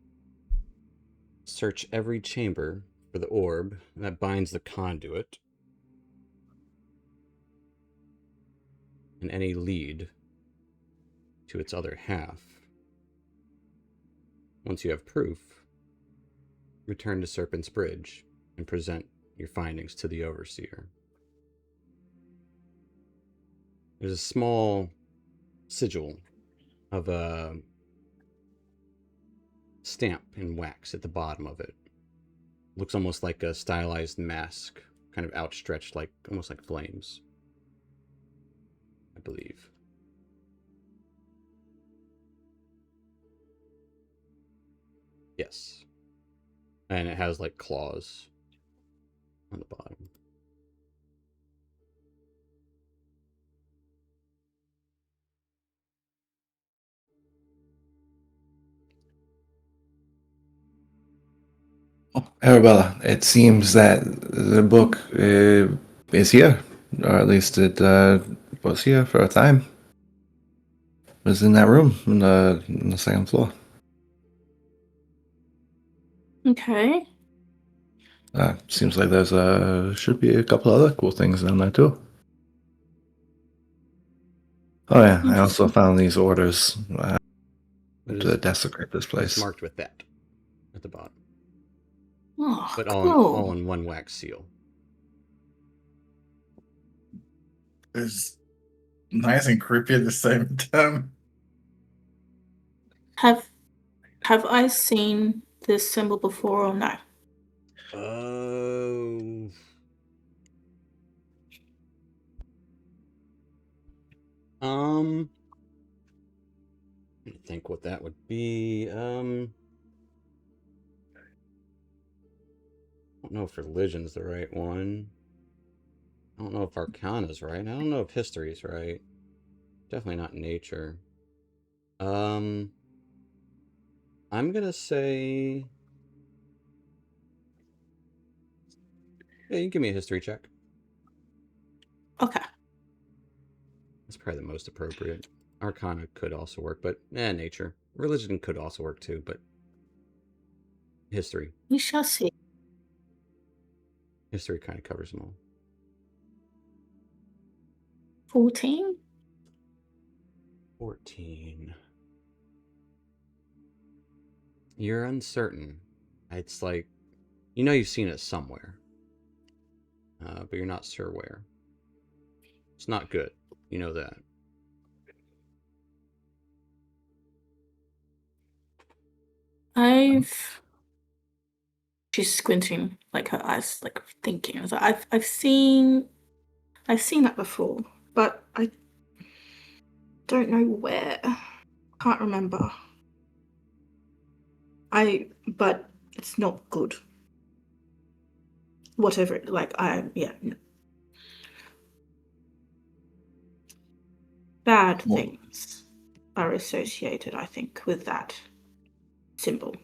Speaker 1: Search every chamber for the orb that binds the conduit and any lead to its other half. Once you have proof, return to Serpent's Bridge and present your findings to the Overseer. There's a small sigil of a stamp in wax at the bottom of it. Looks almost like a stylized mask kind of outstretched, like almost like flames, I believe. Yes. And it has like claws on the bottom.
Speaker 8: Oh, Arabella, it seems that the book is here, or at least it was here for a time. It was in that room on the second floor.
Speaker 2: Okay.
Speaker 8: Seems like there's should be a couple other cool things down there too. Oh yeah, I also
Speaker 2: Interesting.
Speaker 8: found these orders
Speaker 1: It
Speaker 8: to
Speaker 1: is
Speaker 8: desecrate this
Speaker 1: it's
Speaker 8: place.
Speaker 1: marked with that at the bottom,
Speaker 2: Oh,
Speaker 1: but
Speaker 2: cool.
Speaker 1: all in one wax seal.
Speaker 5: It's nice and creepy at the same time.
Speaker 2: Have I seen this symbol before or no?
Speaker 1: Oh. I think what that would be. I don't know if religion's the right one. I don't know if Arcana's right. I don't know if history's right. Definitely not nature. I'm gonna say. Yeah, you can give me a history check.
Speaker 2: Okay.
Speaker 1: That's probably the most appropriate. Arcana could also work, but nature. Religion could also work too, but history.
Speaker 2: We shall see.
Speaker 1: History kind of covers them all.
Speaker 2: 14?
Speaker 1: 14. You're uncertain. It's like, you know you've seen it somewhere, but you're not sure where. It's not good. You know that.
Speaker 2: She's squinting, like her eyes, like thinking. I was like, I've seen that before, but I don't know where. Can't remember. But it's not good. Whatever, no. Bad
Speaker 5: Well,
Speaker 2: things are associated, I think, with that symbol.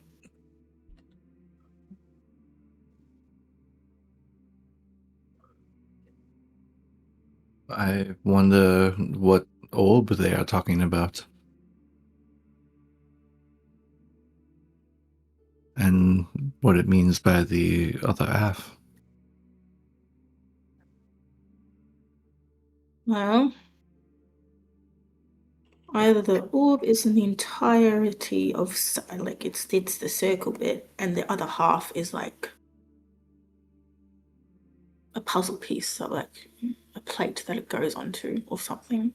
Speaker 8: I wonder what orb they are talking about. And what it means by the other half.
Speaker 2: Well, either the orb is in the entirety of, like, it's the circle bit, and the other half is like a puzzle piece, so like a plate that it goes onto or something.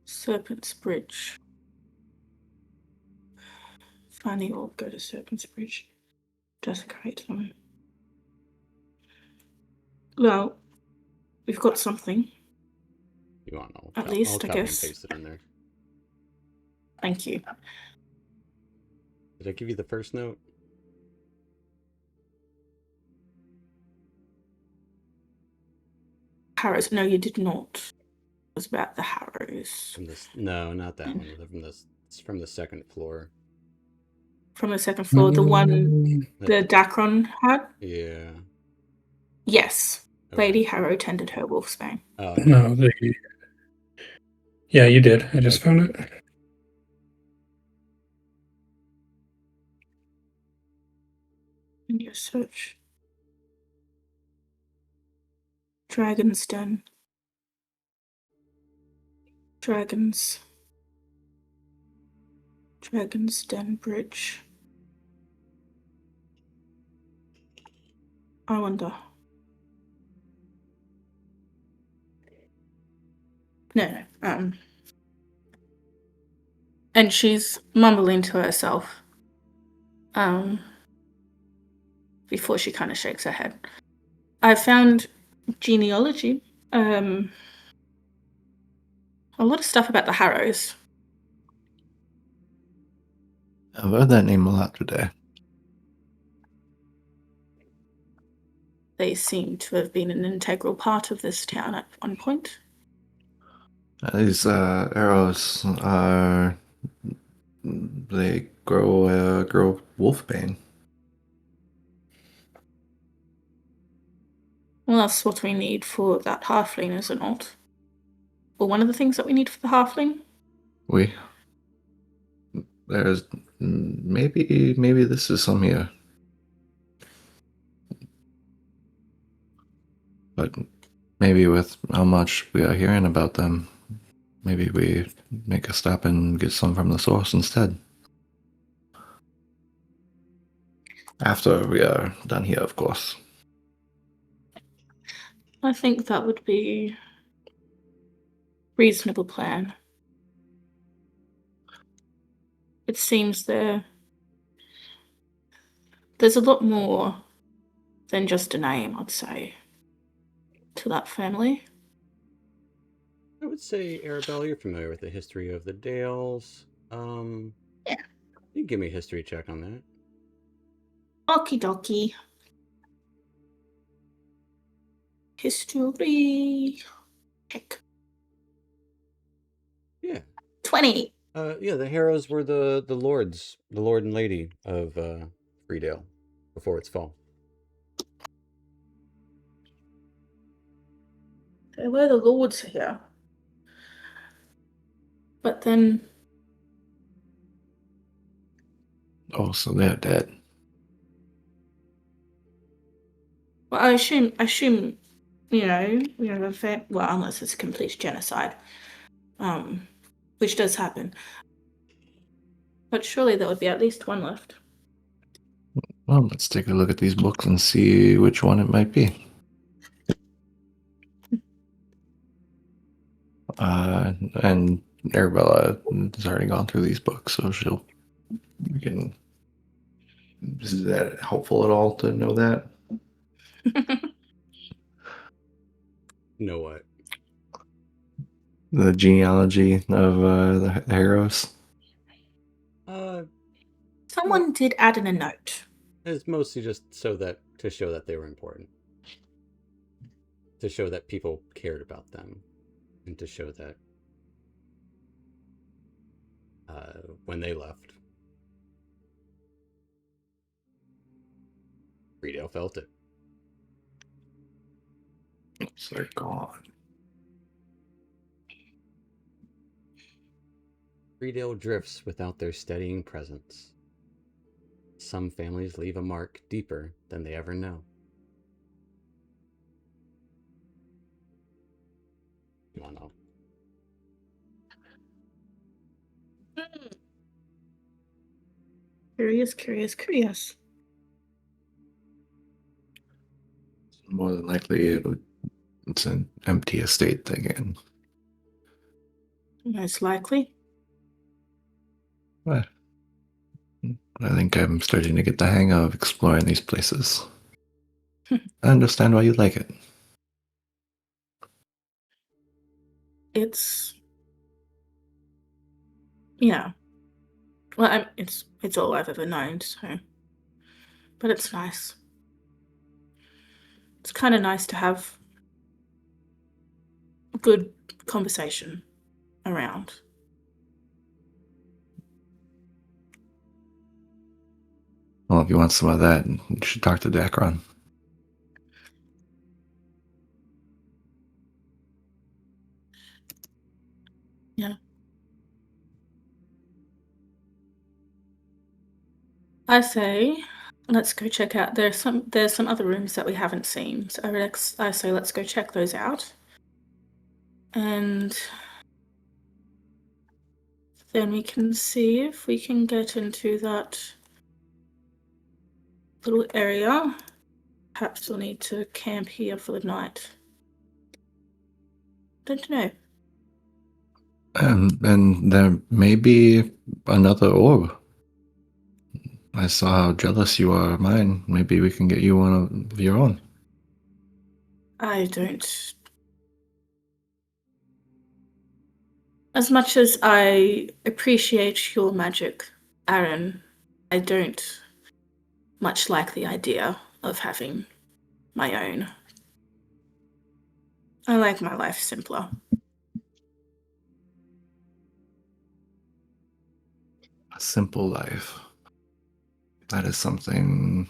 Speaker 2: Serpent's Bridge. Find the orb, go to Serpent's Bridge. Desecrate them. Well, we've got something.
Speaker 1: You want?
Speaker 2: At
Speaker 1: I'll
Speaker 2: least, I
Speaker 1: copy and
Speaker 2: guess.
Speaker 1: paste it in there.
Speaker 2: Thank you.
Speaker 1: Did I give you the first note?
Speaker 2: Harrows. No, you did not. It was about the Harrows.
Speaker 1: From this? No, not that one. From this. It's from the second floor.
Speaker 2: From the second floor, the one the Dacron had?
Speaker 1: Yeah.
Speaker 2: Yes.
Speaker 1: Okay.
Speaker 2: Lady Harrow tended her wolfsbane.
Speaker 1: Oh.
Speaker 4: No, yeah, you did. I just
Speaker 1: Okay.
Speaker 4: found it.
Speaker 2: In your search. Dragon's Den. Dragon's Den Bridge. I wonder. No. And she's mumbling to herself. before she kind of shakes her head. I found genealogy. A lot of stuff about the Harrows.
Speaker 8: I've heard that name a lot today.
Speaker 2: They seem to have been an integral part of this town at one point.
Speaker 8: These arrows are. They grow wolfbane.
Speaker 2: Well, that's what we need for that halfling, is it not? Or one of the things that we need for the halfling?
Speaker 8: There's maybe this is some here. But maybe with how much we are hearing about them, maybe we make a stop and get some from the source instead. After we are done here, of course.
Speaker 2: I think that would be a reasonable plan. It seems there's a lot more than just a name, I'd say, to that family.
Speaker 1: I would say, Arabella, you're familiar with the history of the Dales.
Speaker 2: Yeah.
Speaker 1: You can give me a history check on that.
Speaker 2: Okie dokie. History check.
Speaker 1: Yeah.
Speaker 2: 20.
Speaker 1: Yeah, the Harrows were the lords, the lord and lady of Freedale before its fall.
Speaker 2: They were the lords here. But then
Speaker 8: Oh, so they're dead.
Speaker 2: well, I assume, well, unless it's a complete genocide, which does happen. But surely there would be at least one left.
Speaker 8: Well, let's take a look at these books and see which one it might be. And Arabella has already gone through these books, so we can. Is that helpful at all to know that?
Speaker 1: Know what?
Speaker 8: The genealogy of the Harrows.
Speaker 2: Someone did add in a note.
Speaker 1: It's mostly just to show that they were important, to show that people cared about them, and to show that when they left, Freedale felt it.
Speaker 8: So they're gone.
Speaker 1: Freedale drifts without their steadying presence. Some families leave a mark deeper than they ever know. Come on now.
Speaker 2: Curious.
Speaker 8: More than likely, it's an empty estate again.
Speaker 2: Most likely.
Speaker 8: But I think I'm starting to get the hang of exploring these places. I understand why you like it.
Speaker 2: It's well, it's all I've ever known, so. But it's nice. It's kind of nice to have a good conversation around.
Speaker 8: Well, if you want some of that, you should talk to Dacron.
Speaker 2: Yeah. I say, let's go check out. There's some other rooms that we haven't seen. So I say let's go check those out. And then we can see if we can get into that little area. Perhaps we'll need to camp here for the night. Don't know.
Speaker 8: And there may be another orb. I saw how jealous you are of mine. Maybe we can get you one of your own.
Speaker 2: I don't. As much as I appreciate your magic, Aaron, I don't much like the idea of having my own. I like my life simpler.
Speaker 8: A simple life. That is something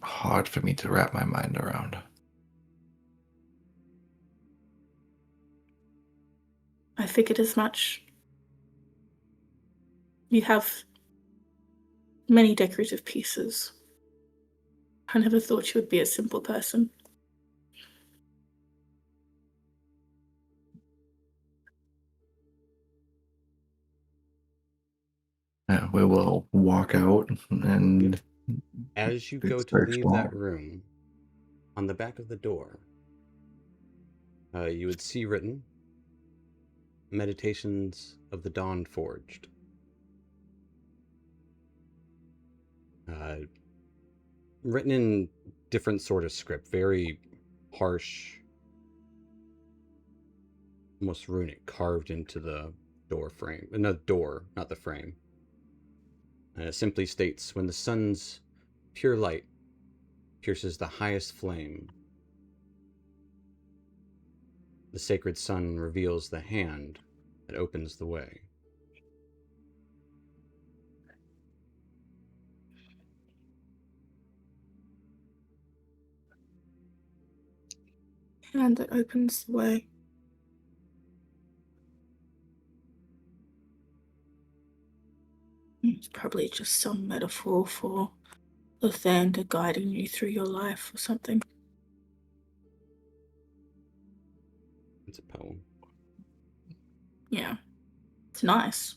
Speaker 8: hard for me to wrap my mind around.
Speaker 2: I figured as much. You have many decorative pieces. I never thought you would be a simple person.
Speaker 8: Yeah, we will walk out and
Speaker 1: As you go to
Speaker 8: start
Speaker 1: leave that
Speaker 8: exploring.
Speaker 1: room, on the back of the door, you would see written Meditations of the Dawn Forged. Written in different sort of script, very harsh, almost runic, carved into the door frame. No, door, not the frame. And it simply states, when the sun's pure light pierces the highest flame, the sacred sun reveals the hand that opens the way.
Speaker 2: Hand that opens the way. It's probably just some metaphor for the Thunder guiding you through your life or something.
Speaker 1: It's a poem.
Speaker 2: Yeah. It's nice.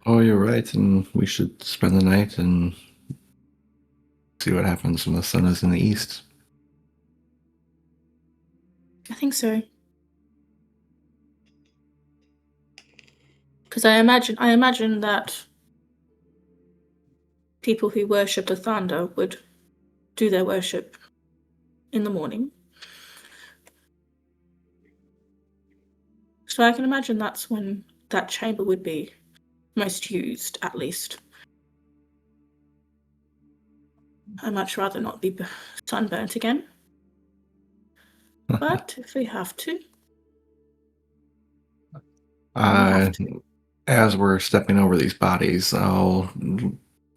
Speaker 8: Oh, you're right, and we should spend the night and see what happens when the sun is in the east.
Speaker 2: I think so. Because I imagine that people who worship the thunder would do their worship in the morning. So I can imagine that's when that chamber would be most used, at least. I'd much rather not be sunburnt again. But if we have to, we have to.
Speaker 8: As we're stepping over these bodies, I'll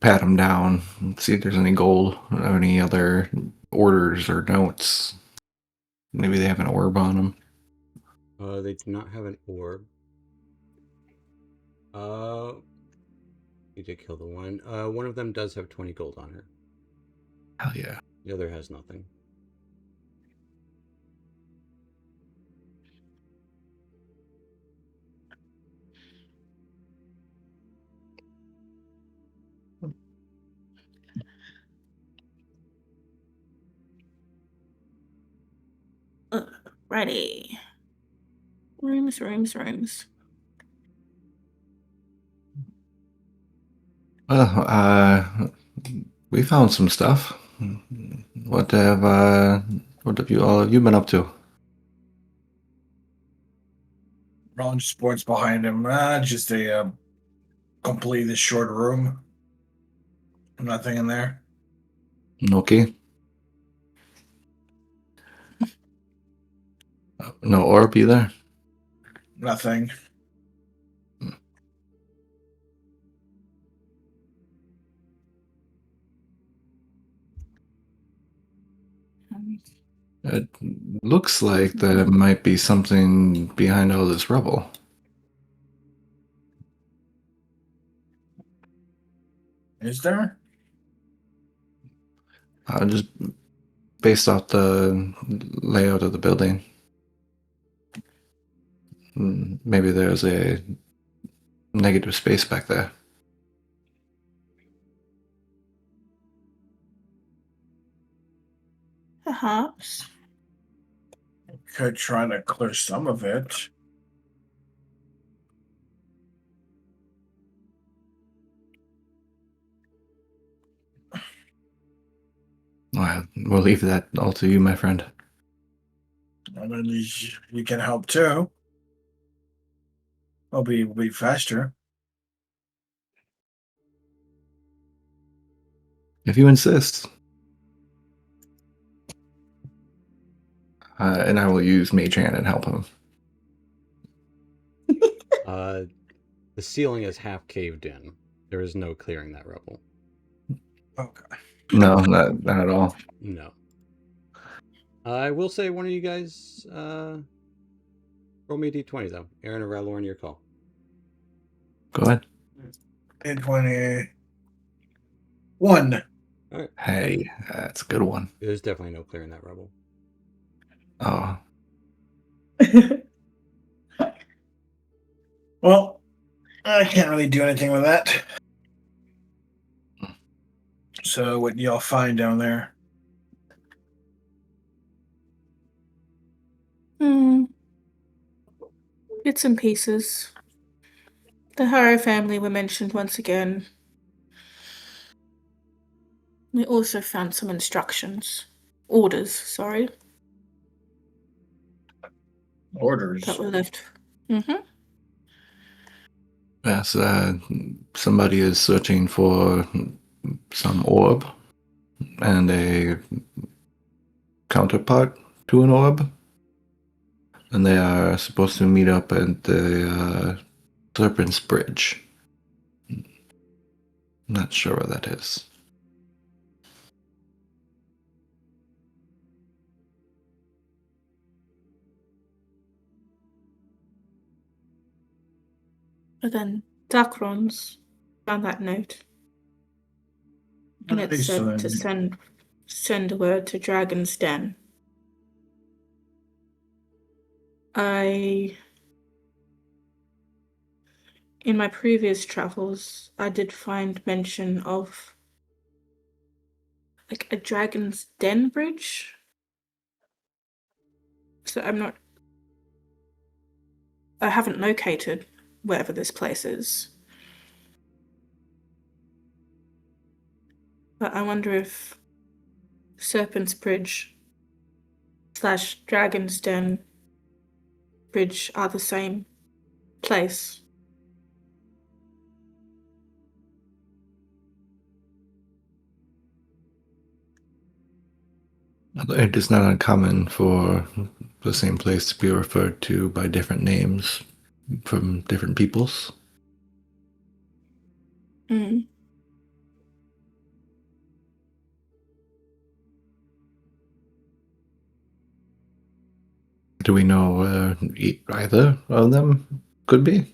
Speaker 8: pat them down and see if there's any gold or any other orders or notes. Maybe they have an orb on them.
Speaker 1: They do not have an orb. You did kill the one. One of them does have 20 gold on her.
Speaker 8: Hell yeah.
Speaker 1: The other has nothing.
Speaker 2: Righty. Rooms.
Speaker 8: Well, we found some stuff. What have you all have you been up to?
Speaker 5: Rolling sports behind him. Just a completely short room. Nothing in there.
Speaker 8: Okay. No orb either?
Speaker 5: Nothing.
Speaker 8: It looks like there might be something behind all this rubble.
Speaker 5: Is there?
Speaker 8: Just based off the layout of the building. Maybe there's a negative space back there.
Speaker 2: Perhaps.
Speaker 5: Could try to clear some of it.
Speaker 8: we'll leave that all to you, my friend.
Speaker 5: I mean, you can help too. We'll be faster.
Speaker 8: If you insist. And I will use Mage Hand and help him.
Speaker 1: The ceiling is half caved in. There is no clearing that rubble.
Speaker 5: Okay.
Speaker 8: No, not at all.
Speaker 1: No. I will say one of you guys roll me a d20 though. Aaron or Ralorn, your call.
Speaker 8: Go ahead.
Speaker 5: 21.
Speaker 1: All right.
Speaker 8: Hey, that's a good one.
Speaker 1: There's definitely no clearing that rubble.
Speaker 8: Oh,
Speaker 5: Well, I can't really do anything with that. So, what do y'all find down there?
Speaker 2: Bits and pieces. The Harrow family were mentioned once again. We also found some orders, sorry,
Speaker 5: Orders.
Speaker 2: that were left. Mm-hmm.
Speaker 8: yes. Somebody is searching for some orb and a counterpart to an orb, and they are supposed to meet up at the Serpent's Bridge. Not sure where that is.
Speaker 2: But then Dacrons found that note. And it said to send a word to Dragon's Den. In my previous travels, I did find mention of like a Dragon's Den bridge. So I haven't located wherever this place is. But I wonder if Serpent's Bridge / Dragon's Den Bridge are the same place.
Speaker 8: It is not uncommon for the same place to be referred to by different names from different peoples.
Speaker 2: Mm.
Speaker 8: Do we know where either of them could be?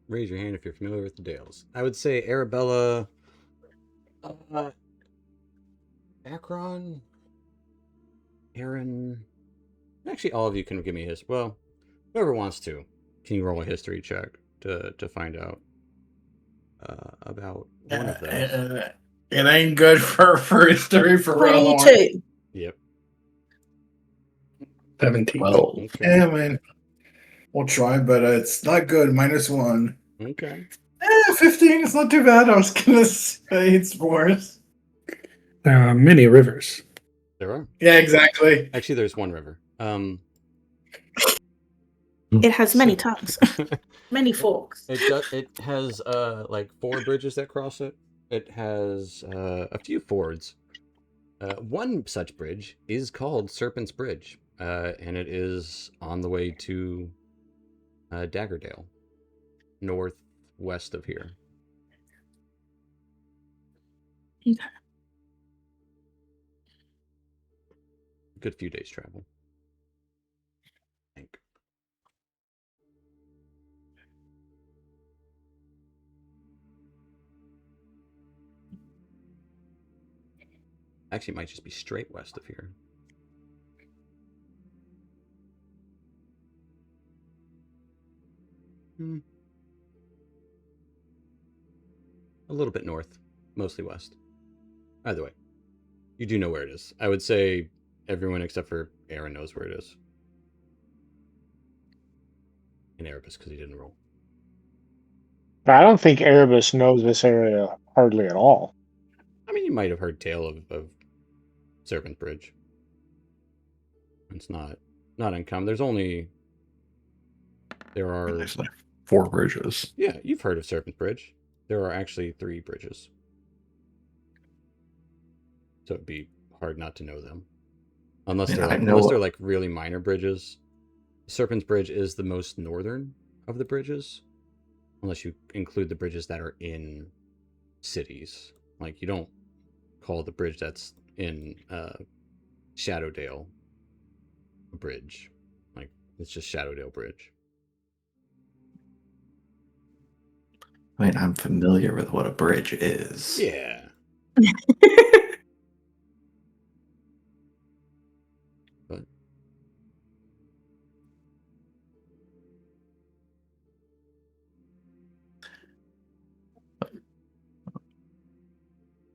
Speaker 1: Raise your hand if you're familiar with the Dales. I would say Arabella, Akron, Aaron. Actually, all of you can give me his. Well, whoever wants to. Can you roll a history check to find out about one of those?
Speaker 5: It ain't good for history for Ralorn.
Speaker 2: 22.
Speaker 1: Yep.
Speaker 4: 17.
Speaker 8: Well,
Speaker 1: Okay.
Speaker 5: Yeah, man. We'll try, but it's not good. -1.
Speaker 1: Okay.
Speaker 5: 15 is not too bad. I was gonna say it's worse.
Speaker 4: There are many rivers.
Speaker 1: There are.
Speaker 5: Yeah, exactly.
Speaker 1: Actually, there's one river.
Speaker 2: It has many tongues, many forks.
Speaker 1: It has like 4 bridges that cross it. It has a few fords. One such bridge is called Serpent's Bridge, and it is on the way to Daggerdale, northwest of here.
Speaker 2: Okay.
Speaker 1: Good few days travel. I think. Actually, it might just be straight west of here. A little bit north, mostly west. Either way, you do know where it is. I would say everyone except for Aaron knows where it is. In Erebus, because he didn't roll.
Speaker 6: I don't think Erebus knows this area hardly at all.
Speaker 1: I mean, you might have heard tale of Serpent Bridge. It's not uncommon. There are
Speaker 8: There's like 4 bridges.
Speaker 1: Yeah, you've heard of Serpent Bridge. There are actually 3 bridges. So it'd be hard not to know them. Unless they're like really minor bridges. Serpent's Bridge is the most northern of the bridges. Unless you include the bridges that are in cities. Like, you don't call the bridge that's in Shadowdale a bridge. Like, it's just Shadowdale Bridge.
Speaker 8: I mean, I'm familiar with what a bridge is.
Speaker 1: Yeah. But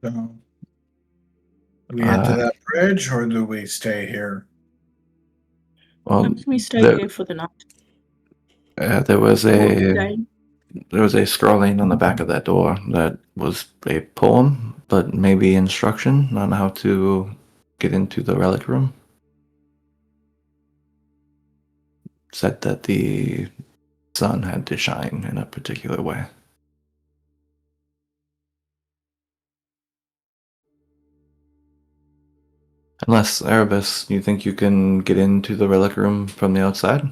Speaker 5: So, do we head to that bridge, or do we stay here?
Speaker 8: Well,
Speaker 2: Can we stay here for the night?
Speaker 8: there was
Speaker 2: Or the
Speaker 8: a
Speaker 2: day?
Speaker 8: scrolling on the back of that door that was a poem, but maybe instruction on how to get into the relic room. Said that the sun had to shine in a particular way. Unless, Erebus, you think you can get into the relic room from the outside?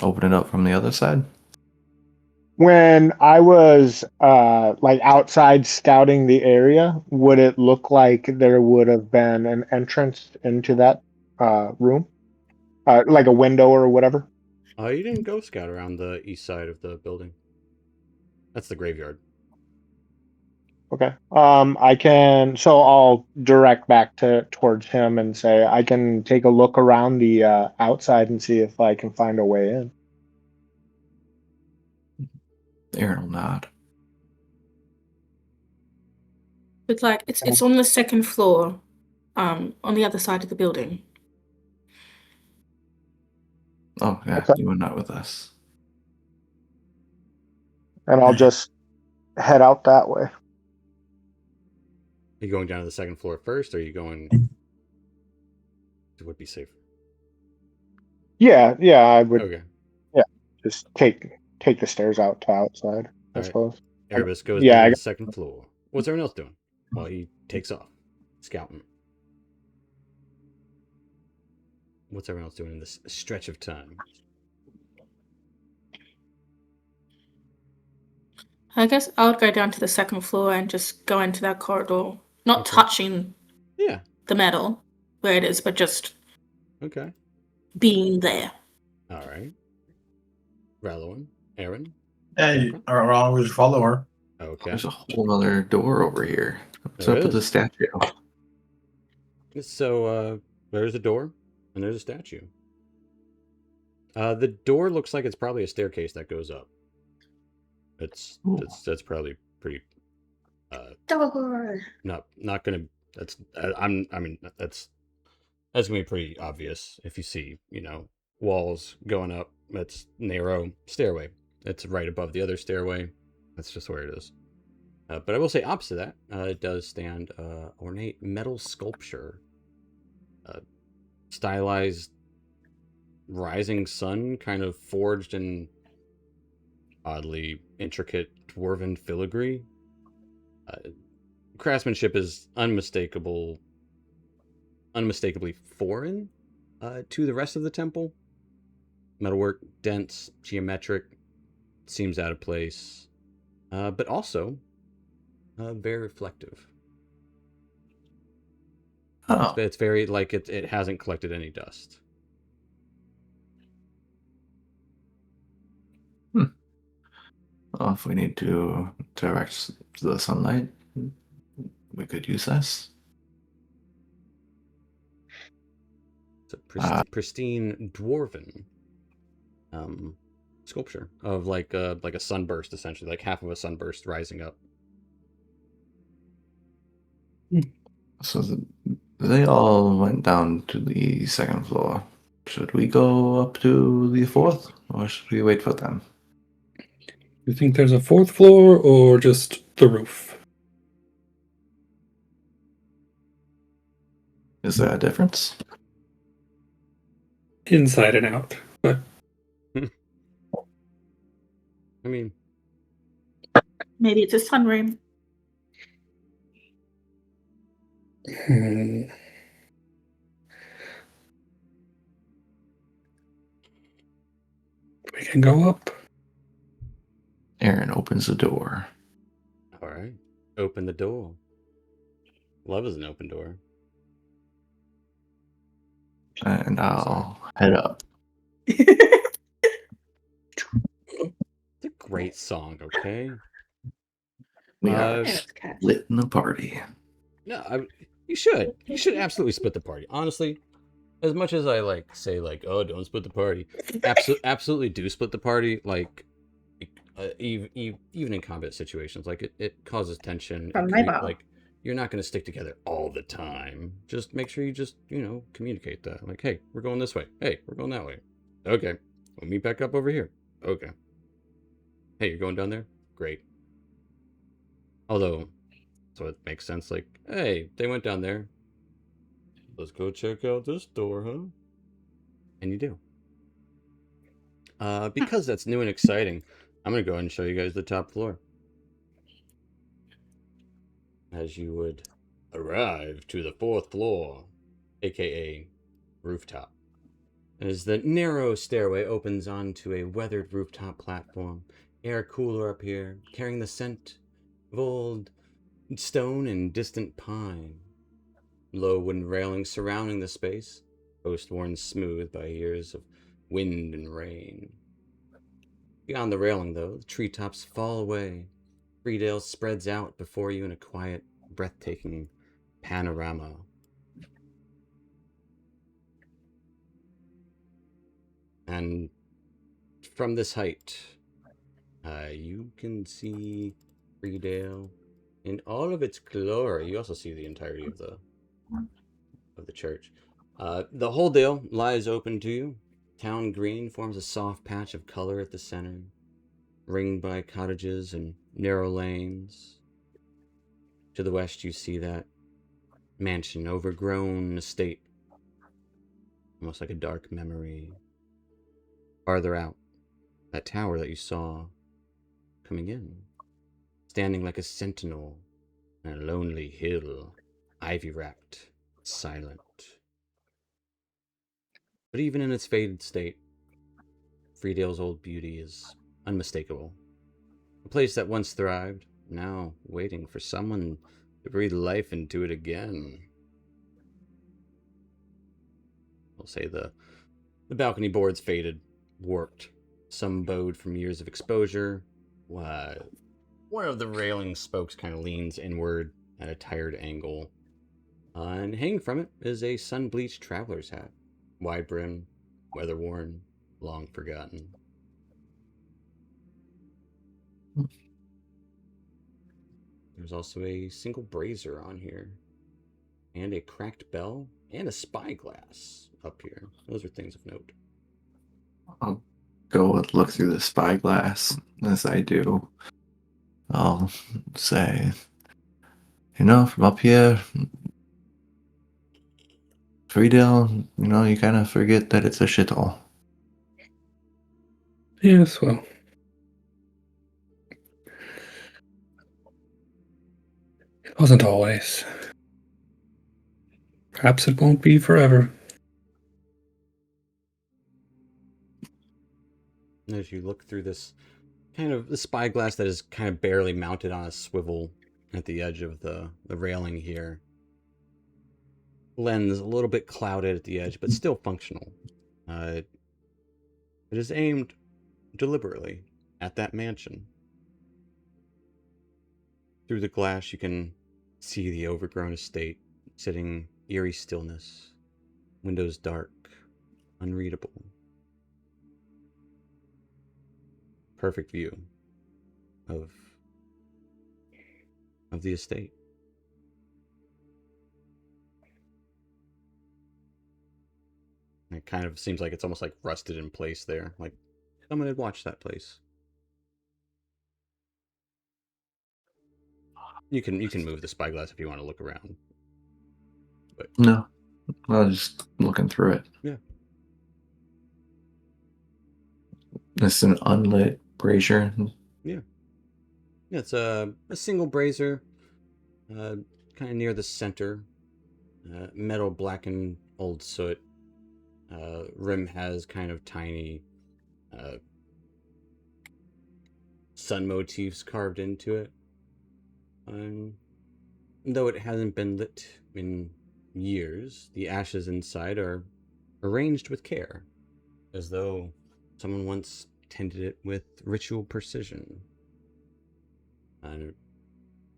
Speaker 8: Open it up from the other side?
Speaker 6: When I was like outside scouting the area, would it look like there would have been an entrance into that room? Like a window or whatever?
Speaker 1: you didn't go scout around the east side of the building. That's the graveyard.
Speaker 6: Okay. So I'll direct back towards him and say I can take a look around the outside and see if I can find a way in.
Speaker 8: Aaron will nod.
Speaker 2: It's like it's on the second floor, on the other side of the building.
Speaker 8: Oh, yeah,
Speaker 6: Okay.
Speaker 8: you were not with us.
Speaker 6: And I'll just head out that way.
Speaker 1: Are you going down to the second floor first, or are you going... It would be safer.
Speaker 6: Yeah, I would.
Speaker 1: Okay.
Speaker 6: Yeah, just take the stairs out to outside, I
Speaker 1: Alright.
Speaker 6: suppose.
Speaker 1: Erebus goes
Speaker 6: Yeah,
Speaker 1: down
Speaker 6: I
Speaker 1: to the
Speaker 6: got-
Speaker 1: second floor. What's everyone else doing while he takes off? Scouting. What's everyone else doing in this stretch of time?
Speaker 2: I guess I would go down to the second floor and just go into that corridor, not
Speaker 1: Okay.
Speaker 2: touching
Speaker 1: Yeah.
Speaker 2: the metal where it is, but just
Speaker 1: Okay.
Speaker 2: being there.
Speaker 1: All right. Rallowan, Aaron.
Speaker 5: Hey, I'll always follow her.
Speaker 1: Okay.
Speaker 8: There's a whole other door over here. What's
Speaker 1: There
Speaker 8: up with the
Speaker 1: is.
Speaker 8: statue?
Speaker 1: So there's a door and there's a statue. The door looks like it's probably a staircase that goes up. That's probably pretty.
Speaker 7: Door.
Speaker 1: Not gonna. That's that's gonna be pretty obvious if you see walls going up. That's narrow stairway. It's right above the other stairway. That's just where it is. But I will say opposite that, it does stand ornate metal sculpture. Stylized rising sun kind of forged in oddly intricate dwarven filigree. Craftsmanship is unmistakably foreign to the rest of the temple. Metalwork, dense, geometric, seems out of place, but also very reflective.
Speaker 8: Oh,
Speaker 1: It's very like it hasn't collected any dust.
Speaker 8: well, if we need to direct the sunlight, we could use this.
Speaker 1: It's a pristine dwarven sculpture of like a sunburst, essentially, like half of a sunburst rising up.
Speaker 8: So they all went down to the second floor. Should we go up to the fourth, or should we wait for them?
Speaker 4: You think there's a fourth floor or just the roof?
Speaker 8: Is that a difference?
Speaker 4: Inside and out. But
Speaker 1: I mean,
Speaker 2: Maybe it's a sunroom.
Speaker 4: we can go up.
Speaker 8: Aaron opens the door.
Speaker 1: all right. Open the door. Love is an open door.
Speaker 8: And I'll head up.
Speaker 1: It's a great song, okay?
Speaker 8: We are
Speaker 2: It's cat.
Speaker 8: lit in the party.
Speaker 1: No, you should. You should absolutely split the party. Honestly, as much as I say oh, don't split the party, absolutely do split the party. Like, even in combat situations, like it causes tension.
Speaker 7: From my bar.
Speaker 1: Like, you're not going to stick together all the time. Just make sure you just communicate that. Like, hey, we're going this way. Hey, we're going that way. Okay, we'll meet back up over here. Okay. Hey, you're going down there? Great. Although, so it makes sense, like, hey, they went down there. Let's go check out this door, huh? And you do. Because that's new and exciting, I'm going to go ahead and show you guys the top floor. As you would arrive to the 4th floor, aka rooftop. As the narrow stairway opens onto a weathered rooftop platform, air cooler up here, carrying the scent of old stone and distant pine. Low wooden railings surrounding the space, post worn smooth by years of wind and rain. Beyond the railing, though, the treetops fall away. Freedale spreads out before you in a quiet, breathtaking panorama. And from this height, you can see Freedale in all of its glory. You also see the entirety of the church. The whole dale lies open to you. Town green forms a soft patch of color at the center, ringed by cottages and narrow lanes. To the west, you see that mansion, overgrown estate, almost like a dark memory. Farther out, that tower that you saw coming in, standing like a sentinel on a lonely hill, ivy-wrapped, silent. But even in its faded state, Freedale's old beauty is unmistakable. A place that once thrived, now waiting for someone to breathe life into it again. I'll say the balcony boards faded, warped. Some bowed from years of exposure. One of the railing spokes kind of leans inward at a tired angle. And hanging from it is a sun-bleached traveler's hat. Wide brim, weather-worn, long forgotten. There's also a single brazier on here, and a cracked bell, and a spyglass up here. Those are things of note.
Speaker 8: I'll go and look through the spyglass. As I do, I'll say, from up here, Freedale, you kind of forget that it's a shithole.
Speaker 4: Yes, well. It wasn't always. Perhaps it won't be forever.
Speaker 1: As you look through this the spyglass that is kind of barely mounted on a swivel at the edge of the railing here. Lens a little bit clouded at the edge, but still functional. It is aimed deliberately at that mansion. Through the glass, you can see the overgrown estate, sitting eerie stillness, windows dark, unreadable. Perfect view of the estate. And it kind of seems like it's almost like rusted in place there, like someone had watched that place. You can move the spyglass if you want to look around. But
Speaker 8: No, I was just looking through it.
Speaker 1: yeah.
Speaker 8: This is an unlit brazier.
Speaker 1: Yeah, it's a single brazier, kind of near the center. Metal blackened old soot. Rim has kind of tiny sun motifs carved into it. Though it hasn't been lit in years, the ashes inside are arranged with care, as though someone once tended it with ritual precision. And it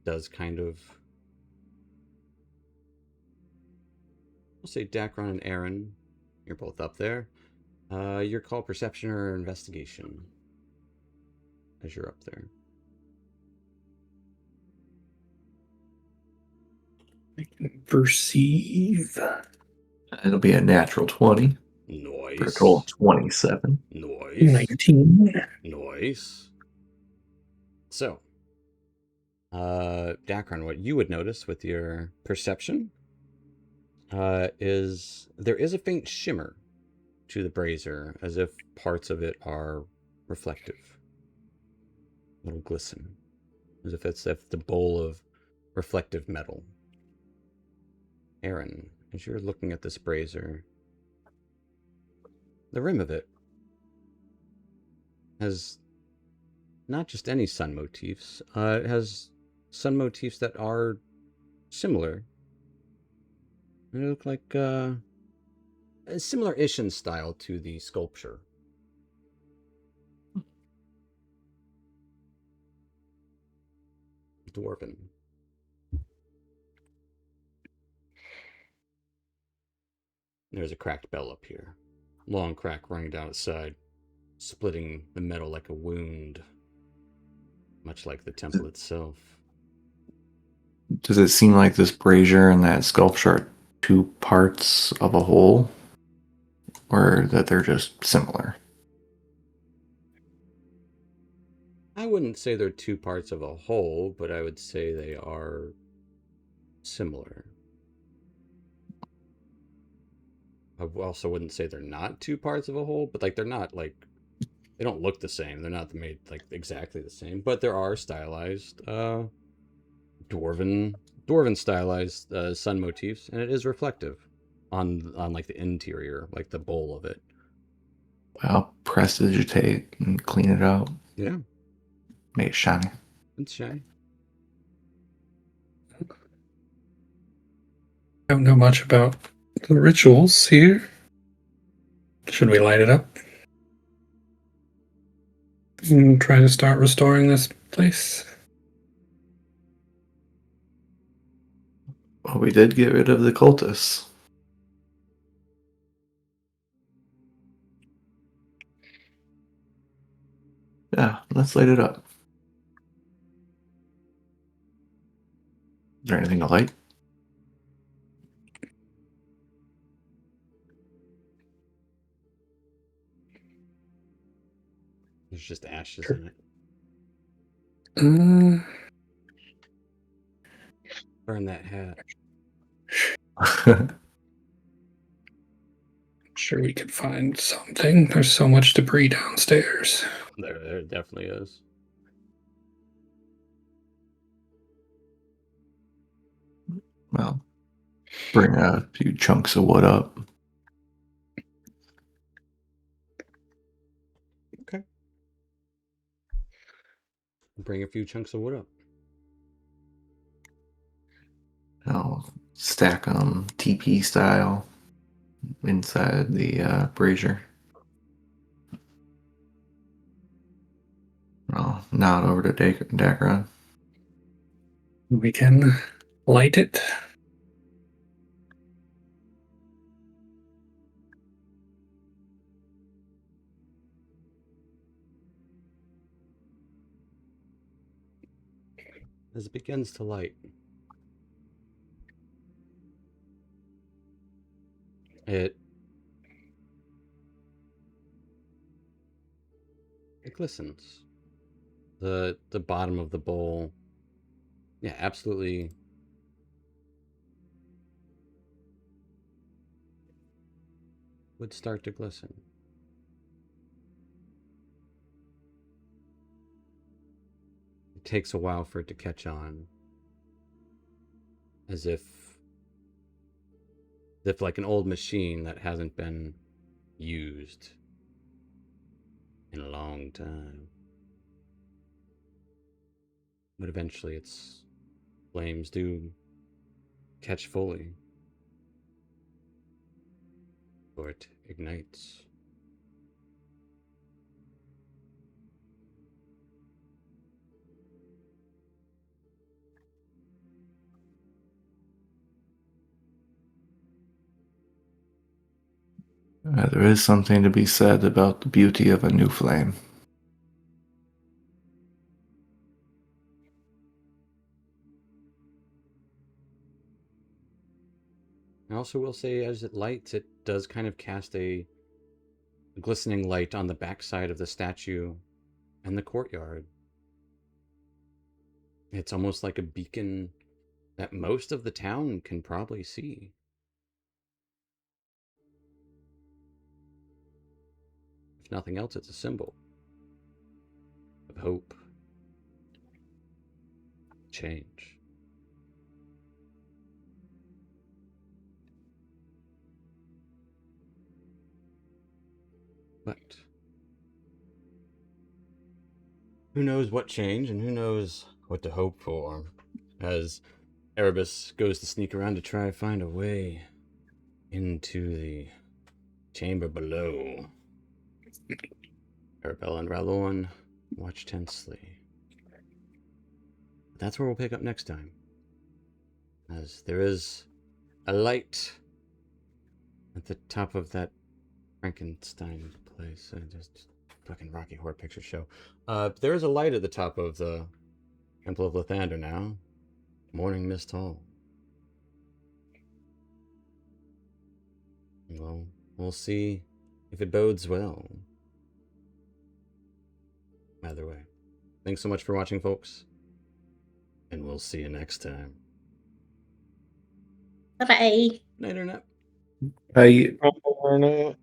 Speaker 1: does kind of... I'll say Dacron and Aaron, you're both up there. Your call perception or investigation as you're up there.
Speaker 4: I can perceive.
Speaker 8: It'll be a natural 20
Speaker 1: Nice.
Speaker 8: for a total of 27.
Speaker 1: Nice.
Speaker 4: 19.
Speaker 1: Nice. So, Dacron, what you would notice with your perception is there is a faint shimmer to the brazier, as if parts of it are reflective. A little glisten, as if the bowl of reflective metal. Aaron, as you're looking at this brazier, the rim of it has not just any sun motifs. It has sun motifs that are similar. They look like similar-ish in style to the sculpture. Dwarven. There's a cracked bell up here. Long crack running down its side, splitting the metal like a wound, much like the temple itself.
Speaker 8: Does it seem like this brazier and that sculpture are two parts of a whole? Or that they're just similar?
Speaker 1: I wouldn't say they're two parts of a whole, but I would say they are similar. I also wouldn't say they're not two parts of a whole, but like they're not like they don't look the same. They're not made like exactly the same, but there are stylized dwarven stylized sun motifs, and it is reflective on like the interior, like the bowl of it.
Speaker 8: Well, prestidigitate and clean it out.
Speaker 1: Yeah,
Speaker 8: Make it shiny.
Speaker 1: it's shiny.
Speaker 4: I don't know much about the rituals here. Should we light it up? And try to start restoring this place?
Speaker 8: Well, we did get rid of the cultists. Yeah, let's light it up. Is there anything to light?
Speaker 1: There's just ashes
Speaker 4: Sure.
Speaker 1: in it. Burn that hat.
Speaker 4: I'm sure we could find something. There's so much debris downstairs.
Speaker 1: There definitely is.
Speaker 8: Well, bring a few chunks of wood up.
Speaker 1: Okay. Bring a few chunks of wood up.
Speaker 8: I'll stack them TP style inside the brazier. I'll nod over to Dacron.
Speaker 4: We can light it.
Speaker 1: As it begins to light, it glistens. The bottom of the bowl Yeah, absolutely. Would start to glisten. It takes a while for it to catch on. As if like an old machine that hasn't been used in a long time. But eventually its flames do catch fully, or it ignites.
Speaker 8: There is something to be said about the beauty of a new flame.
Speaker 1: I also will say, as it lights, it does kind of cast a glistening light on the backside of the statue and the courtyard. It's almost like a beacon that most of the town can probably see. If nothing else, it's a symbol of hope, change. But who knows what change and who knows what to hope for, as Erebus goes to sneak around to try to find a way into the chamber below. Arabella and Ralorn watch tensely. That's where we'll pick up next time, as there is a light at the top of that Frankenstein place. Just fucking Rocky Horror Picture Show. There is a light at the top of the Temple of Lathander now. Morning Mist Hall. Well, we'll see if it bodes well. Either way. Thanks so much for watching, folks. And we'll see you next time.
Speaker 7: Bye-bye.
Speaker 1: Night, Internet.
Speaker 8: I
Speaker 6: Internet.